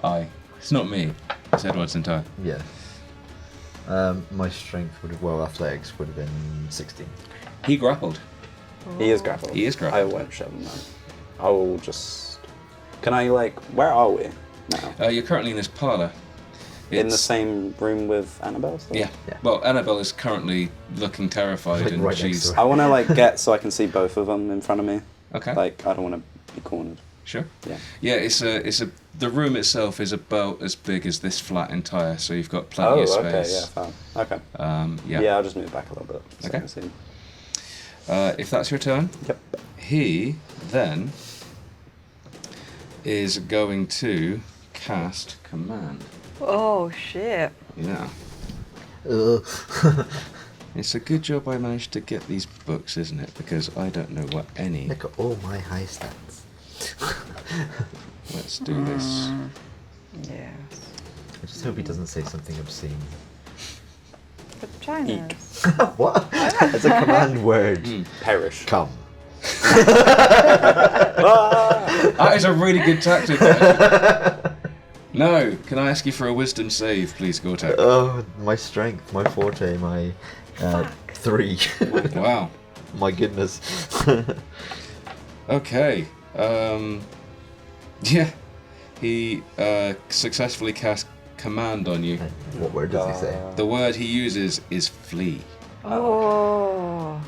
try. It's not me. It's Edward's entire. Yeah. My strength would have, athletics would have been 16. He grappled. He is grappled. He is grappled. I won't shove him then. I will just. Can I where are we now? You're currently in this parlour. In the It's- same room with Annabelle? Still? Yeah. Yeah. Well, Annabelle is currently looking terrified Like and right next she's... to her. I want to get so I can see both of them in front of me. Okay. I don't want to be cornered. Sure. Yeah. Yeah, the room itself is about as big as this flat entire, so you've got plenty of okay, space. yeah, fine. Okay. Yeah. Yeah, I'll just move back a little bit. So Okay. I can see. If that's your turn, Yep. he then is going to cast command. Oh, shit. Yeah. Ugh. It's a good job I managed to get these books, isn't it? Because I don't know what any. Look at all my high stats. Let's do this. Yes. I just hope he doesn't say something obscene. Vaginas. What? It's a command word. Perish. Come. That is a really good tactic. actually. No, can I ask you for a wisdom save, please, Gortek? Oh, my strength, my forte, my 3. Wow. My goodness. Okay. Yeah. He successfully cast command on you. What word does he say? The word he uses is flee. Oh.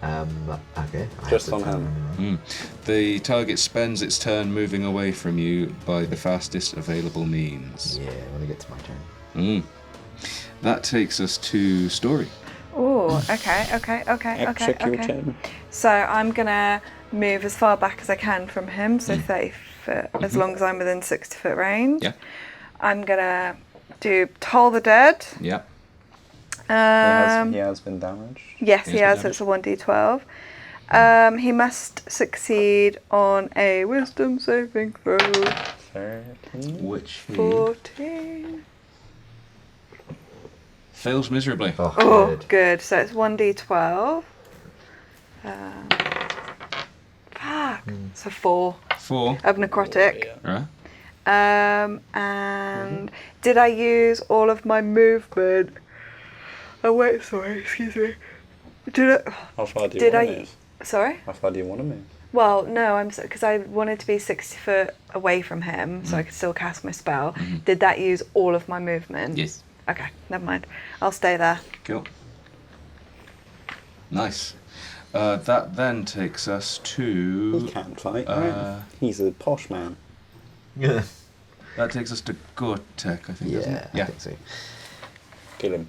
Okay. I Just have to on him. turn- The target spends its turn moving away from you by the fastest available means. Yeah, when I get to my turn. That takes us to Storri. Oh, okay. Execution. So I'm gonna move as far back as I can from him, so 30 foot, as long as I'm within 60-foot range. Yeah. I'm gonna do Toll the Dead. Yeah. He has been damaged. Yes, he Yes, has. So it's a 1d12. He must succeed on a Wisdom saving throw. 13. Which he 14. fails miserably. Oh, Oh, good. good. So it's 1d12. Fuck. So 4 4. of necrotic. Right. And did I use all of my movement? Oh wait, sorry, excuse me. How far do you Did want to I? move? Sorry. How far do you want to move? Well, no, because I wanted to be 60 foot away from him, so I could still cast my spell. Did that use all of my movement? Yes. Okay, never mind. I'll stay there. Cool. Nice. That then takes us to... He can't fight, right? He's a posh man. Yeah. That takes us to Gortek, I think, doesn't Yeah, it? I think so. Kill him.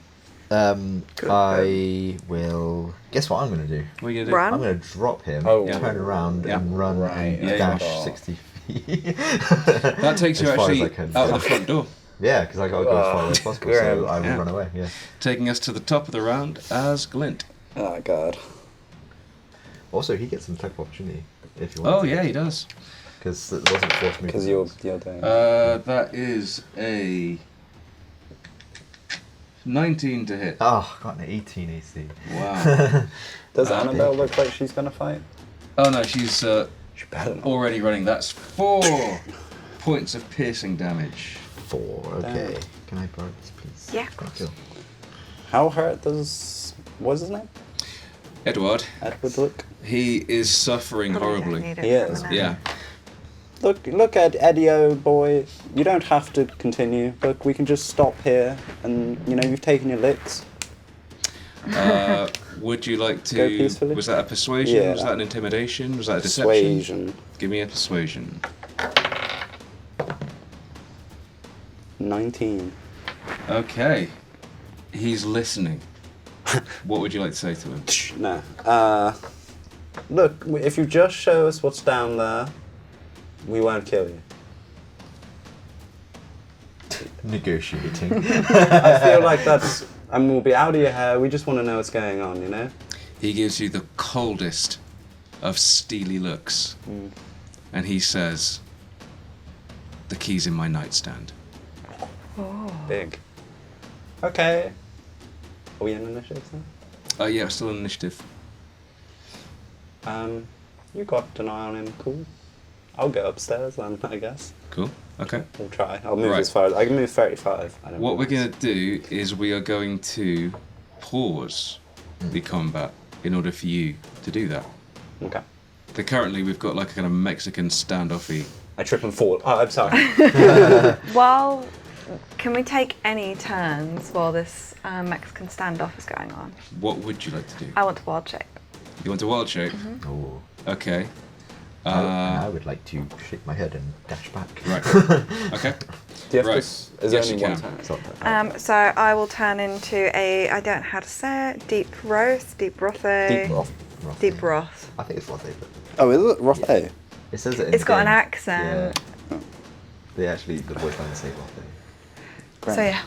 I will. Guess what I'm going to do? What are you gonna Run? I'm going to drop him, Oh. turn around, Yeah. and run Right. and Yeah, dash yeah. 60 feet. do? That takes you As far as actually I can. out of the front door, Yeah, because I got to go as far away as possible, so Grim. I will Yeah. run away. Yeah. taking us to the top of the round as Glint. Oh god. Also, he gets some type of opportunity if you want. Oh yeah, he does. Because it wasn't forced movement. Because you're doing. That is a 19 to hit. Oh, got an 18 AC. Wow. Does Ah, Annabelle look like she's gonna fight? Oh no, she's She better not. already running. That's 4 points of piercing damage. 4. Okay. Can I borrow this, please? Yeah. Thank you. How hurt does what's his name? Edward, Edward look. he is suffering Probably don't horribly. need it He for the is. moment. Yeah. Look at Eddie, oh boy. You don't have to continue. Look, we can just stop here, and you've taken your licks. Would you like Go to? peacefully? Was that a persuasion? Yeah. Was that an intimidation? Was that a deception? Persuasion. Give me a persuasion. 19. Okay. He's listening. What would you like to say to him? No. Look, if you just show us what's down there, we won't kill you. Negotiating. I feel like that's. And we'll be out of your hair. We just want to know what's going on, you know? He gives you the coldest of steely looks. And he says, "The key's in my nightstand." Big. Okay. Are we in initiative now? Yeah, still in initiative. You got an eye on him, cool. I'll go upstairs then, I guess. Cool. Okay. We'll try. I'll move Right. as far as I can move 35. I don't What know. we're going to do is we are going to pause the combat in order for you to do that. Okay. So currently we've got like a kind of Mexican standoffy. I trip and fall. Oh, I'm sorry. While can we take any turns while this Mexican standoff is going on? What would you like to do? I want to wild shape. You want to wild shape? Oh. Okay. I would like to shake my head and dash back. Right. Okay. Do you have Right. to? Is there Yes, only you one can. turn? It's not that. So I will turn into a, I don't know how to say it, deep roast, deep rothe. Deep broth. Deep broth. I think it's what they put. Oh, is it Roth? It says it in It's the got an game. accent. Yeah. They actually, the voice line say what So yeah,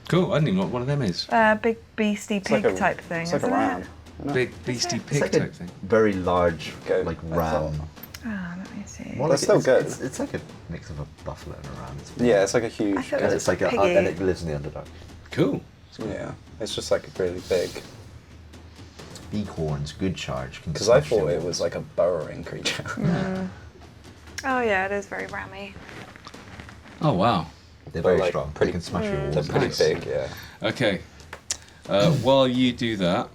Cool. I don't even know what one of them is. big beasty pig like a, type thing, It's like a isn't ram. it? isn't it? Big beasty It's pig like a type thing. very large, Goat, like I ram. thought. Oh, let me see. More That's like still good. It's like a mix of a buffalo and a ram. It's Yeah, it's like a I huge. thought it and was it's like a, piggy. and it lives in the Underdark. Cool. Yeah, it's just like really big. Bighorns, good charge. can Because I smash thought your it was like a burrowing creature. Oh yeah, it is very rammy. Oh wow. They're But, very like, strong. pretty- They can smash your They're walls. pretty Nice. big, yeah. Okay. While you do that,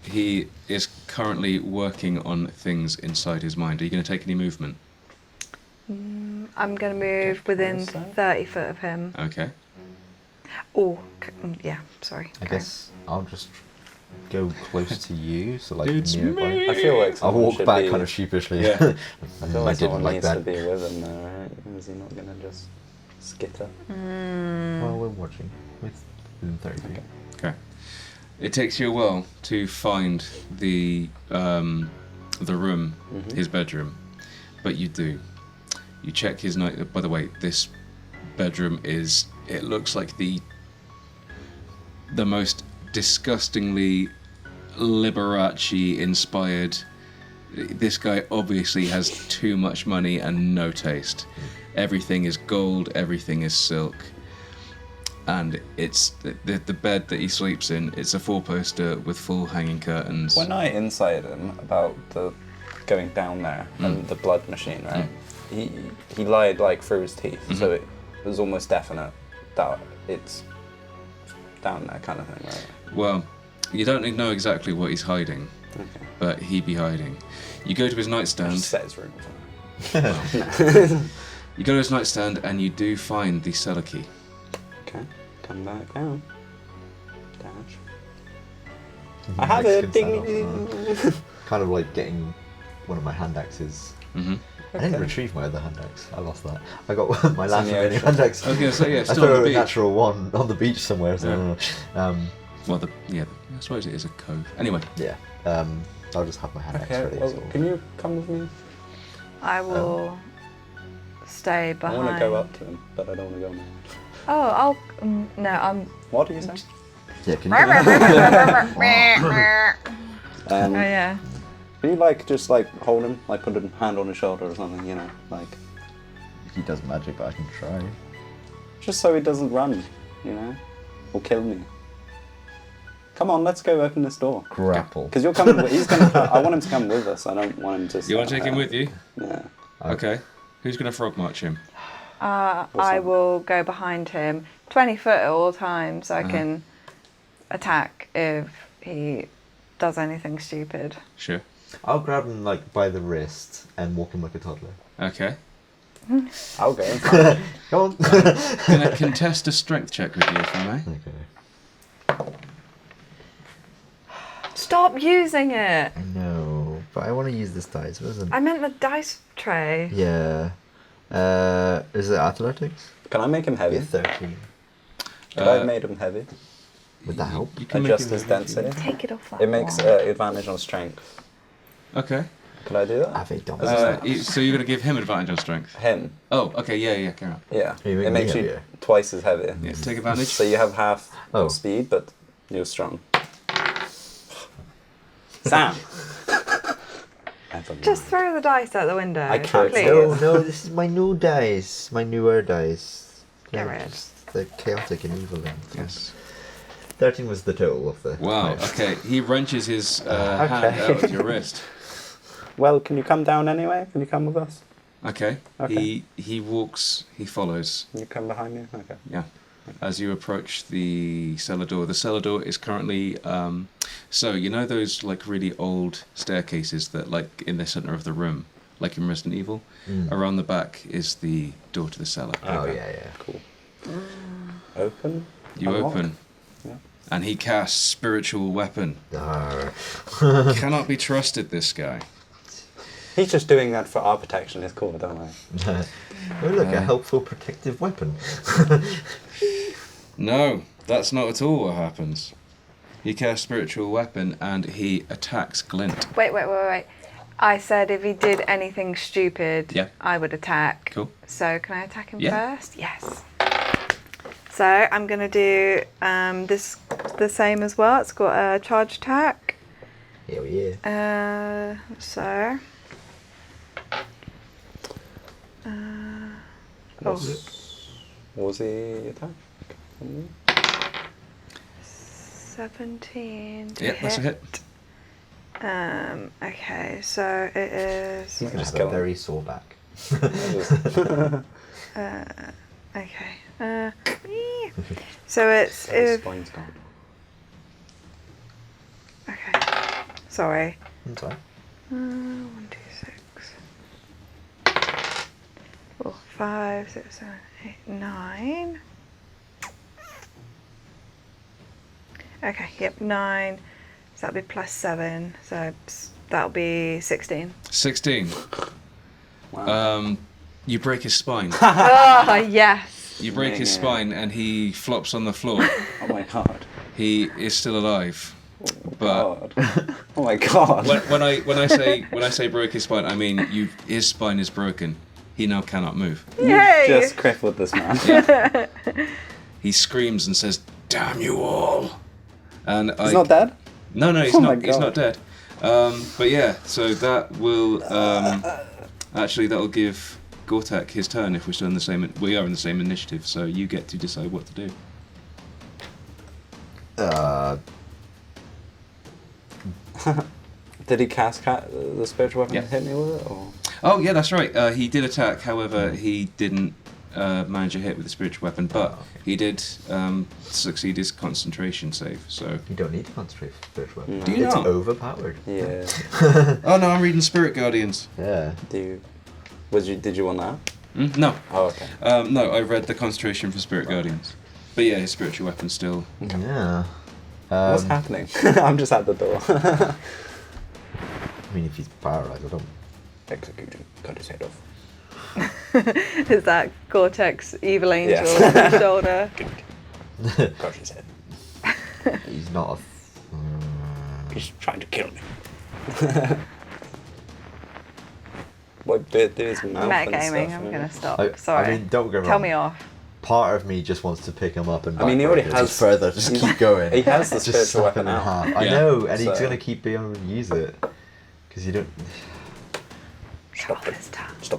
he is currently working on things inside his mind. Are you going to take any movement? I'm going to move within so. 30 foot of him. Okay. Oh, yeah, sorry. I Go. guess I'll just go close to you, so like It's nearby. me. I feel like I'll someone walk should back be, kind of sheepishly. Yeah. I feel like didn't someone like needs that. to be with him though, right? Is he not gonna just skitter? Well, we're watching. Within 30 feet. Okay. It takes you a while to find the room, his bedroom, but you do. You check his night. By the way, this bedroom is. It looks like the most disgustingly Liberace inspired. This guy obviously has too much money and no taste. Everything is gold. Everything is silk. And it's the bed that he sleeps in. It's a 4-poster with full hanging curtains. When I incited him about the going down there and the blood machine, right? He lied like through his teeth, so it was almost definite that it's down there, kind of thing, right? Well, you don't know exactly what he's hiding, Okay. but he be hiding. You go to his Just nightstand. set his room. You go to his nightstand, and you do find the cellar key. Okay, come back down. Dash. I Mhm. have it. Mexican Ding. standoff. Kind of like getting one of my hand axes Mm-hmm. I didn't retrieve my other hand axe. I lost that. I got my last remaining hand axe. I was going to say, yeah, I still threw on the a beach. natural one on the beach somewhere. So I don't know. Well, I suppose it is a cove. Anyway. Yeah. I'll just have my hand axe Okay, ready. well, so. can you come with me? I will stay I behind. want to go up to him, but I don't want to go now. Oh, I'll. No, I'm. What do you say? Yeah, can you? Oh yeah. Can you like just like hold him, like put a hand on his shoulder or something, you know, like He does magic, but I can try. just so he doesn't run, you know, or kill me. Come on, let's go open this door. Grapple. Because you're coming. He's gonna. I want him to come with us. I don't want him to. You want to take him with you? Yeah. Okay. Who's going to frog march him? I will go behind him, 20 foot at all times, so I can attack if he does anything stupid. Sure. I'll grab him like by the wrist and walk him like a toddler. Okay. I'll go. Come on. Can I contest a strength check with you, if I may? Okay. Stop using it! I know, but I want to use this dice, wasn't? I meant the dice tray. Yeah. Is it athletics? Can I make him heavy? Yeah, 13. Could I have made him heavy? Would that help? You can make Adjust him his heavy if you density. Take it off that It makes one. advantage on strength. Okay. Could I do that? Have a dom. So you're going to give him advantage on strength? Him. Oh, okay, yeah, carry on. Yeah. You make It me makes you heavier. twice as heavy. Yeah, take advantage. So you have half Oh. speed, but you're strong. Sam. Just throw the dice out the window. I can't. Please. No, this is my new dice. My newer dice. Get They're rid. just- They're chaotic and evil. And Yes. 13 was the total of the. Wow, dice. okay. He wrenches his hand out of your wrist. Well, can you come down anyway? Can you come with us? Okay. Okay. He walks, he follows. Can you come behind me? Okay. Yeah. As you approach the cellar door. The cellar door is currently so you know those like really old staircases that like in the center of the room, like in Resident Evil? Around the back is the door to the cellar. Oh, Okay. yeah. Cool. Open. You Unlock. open. Yeah. And he casts spiritual weapon. Arr. Cannot be trusted, this guy. He's just doing that for our protection. It's cool, don't I? Oh, look, a helpful protective weapon. No, that's not at all what happens. He casts spiritual weapon and he attacks Glint. Wait. I said if he did anything stupid, Yeah. I would attack. Cool. So can I attack him Yeah. first? Yes. So I'm going to do this the same as well. It's got a charge attack. Hell yeah. So... What was the attack? 17 to Yep, that's a hit. Okay, so it is... He's going to Just have go a on. very sore back. Okay. So it's... if Spine's gone. Okay. Sorry. That's right. 1, 2, 6, 4, 5, 6, 7, 8, 9. Okay, yep, 9. So that'll be plus 7. So that'll be 16. 16. Wow. You break his spine. Oh, yes. You break his Yeah. spine and he flops on the floor. Oh my god. He is still alive. But God. Oh my god. when I say broke his spine, I mean his spine is broken. He now cannot move. Yay! Just crippled this man. He screams and says, "Damn you all!" And He's not dead? No, he's Oh my not. He's God. not dead. But yeah, so that will actually that'll give Gortek his turn if we're still in the same. We are in the same initiative, so you get to decide what to do. Did he cast the spiritual weapon Yeah. and hit me with it? Or? Oh yeah, that's right. He did attack. However, he didn't manage a hit with the spiritual weapon, but he did succeed his concentration save. So. You don't need to concentrate for spiritual weapon. Do you It's not? overpowered. Yeah. Oh no, I'm reading Spirit Guardians. Yeah. Did you want that? No. Oh, okay. No, I read the concentration for Spirit Guardians. But yeah, his spiritual weapon's still. Yeah. What's happening? I'm just at the door. I mean, if he's paralyzed, I don't executing. Cut his head off. Is that Gortek's evil angel Yes. on his shoulder? Cut his head. He's not a. He's trying to kill me. What do his mouth and Metagaming, stuff, I'm yeah. going to stop. I Sorry. mean, don't get me Tell wrong. me off. Part of me just wants to pick him up and. I mean, he already backbreak has- just further. Just keep going. He has the Just spiritual slap him weapon in out. half. I Yeah. know, and he's So- gonna keep being able to use it because you don't. Stop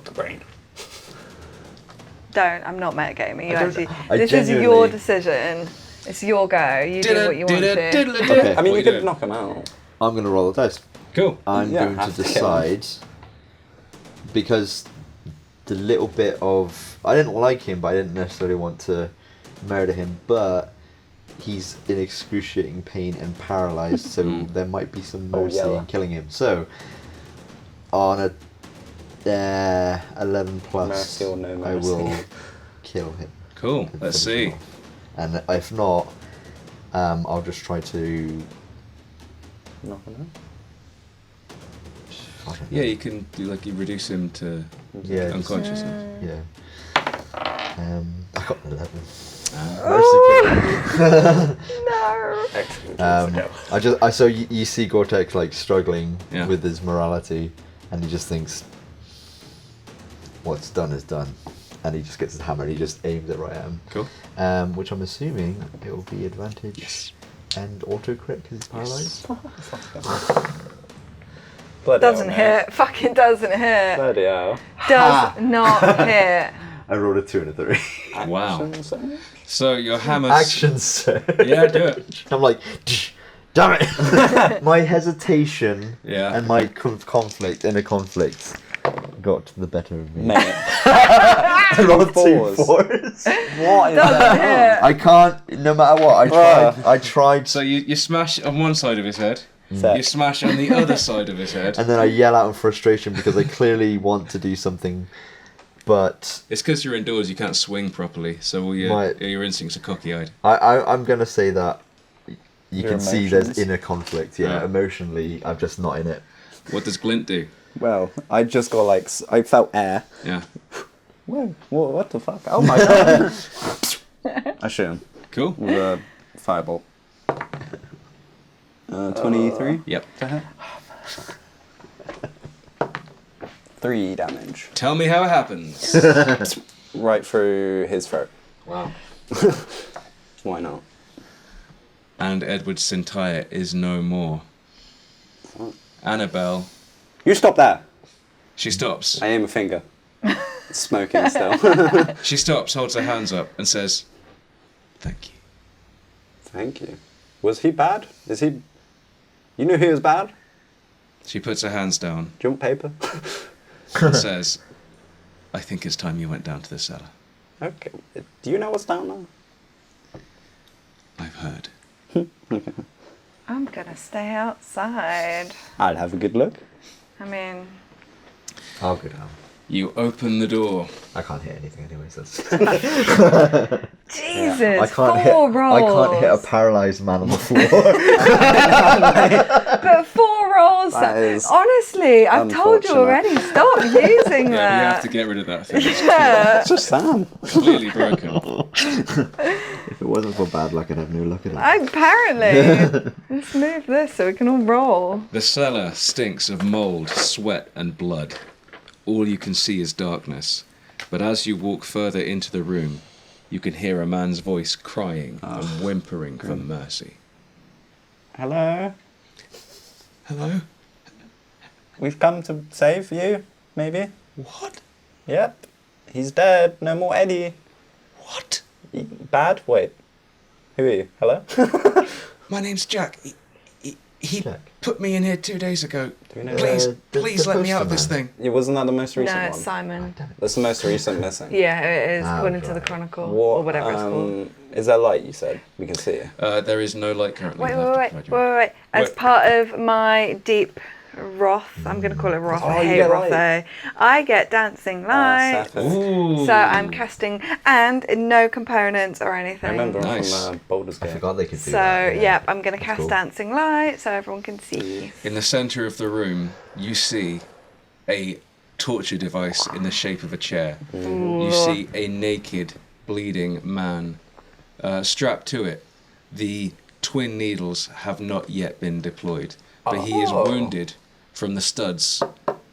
the brain. Don't. I'm not metagaming. You I don't- actually. I This is your genuinely- decision. It's your go. You do what you want to. Okay. I mean, What you doing? could knock him out. I'm gonna roll the dice. Cool. I'm Yeah, going to have to kill him. decide because the little bit of I didn't like him, but I didn't necessarily want to murder him. But he's in excruciating pain and paralyzed, so there might be some mercy yeah. in killing him. So on a 11 plus, Mercy or no I mercy. will kill him. Cool. and Let's finish him see. off. And if not, I'll just try to. Knock him I don't know. Yeah, you can do like you reduce him to Yeah, just- unconsciousness. Yeah. I got an 11. No. out. Excellent. So you see Gortek like struggling Yeah. with his morality, and he just thinks, "What's done is done," and he just gets his hammer and he just aims it right at him. Cool. Which I'm assuming it will be advantage and auto crit because he's paralyzed. Bloody Doesn't hell, mate. hit. Fucking doesn't hit. Bloody hell. Does not hit. I rolled a 2 and a 3. Wow. Action save? So your hammer. Action sir. Yeah, do it. I'm like, damn it! My hesitation Yeah. and my inner conflict got the better of me. Mate. I rolled Fours. 2 4s. What is Doesn't that? hit. I can't. No matter what, I tried. So you smash on one side of his head. Sick. You smash on the other side of his head. And then I yell out in frustration because I clearly want to do something, but It's because you're indoors. You can't swing properly. So all your instincts are cocky-eyed. I'm gonna say that you Your can see there's emotions? inner conflict. Yeah, Yeah. emotionally, I'm just not in it. What does Glint do? Well, I just got like, I felt air. Yeah. Whoa, what the fuck? Oh my god. I shoot him Cool. with a firebolt. 23 Yep. to hit. 3 damage. Tell me how it happens. Right through his throat. Wow. Why not? And Edward Sintire is no more. Annabelle, You stop there. she stops. I aim a finger. Smoking still. She stops, holds her hands up, and says, "Thank you." Thank you. Was he bad? Is he... You knew he was bad? Do She puts her hands down you want paper? and says, "I think it's time you went down to the cellar. Okay. Do you know what's down there? I've heard." I'm gonna stay outside. I'll have a good look. I mean, I'll go down. You open the door. I can't hit anything anyways. That's... Jesus, I can't four hit. rolls. I can't hit a paralyzed man on the floor. But 4 rolls. That is Honestly, I've told you unfortunate. already. Stop using Yeah, that. you have to get rid of that thing. It's It's just Sam. completely broken. If it wasn't for bad luck, I'd have no luck at all. Apparently. Let's move this so we can all roll. The cellar stinks of mould, sweat, and blood. All you can see is darkness. But as you walk further into the room, you can hear a man's voice crying and whimpering for mercy. Hello. Hello? We've come to save you, maybe? What? Yep. He's dead. No more Eddie. What? Bad? Wait. Who are you? Hello? My name's Jack. He Jack. put me in here 2 days ago. Do we know Please, the please let me out of this postman. thing. It wasn't that the most recent No, one? it's Simon. That's the most recent missing. Yeah, it is. Ah, According to the right. Chronicle. Or whatever it's called. Is there light, you said? We can see it. There is no light currently. Wait. I'll have to provide you with. As Wait. part of my deep wrath, I'm going to call it wrath. Oh, I you hate get wrath. light. I get dancing light. Sapphic. Ooh. So I'm casting, and no components or I anything. remember Nice. from Baldur's I Gate. forgot they could do So, that. yep, I'm going to That's cast cool. dancing light so everyone can see. In the centre of the room, you see a torture device in the shape of a chair. You see a naked, bleeding man strapped to it. The twin needles have not yet been deployed, but he is wounded from the studs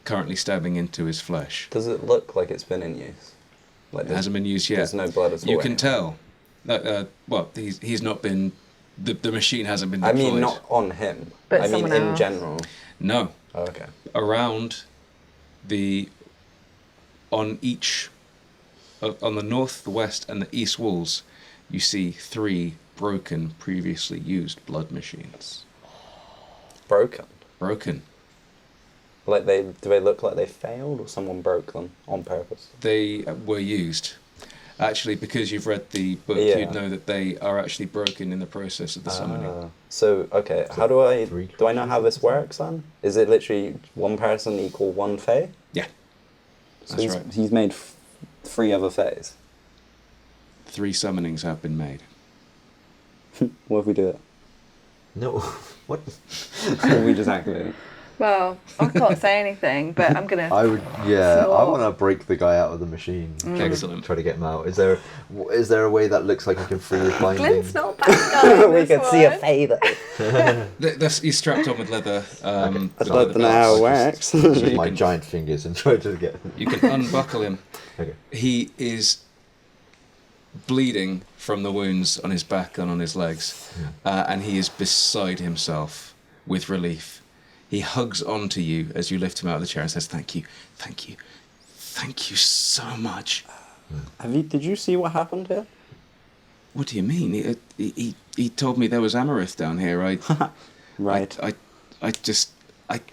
currently stabbing into his flesh. Does it look like it's been in use? Like It hasn't been used yet. There's no blood at all. You can tell. Well, he's not been. The machine hasn't been I deployed. mean, not on him. But I mean, someone in else. general. No. Oh, okay. Around on the north, the west, and the east walls, you see 3 broken, previously used blood machines. Broken. Broken. Like do they look like they failed, or someone broke them on purpose? They were used. Actually, because you've read the book, Yeah. you'd know that they are actually broken in the process of the summoning. So okay, So how do I 3 do I know how this works then? Is it literally one person equal one fae? Yeah. So That's right. he's made 3 other faes. 3 summonings have been made. What if we do it? No. What? What if we just activate it? Well, I can't say anything, but I'm gonna. I would. Yeah, I Swap. want to break the guy out of the machine. Excellent. Try to get him out. Is there a way that looks like I can free his binding? Glint's not bad guy. We can see a fae there. He's strapped on with leather. I'd with like leather to know how it belts. works. Use you my can- giant fingers and try to get. You can unbuckle him. Okay. He is bleeding from the wounds on his back and on his legs, and he is beside himself with relief. He hugs onto you as you lift him out of the chair and says, "Thank you, thank you, thank you so much." Did you see what happened here? What do you mean? He told me there was amaranth down here. Right.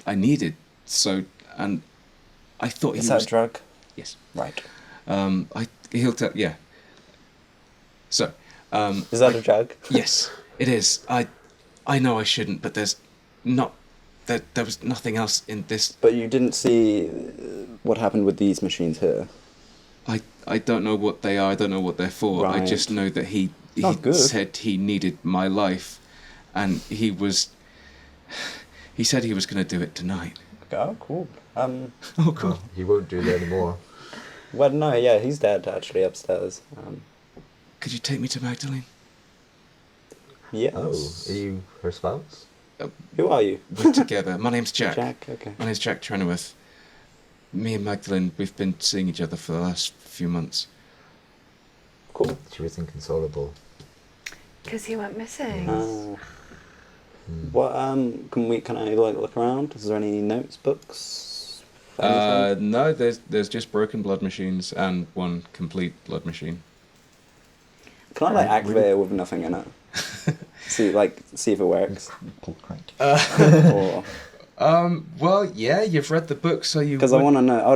I needed so, and I thought Is he that was a drug? yes. Right. He'll tell yeah. So, Is that a drug? yes, it is. I know I shouldn't, but there was nothing else in this. But you didn't see what happened with these machines here. I don't know what they are. I don't know what they're for. I Right. just know that he Not good. said he needed my life, and he said he was going to do it tonight. Oh, cool. Oh, cool. He won't do that anymore. Well, no, yeah, he's dead actually upstairs. Could you take me to Magdalene? Yes. Oh, are you her spouse? Who are you? We're together. My name's Jack. Jack. Okay. My name's Jack Trenoweth. Me and Magdalene, we've been seeing each other for the last few months. Cool. She was inconsolable. Because he went missing. What? Can I like look around? Is there any notes, books? Anything? No, there's just broken blood machines and 1 complete blood machine. Can I like activate it with nothing in it? see if it works. Or Well, yeah, you've read the book, so you. because I want to know. I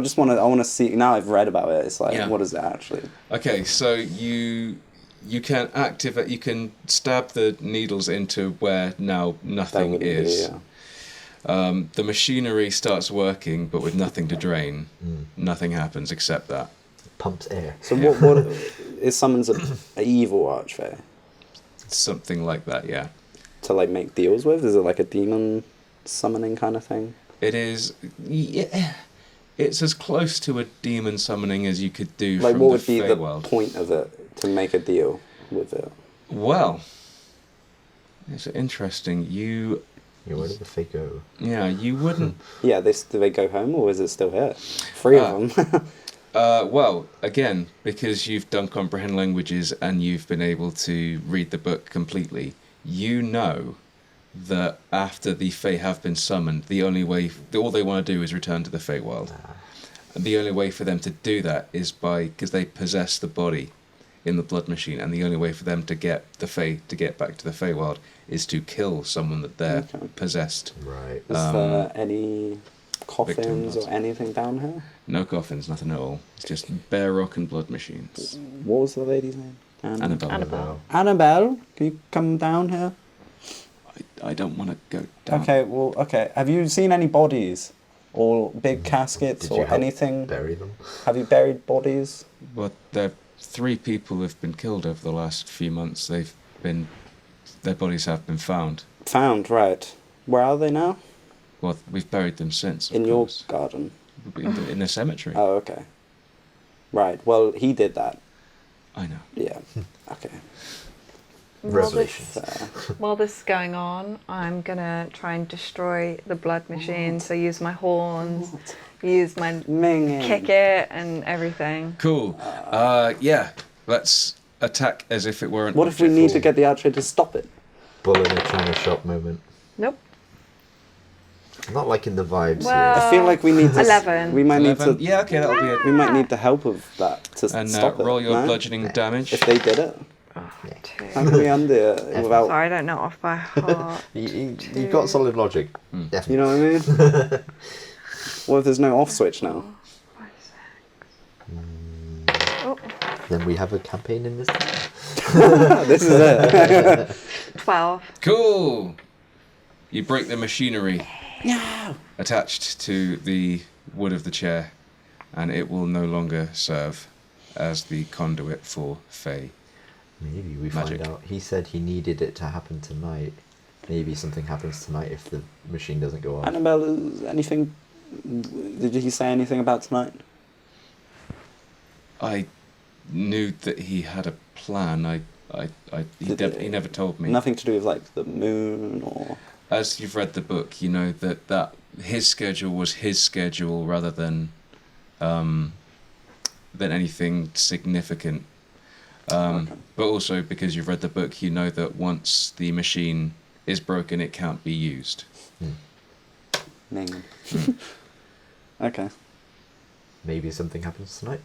want to see. Now I've read about it. It's like, Yeah. what is it actually? Okay, so you can activate. You can stab the needles into where now That nothing wouldn't be, is. yeah. The machinery starts working, but with nothing to drain, nothing happens except that. Pumps air. So what is summons a evil archfey Something like that, yeah. to like make deals with? Is it like a demon summoning kind of thing? It is. Yeah, it's as close to a demon summoning as you could do Like from what the would be the Feywild. point of it to make a deal with it? Well, it's interesting. Yeah, where did the fake go? You wouldn't. Yeah, do they go home or is it still here? 3 of them. Well, again, because you've done comprehend languages and you've been able to read the book completely, you know that after the Fae have been summoned, all they want to do is return to the Feywild. And the only way for them to do that is because they possess the body in the blood machine, and the only way for them to get the Fae to get back to the Feywild is to kill someone that they're Okay. possessed. Right. Is there any coffins victims. or anything down here? No coffins, nothing at all. It's just bare rock and blood machines. What was the lady's name? Annabelle. Annabelle. Annabelle, can you come down here? I don't want to go down. Okay. Have you seen any bodies? Or big caskets Did you or help anything? bury them? Have you buried bodies? Well, 3 people have been killed over the last few months. Their bodies have been found. Found, right. Where are they now? Well, we've buried them since. Of In your course. garden. in a cemetery. Oh, okay. Right. Well, he did that. I know. Yeah. Okay. Revelations. While this is going on, I'm gonna try and destroy the blood machine. So use my horns, use my kick it and everything. Cool. Yeah. Let's attack as if it were an What if we object need for- to get the archer to stop it? Bull in a china shop moment. Nope. I'm not liking the vibes Well, I feel like we need to. 11. We might 11? need to. Yeah, okay, that'll be it. We might need the help of that to And stop it. roll your no? bludgeoning damage. If they did it, Oh, two. how can we undo it without? Sorry, I don't know off by heart. You got solid logic. Hmm. Definitely. You know what I mean? What if there's no off switch now? 5, 6. Oh, Then we have a campaign in this town. This is it. 12. Cool. You break the machinery No. attached to the wood of the chair, and it will no longer serve as the conduit for Fae. Maybe we Magic. find out. He said he needed it to happen tonight. Maybe something happens tonight if the machine doesn't go off. Annabelle, is anything? Did he say anything about tonight? I knew that he had a plan. He never told me. Nothing to do with like the moon or. As you've read the book, you know that his schedule was his schedule rather than anything significant. Okay. But also because you've read the book, you know that once the machine is broken, it can't be used. Ming. Okay. Maybe something happens tonight.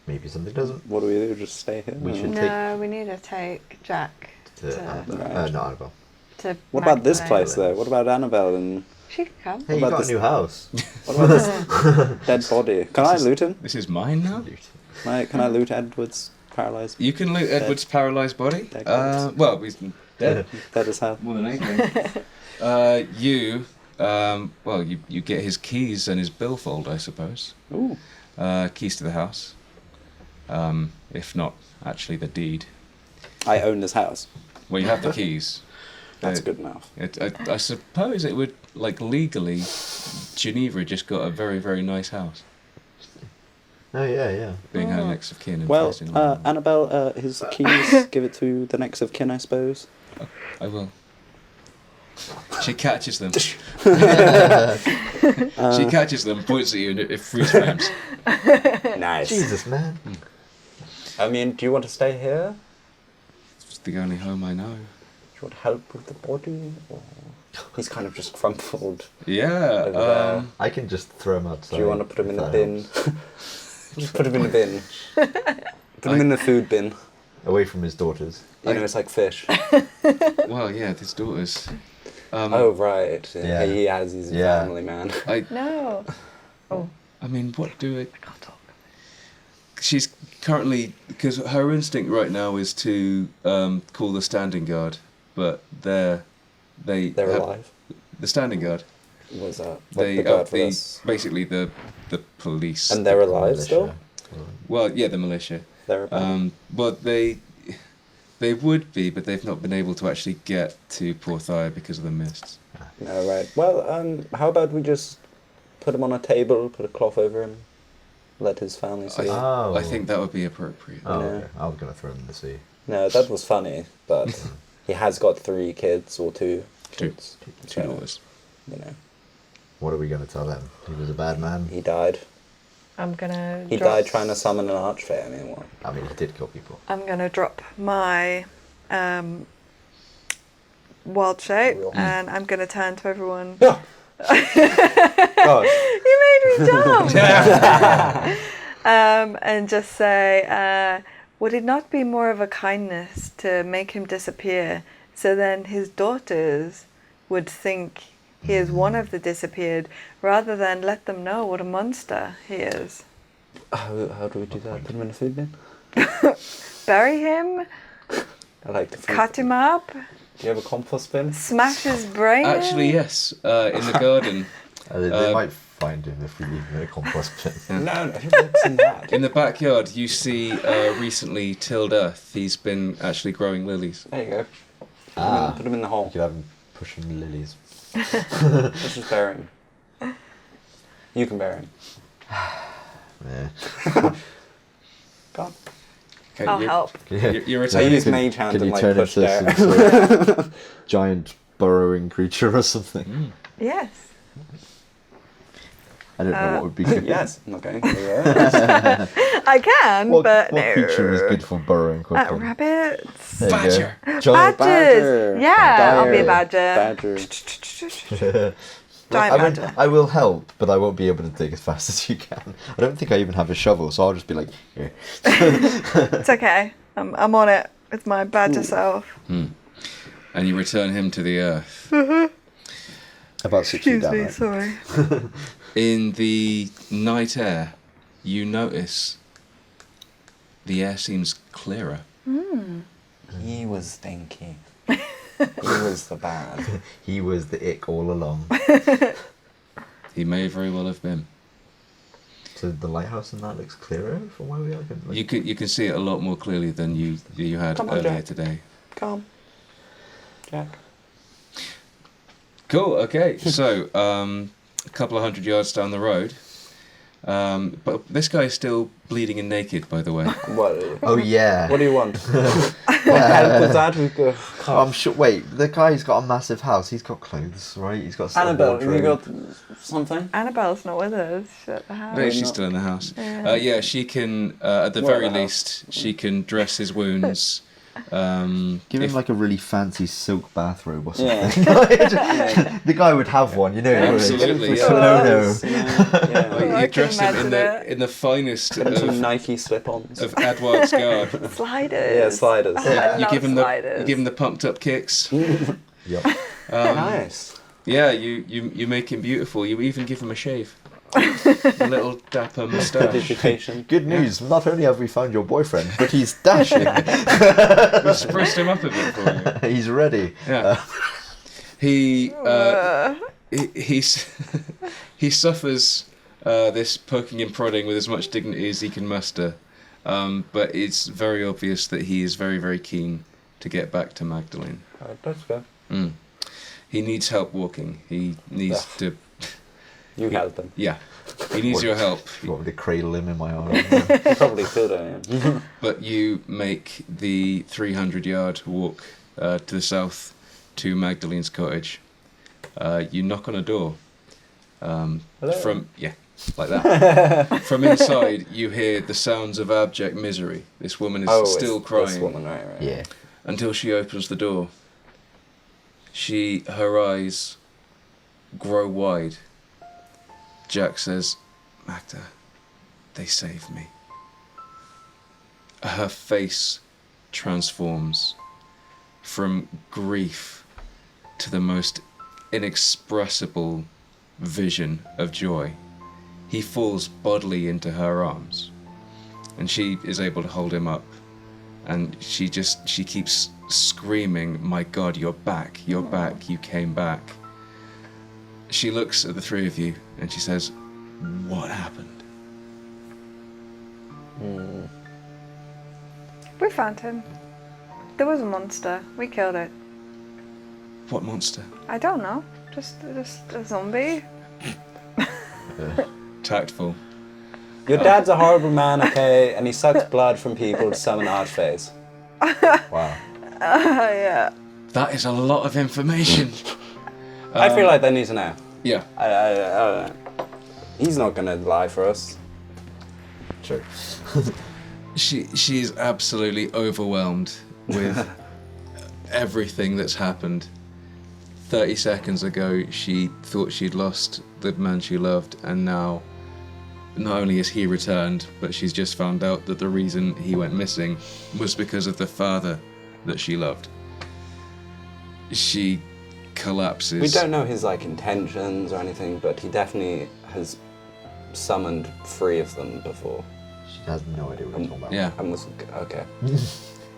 Maybe something doesn't. What do we do? Just stay here? We or- should- No, we need to take Jack To Annabelle. Right. Not Annabelle. to What about this Magdalene. place though? What about Annabelle and She can come. Hey, you about got this- a new house. what about this dead body? Can I loot him? This is mine now. Can I loot Edward's paralyzed? You can loot Edward's paralysed body. Dead corpse. Well, he's dead. Dead as hell. More than anything. You get his keys and his billfold, I suppose. Ooh. Keys to the house. If not, actually the deed. I own this house. Well, you have the keys. That's Uh, good enough. I suppose it would, like, legally, Ginevra just got a very, very nice house, Oh yeah. being her next of kin. And Well, first in line. Annabelle, his keys, give it to the next of kin, I suppose. I will. She catches them. She catches them, points at you, and it freeze frames. Nice. Jesus, man. I mean, do you want to stay here? It's the only home I know. Do you want help with the body? Or... He's kind of just crumpled. Yeah. Over there. I can just throw him outside. Do you want to put him in if the that bin? helps. Just put him in the bin. Put him in the food bin. Away from his daughters. You know, it's like fish. Well, yeah, his daughters. Oh, right. Yeah. He has his Yeah. family, man. No. Oh, I mean, what do it? I can't talk. She's currently, because her instinct right now is to call the standing guard, but they're have- alive. The standing guard. Was that They the guard for this? basically the police. And they're alive Militia. still? Well, yeah, the militia. They're alive. But they would be, but they've not been able to actually get to Porthia because of the mists. No, right. Well, how about we just put him on a table, put a cloth over him, let his family see? Oh. I think that would be appropriate. Oh, Yeah. okay. I was gonna throw him in the sea. No, that was funny, but he has got 3 kids or 2 kids. Two So, daughters. you know, What are we gonna tell them? He was a bad man. he died. I'm gonna. He drop, died trying to summon an archfey. I mean, what? I mean, he did kill people. I'm gonna drop my wild shape, Real. and I'm gonna turn to everyone. Oh. God. You made me jump. And just say, would it not be more of a kindness to make him disappear, so then his daughters would think he is one of the disappeared, rather than let them know what a monster he is? How do we do that? Put him in a food bin? Bury him, I like the food. cut him up, Do you have a compost bin? smash his brain Actually, in? yes. In the garden, They might find him if we leave him in a compost bin. No, who looks in that? in the backyard, you see recently tilled earth. He's been actually growing lilies. There you go. Ah. Put him in the hole. You could have him pushing lilies. Let's just bury him. You can bear him. Yeah. Go on. Okay, I'll you're, help. You're I returning. use mage hand Can and you like turn push into there. some sort of giant burrowing creature or something? Yes. I don't know what would be good. Yes. Okay. Yeah. I can, What, but what no. creature is good for burrowing quickly? Rabbits. There you go. Badger. Giant Badgers. Yeah, I'll be a Badger. badger. I, Giant mean, badger. I will help, but I won't be able to dig as fast as you can. I don't think I even have a shovel, so I'll just be like, here. It's okay. I'm on it with my badger self. And you return him to the earth. About 6 feet Excuse down. me, Right? sorry. In the night air, you notice the air seems clearer. He was stinky. He was the bad. He was the ick all along. He may very well have been. So the lighthouse and that looks clearer from where we are. Like, You can see it a lot more clearly than you had Come on, earlier Jack. today. Come. Jack. Cool. Okay. So a couple of 100 yards down the road. But this guy is still bleeding and naked, by the way. What? oh yeah. What do you want? What help with that? We go. I'm sure. Wait, the guy's got a massive house. He's got clothes, right? He's got. Some Annabelle, have you wardrobe. got something? Annabelle's not with us. She's at the house. No, she's not. still in the house. Yeah. Yeah, she can. At the Where very the house? least, she can dress his wounds. Give if- him like a really fancy silk bathrobe or something. Yeah. The guy would have one, you know. Absolutely, It's yeah. no. Yeah. you I can dress him in imagine the it. in the finest Get him some of Nike slip-ons. Adward's garb. Sliders. Yeah, sliders. I You love give him sliders. you give him the pumped up kicks. Yep. Nice. Yeah, you make him beautiful. You even give him a shave. A little dapper moustache. Vegetation. Good news. Not only have we found your boyfriend, but he's dashing. We spruced him up a bit for you. He's ready. Yeah. He he suffers this poking and prodding with as much dignity as he can muster, but it's very obvious that he is very, very keen to get back to Magdalene. Let's go. He needs help walking. He needs to. You help him. Yeah, he needs your help. You want me to cradle him in my arms? You probably could, yeah. But you make the 300-yard walk to the south to Magdalene's cottage. You knock on a door. From like that. From inside, you hear the sounds of abject misery. This woman is still it's crying This woman, right. Yeah. until she opens the door. Her eyes grow wide. Jack says, "Magda, they saved me." Her face transforms from grief to the most inexpressible vision of joy. He falls bodily into her arms, and she is able to hold him up, and she keeps screaming, "My God, you're back, you're back, you came back." She looks at the three of you and she says, "What happened?" We found him. There was a monster. We killed it. "What monster?" I don't know. Just a zombie. Tactful. Your dad's a horrible man, okay, and he sucks blood from people to summon archfays. Wow. Yeah. That is a lot of information. I feel like they need to know. Yeah. I don't know. He's not gonna lie for us. Sure. She's absolutely overwhelmed with everything that's happened. 30 seconds ago, she thought she'd lost the man she loved, and now not only has he returned, but she's just found out that the reason he went missing was because of the father that she loved. She collapses. We don't know his intentions or anything, but he definitely has summoned 3 of them before. She has no idea what you're talking about. Yeah. Okay.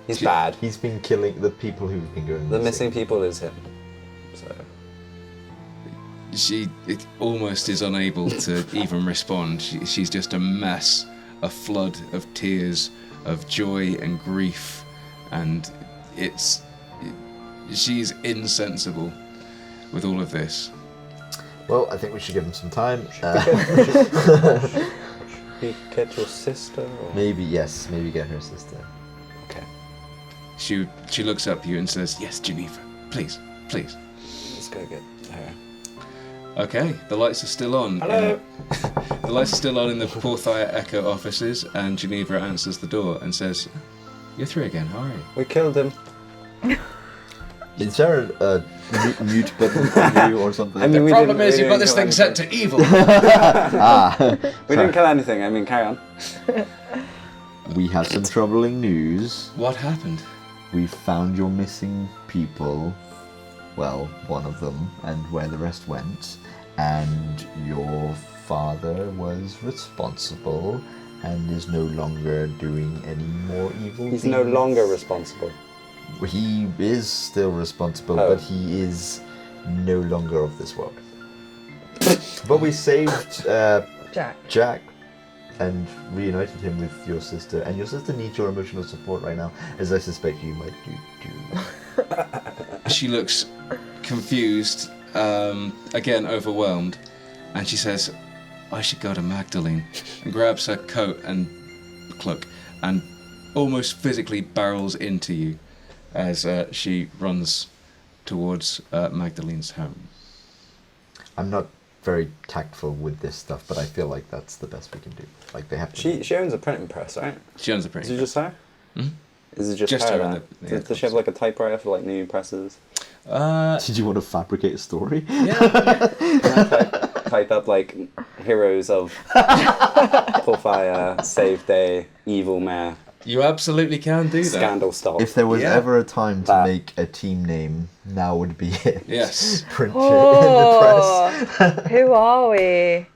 He's bad. He's been killing the people who've been going The missing people is him. So She almost is unable to even respond. She's just a mess, a flood of tears, of joy and grief, and she's insensible with all of this. Well, I think we should give him some time. You get your sister? Or? Maybe, yes. Maybe get her sister. Okay. She looks up at you and says, "Yes, Ginevra, please, please." Let's go get her. Okay, the lights are still on. Hello. The lights are still on in the Porthia Echo offices, and Ginevra answers the door and says, "You're through again. How are you?" We killed him. Is there a mute button for you or something? I mean, The problem is you've got this thing set to evil. We didn't kill anything. I mean, carry on. We have some troubling news. What happened? We found your missing people. Well, one of them, and where the rest went. And your father was responsible and is no longer doing any more evil He's things. no longer responsible. He is still responsible, Oh. but he is no longer of this world. But we saved Jack and reunited him with your sister, and your sister needs your emotional support right now, as I suspect you might do too. She looks confused, again overwhelmed, and she says, "I should go to Magdalene," and grabs her coat and cloak and almost physically barrels into you as she runs towards Magdalene's home. I'm not very tactful with this stuff, but I feel like that's the best we can do. Like they have to. She owns a printing press, right? She owns a Is printing it just her? Mhm. Is it just her her? and that? the Does she have like a typewriter for like new presses? Did you want to fabricate a story? Type up like heroes of Porthia, Save Day, Evil Mare, You absolutely can do that. Scandal Stop. If there was Yeah. ever a time to That. make a team name, now would be it. Yes. Print it in the press. Who are we? I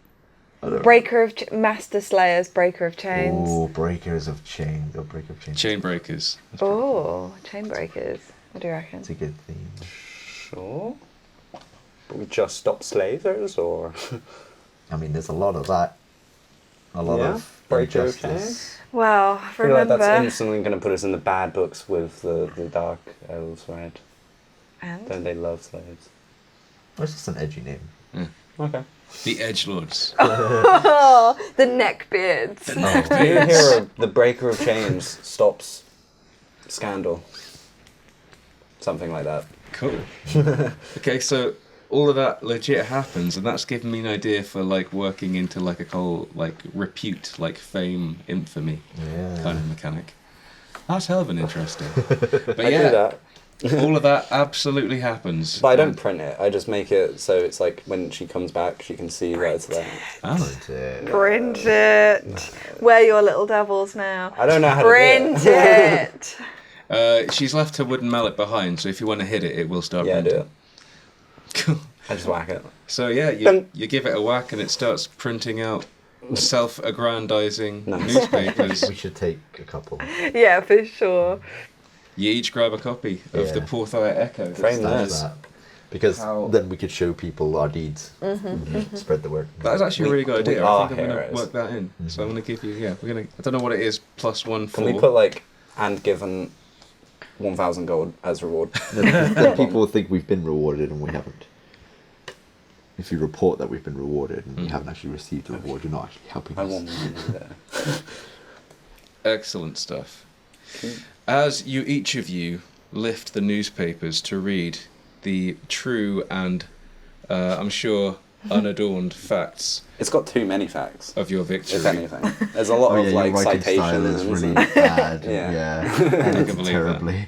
don't know. Breaker of Master Slayers, Breaker of Chains. Oh, Breakers of Chains. Or Breaker of Chains. Chain breakers. Oh, Chain Breakers. What do you reckon? It's a good theme. Sure. But we just stop slavers, or I mean, there's a lot of that. A lot Yeah, of Breaker of injustice. Well, I feel like that's remember. instantly going to put us in the bad books with the Dark Elves, right? And? Don't they love slaves? That's just an edgy name. Okay. The Edgelords. Oh, the neckbeards. The New Neckbeards. hero, the Breaker of Chains, stops scandal. Something like that. Cool. Okay, so all of that legit happens, and that's given me an idea for like working into like a whole like repute, like fame, infamy Yeah. kind of mechanic. That's hell of an interesting. But I yeah, do that. all of that absolutely happens. But I don't print it. I just make it so it's like when she comes back, she can see that it's there. Ah, Print it. Print it. We're your little devils now. I don't know how to Print do it. it. she's left her wooden mallet behind, so if you want to hit it, it will start Yeah, do printing. it. Cool. I just whack it. So yeah, Dun. you give it a whack, and it starts printing out self-aggrandizing Nice. newspapers. We should take a couple. Yeah, for sure. You each grab a copy of Yeah. the Porthia Echo. Frame That's Nice. that. Because How- then we could show people our deeds. Spread the word. That's actually a really good we idea. are I think I'm going to heroes. work that in. So I'm going to give you, we're going to, I don't know what it is, +1 Can for. we put like and given 1,000 gold as reward? Then people think we've been rewarded and we haven't. If you report that we've been rewarded and we haven't actually received a reward, you're not actually helping I us. want money there. Excellent stuff. As you, each of you, lift the newspapers to read the true and, I'm sure, unadorned facts It's got too many facts, of your victory. if anything. There's a lot Oh of yeah, like your writing style citations. is really and- bad. Yeah. Yeah, I and can believe terribly.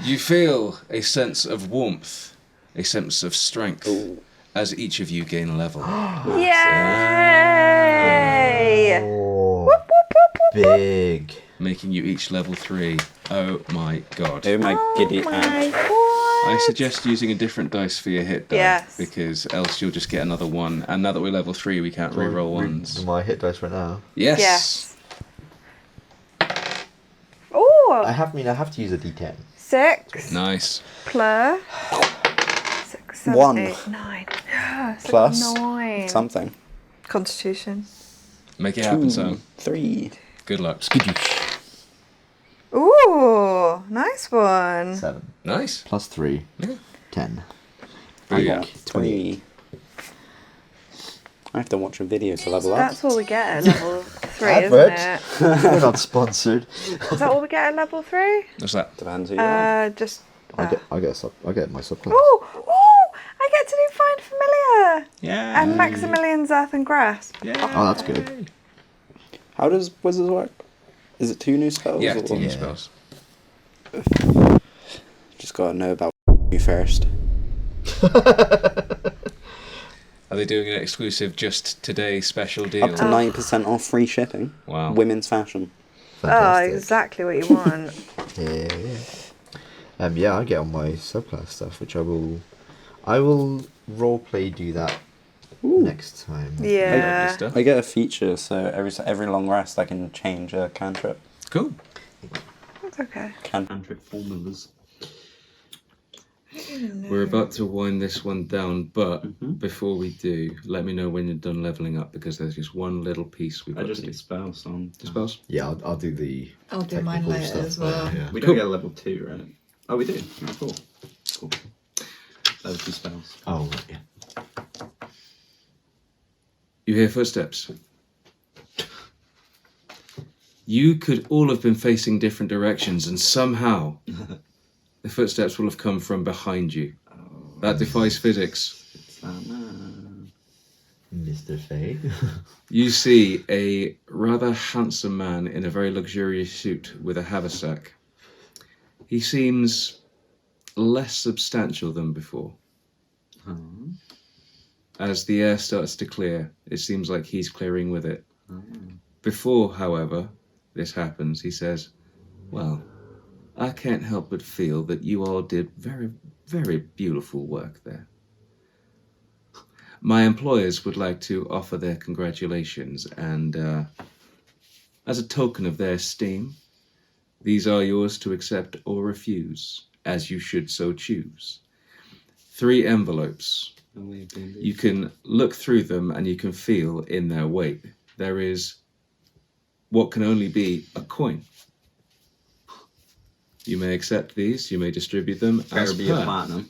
You feel a sense of warmth, a sense of strength, Ooh. as each of you gain a level. Yay! Oh, big. Making you each level 3. Oh my god. Oh my giddy My aunt. I God. suggest using a different dice for your hit die, Yes. because else you'll just get another 1. And now that we're level 3, we can't re-roll ones. My hit dice right now. Yes. Yes. Oh, I have to use a D10. 6 Nice. plus 6, 7, 1. 8, 9. Yes, Plus 9. something. Constitution. Make it happen, Sam. 3. Good luck. Ooh, nice one. 7 Nice. plus 3. Yeah. 10. Booyah. 3. I have to watch a video to level up. That's all we get at level 3, Advert. isn't it? We're not sponsored. Is that all we get at level 3? What's that? Depends who you are. Just. I get my subclass. Oh! I get to do Find Familiar! Yeah. And Maximilian's Earth and Grass. Yeah. Oh, that's good. How does Wizards work? Is it 2 new spells? Yeah, or- 2 new Yeah. spells. Just gotta know about you first. Are they doing an exclusive just today special deal? Up to 90% off free shipping. Wow. Women's fashion. Oh, Fantastic. exactly what you want. Yeah, I get on my subclass stuff, which I will roleplay do that next time. Yeah. Lovely stuff. I get a feature, so every long rest I can change a cantrip. Cool. That's okay. Cantrip formulas. We're about to wind this one down, but before we do, let me know when you're done leveling up, because there's just one little piece we've got to do. spells on. Spells? Yeah, I'll do the. I'll do mine technical later stuff as well. there, yeah. We Cool. don't get a level 2, right? Oh, we do. Oh, cool. Level 2 spells. Oh, right, yeah. You hear footsteps. You could all have been facing different directions, and somehow the footsteps will have come from behind you. That defies physics. Mr. Fay. You see a rather handsome man in a very luxurious suit with a haversack. He seems less substantial than before. As the air starts to clear, it seems like he's clearing with it. Before, however, this happens, he says, "Well, I can't help but feel that you all did very, very beautiful work there. My employers would like to offer their congratulations, and as a token of their esteem, these are yours to accept or refuse, as you should so choose. 3 envelopes. You can look through them and you can feel in their weight. There is what can only be a coin. You may accept these, you may distribute them as Better be per. a platinum.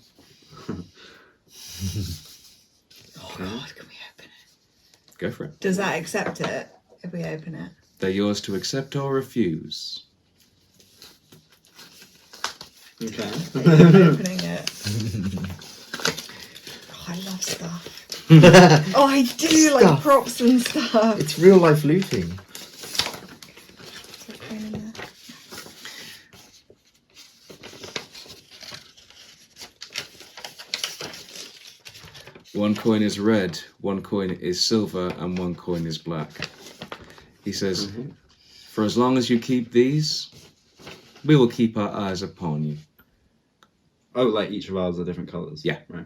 Oh God, can we open it? Go for it. Does that accept it if we open it? They're yours to accept or refuse. Okay. Opening it. Oh, I love stuff. Oh, I do like Stuff. props and stuff. It's real life looting. Is there a coin in there? One coin is red, one coin is silver, and one coin is black. He says, for as long as you keep these, we will keep our eyes upon you. Oh, like each of ours are different colours? Yeah. Right.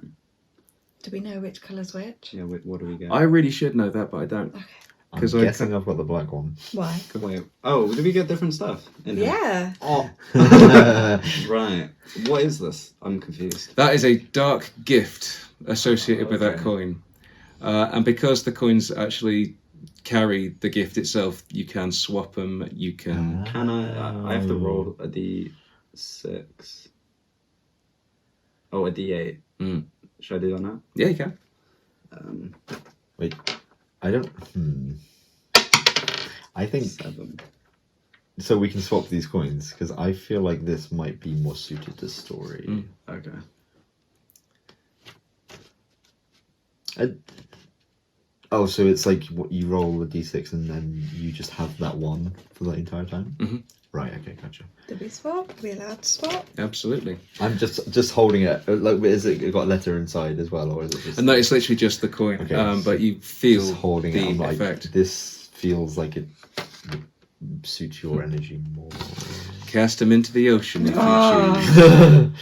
Do we know which colour's which? Yeah, what do we get? I really should know that, but I don't. Okay. I'm 'Cause I guessing I've got the black one. Why? Wait. Oh, do we get different stuff? In here? Yeah. Oh. Right. What is this? I'm confused. That is a dark gift associated with that Okay. coin. And because the coins actually carry the gift itself, you can swap them, you can... Can I have to roll a d6. Oh, a d8. Mm. Should I do that now? Yeah, you can. Wait, I don't. I think 7. so. We can swap these coins because I feel like this might be more suited to story. Mm. Okay. Oh, so it's like what you roll a d6 and then you just have that one for the entire time. Mhm. Right. Okay. Gotcha. Did we swap? Are we allowed to swap? Absolutely. I'm just holding it. Like, is it got a letter inside as well, or is it just? And no, it's literally just the coin, Okay. but you feel just holding the it. I'm like, effect. this feels like it would suit your energy more. Cast him into the ocean if you choose.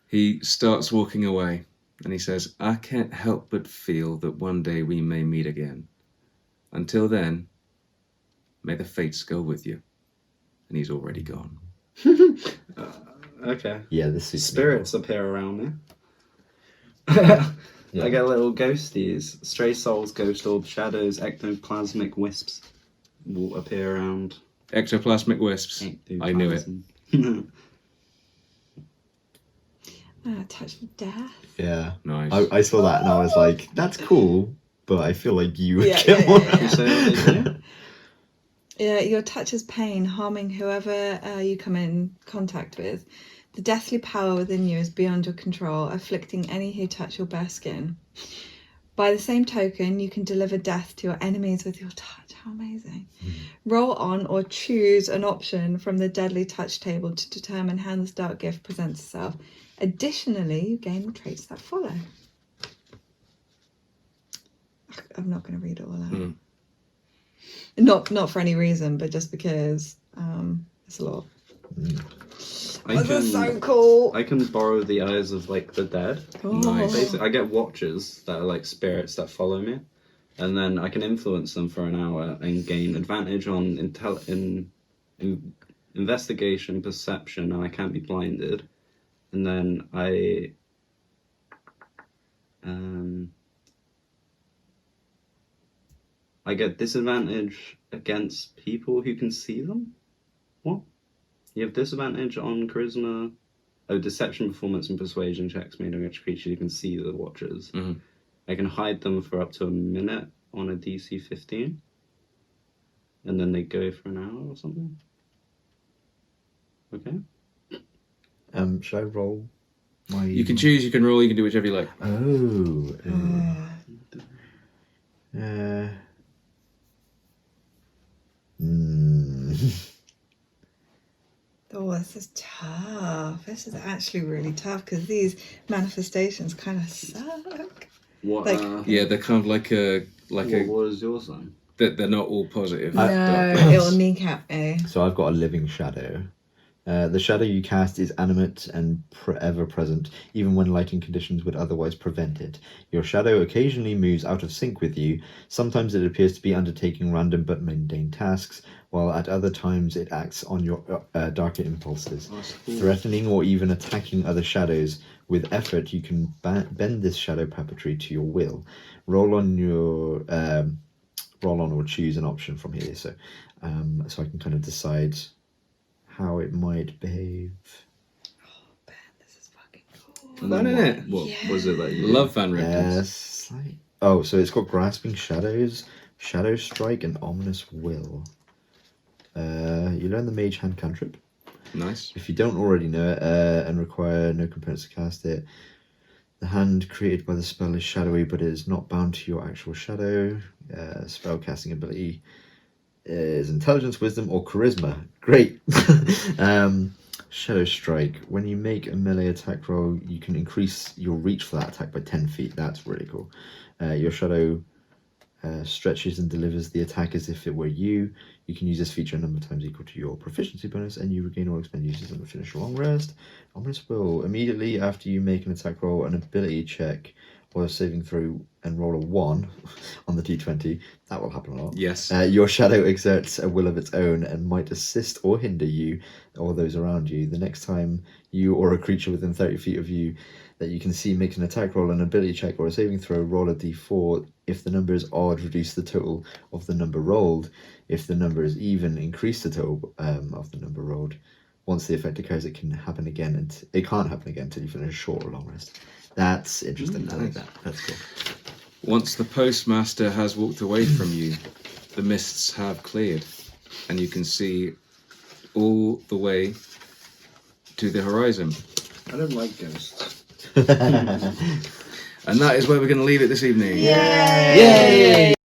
He starts walking away, and he says, I can't help but feel that one day we may meet again. Until then, may the fates go with you. And he's already gone. Okay. Yeah, this suits me Spirits appear around me. Yeah. I get little ghosties. Stray souls, ghost orbs, shadows, ectoplasmic wisps will appear around. Ectoplasmic wisps. I knew it. Touch of death. Yeah. Nice. I saw that and I was like, that's cool, but I feel like you would Yeah, get yeah, more. yeah, So, Yeah, your touch is pain, harming whoever you come in contact with. The deathly power within you is beyond your control, afflicting any who touch your bare skin. By the same token, you can deliver death to your enemies with your touch. How amazing. Roll on or choose an option from the deadly touch table to determine how this dark gift presents itself. Additionally, you gain the traits that follow. I'm not going to read it all out. Not for any reason, but just because it's a lot. This is so cool. I can borrow the eyes of like the dead. Nice. Basically, I get watchers that are like spirits that follow me, and then I can influence them for an hour and gain advantage on investigation, perception, and I can't be blinded. And then I get disadvantage against people who can see them. What? You have disadvantage on charisma, deception, performance, and persuasion checks made on which creature you can see the watchers. Mhm. I can hide them for up to a minute on a DC 15, and then they go for an hour or something. Okay. Should I roll my... You can choose, you can roll, you can do whichever you like. Oh. Oh, this is tough. This is actually really tough because these manifestations kind of suck. What? Like- Yeah, they're kind of like a what is your sign? they're not all positive. No, dark clouds. it'll kneecap me. So I've got a living shadow. The shadow you cast is animate and ever present, even when lighting conditions would otherwise prevent it. Your shadow occasionally moves out of sync with you. Sometimes it appears to be undertaking random but mundane tasks, while at other times it acts on your darker impulses, threatening or even attacking other shadows. With effort, you can bend this shadow puppetry to your will. Roll on or choose an option from here, so I can kind of decide how it might behave. Oh, Ben, this is fucking cool. And then Fun, innit? what was it that you Love Van Richters. Yes. Oh, so it's got grasping shadows, shadow strike, and ominous will. You learn the mage hand cantrip. Nice. If you don't already know it and require no components to cast it, the hand created by the spell is shadowy, but it is not bound to your actual shadow. Spell casting ability is intelligence, wisdom, or charisma. Great. Shadow strike. When you make a melee attack roll, you can increase your reach for that attack by 10 feet. That's really cool. Your shadow stretches and delivers the attack as if it were you. You can use this feature a number of times equal to your proficiency bonus, and you regain all expended uses and finish a long rest. Ominous will. Immediately after you make an attack roll, an ability check or a saving throw and roll a 1 on the d20, that will happen a lot. Yes. Your shadow exerts a will of its own and might assist or hinder you or those around you. The next time you or a creature within 30 feet of you that you can see makes an attack roll, an ability check, or a saving throw, roll a d4. If the number is odd, reduce the total of the number rolled. If the number is even, increase the total of the number rolled. Once the effect occurs, it can happen again, and it can't happen again until you finish a short or long rest. That's interesting. I like that. That's cool. Once the postmaster has walked away from you, the mists have cleared, and you can see all the way to the horizon. I don't like ghosts. And that is where we're going to leave it this evening. Yay!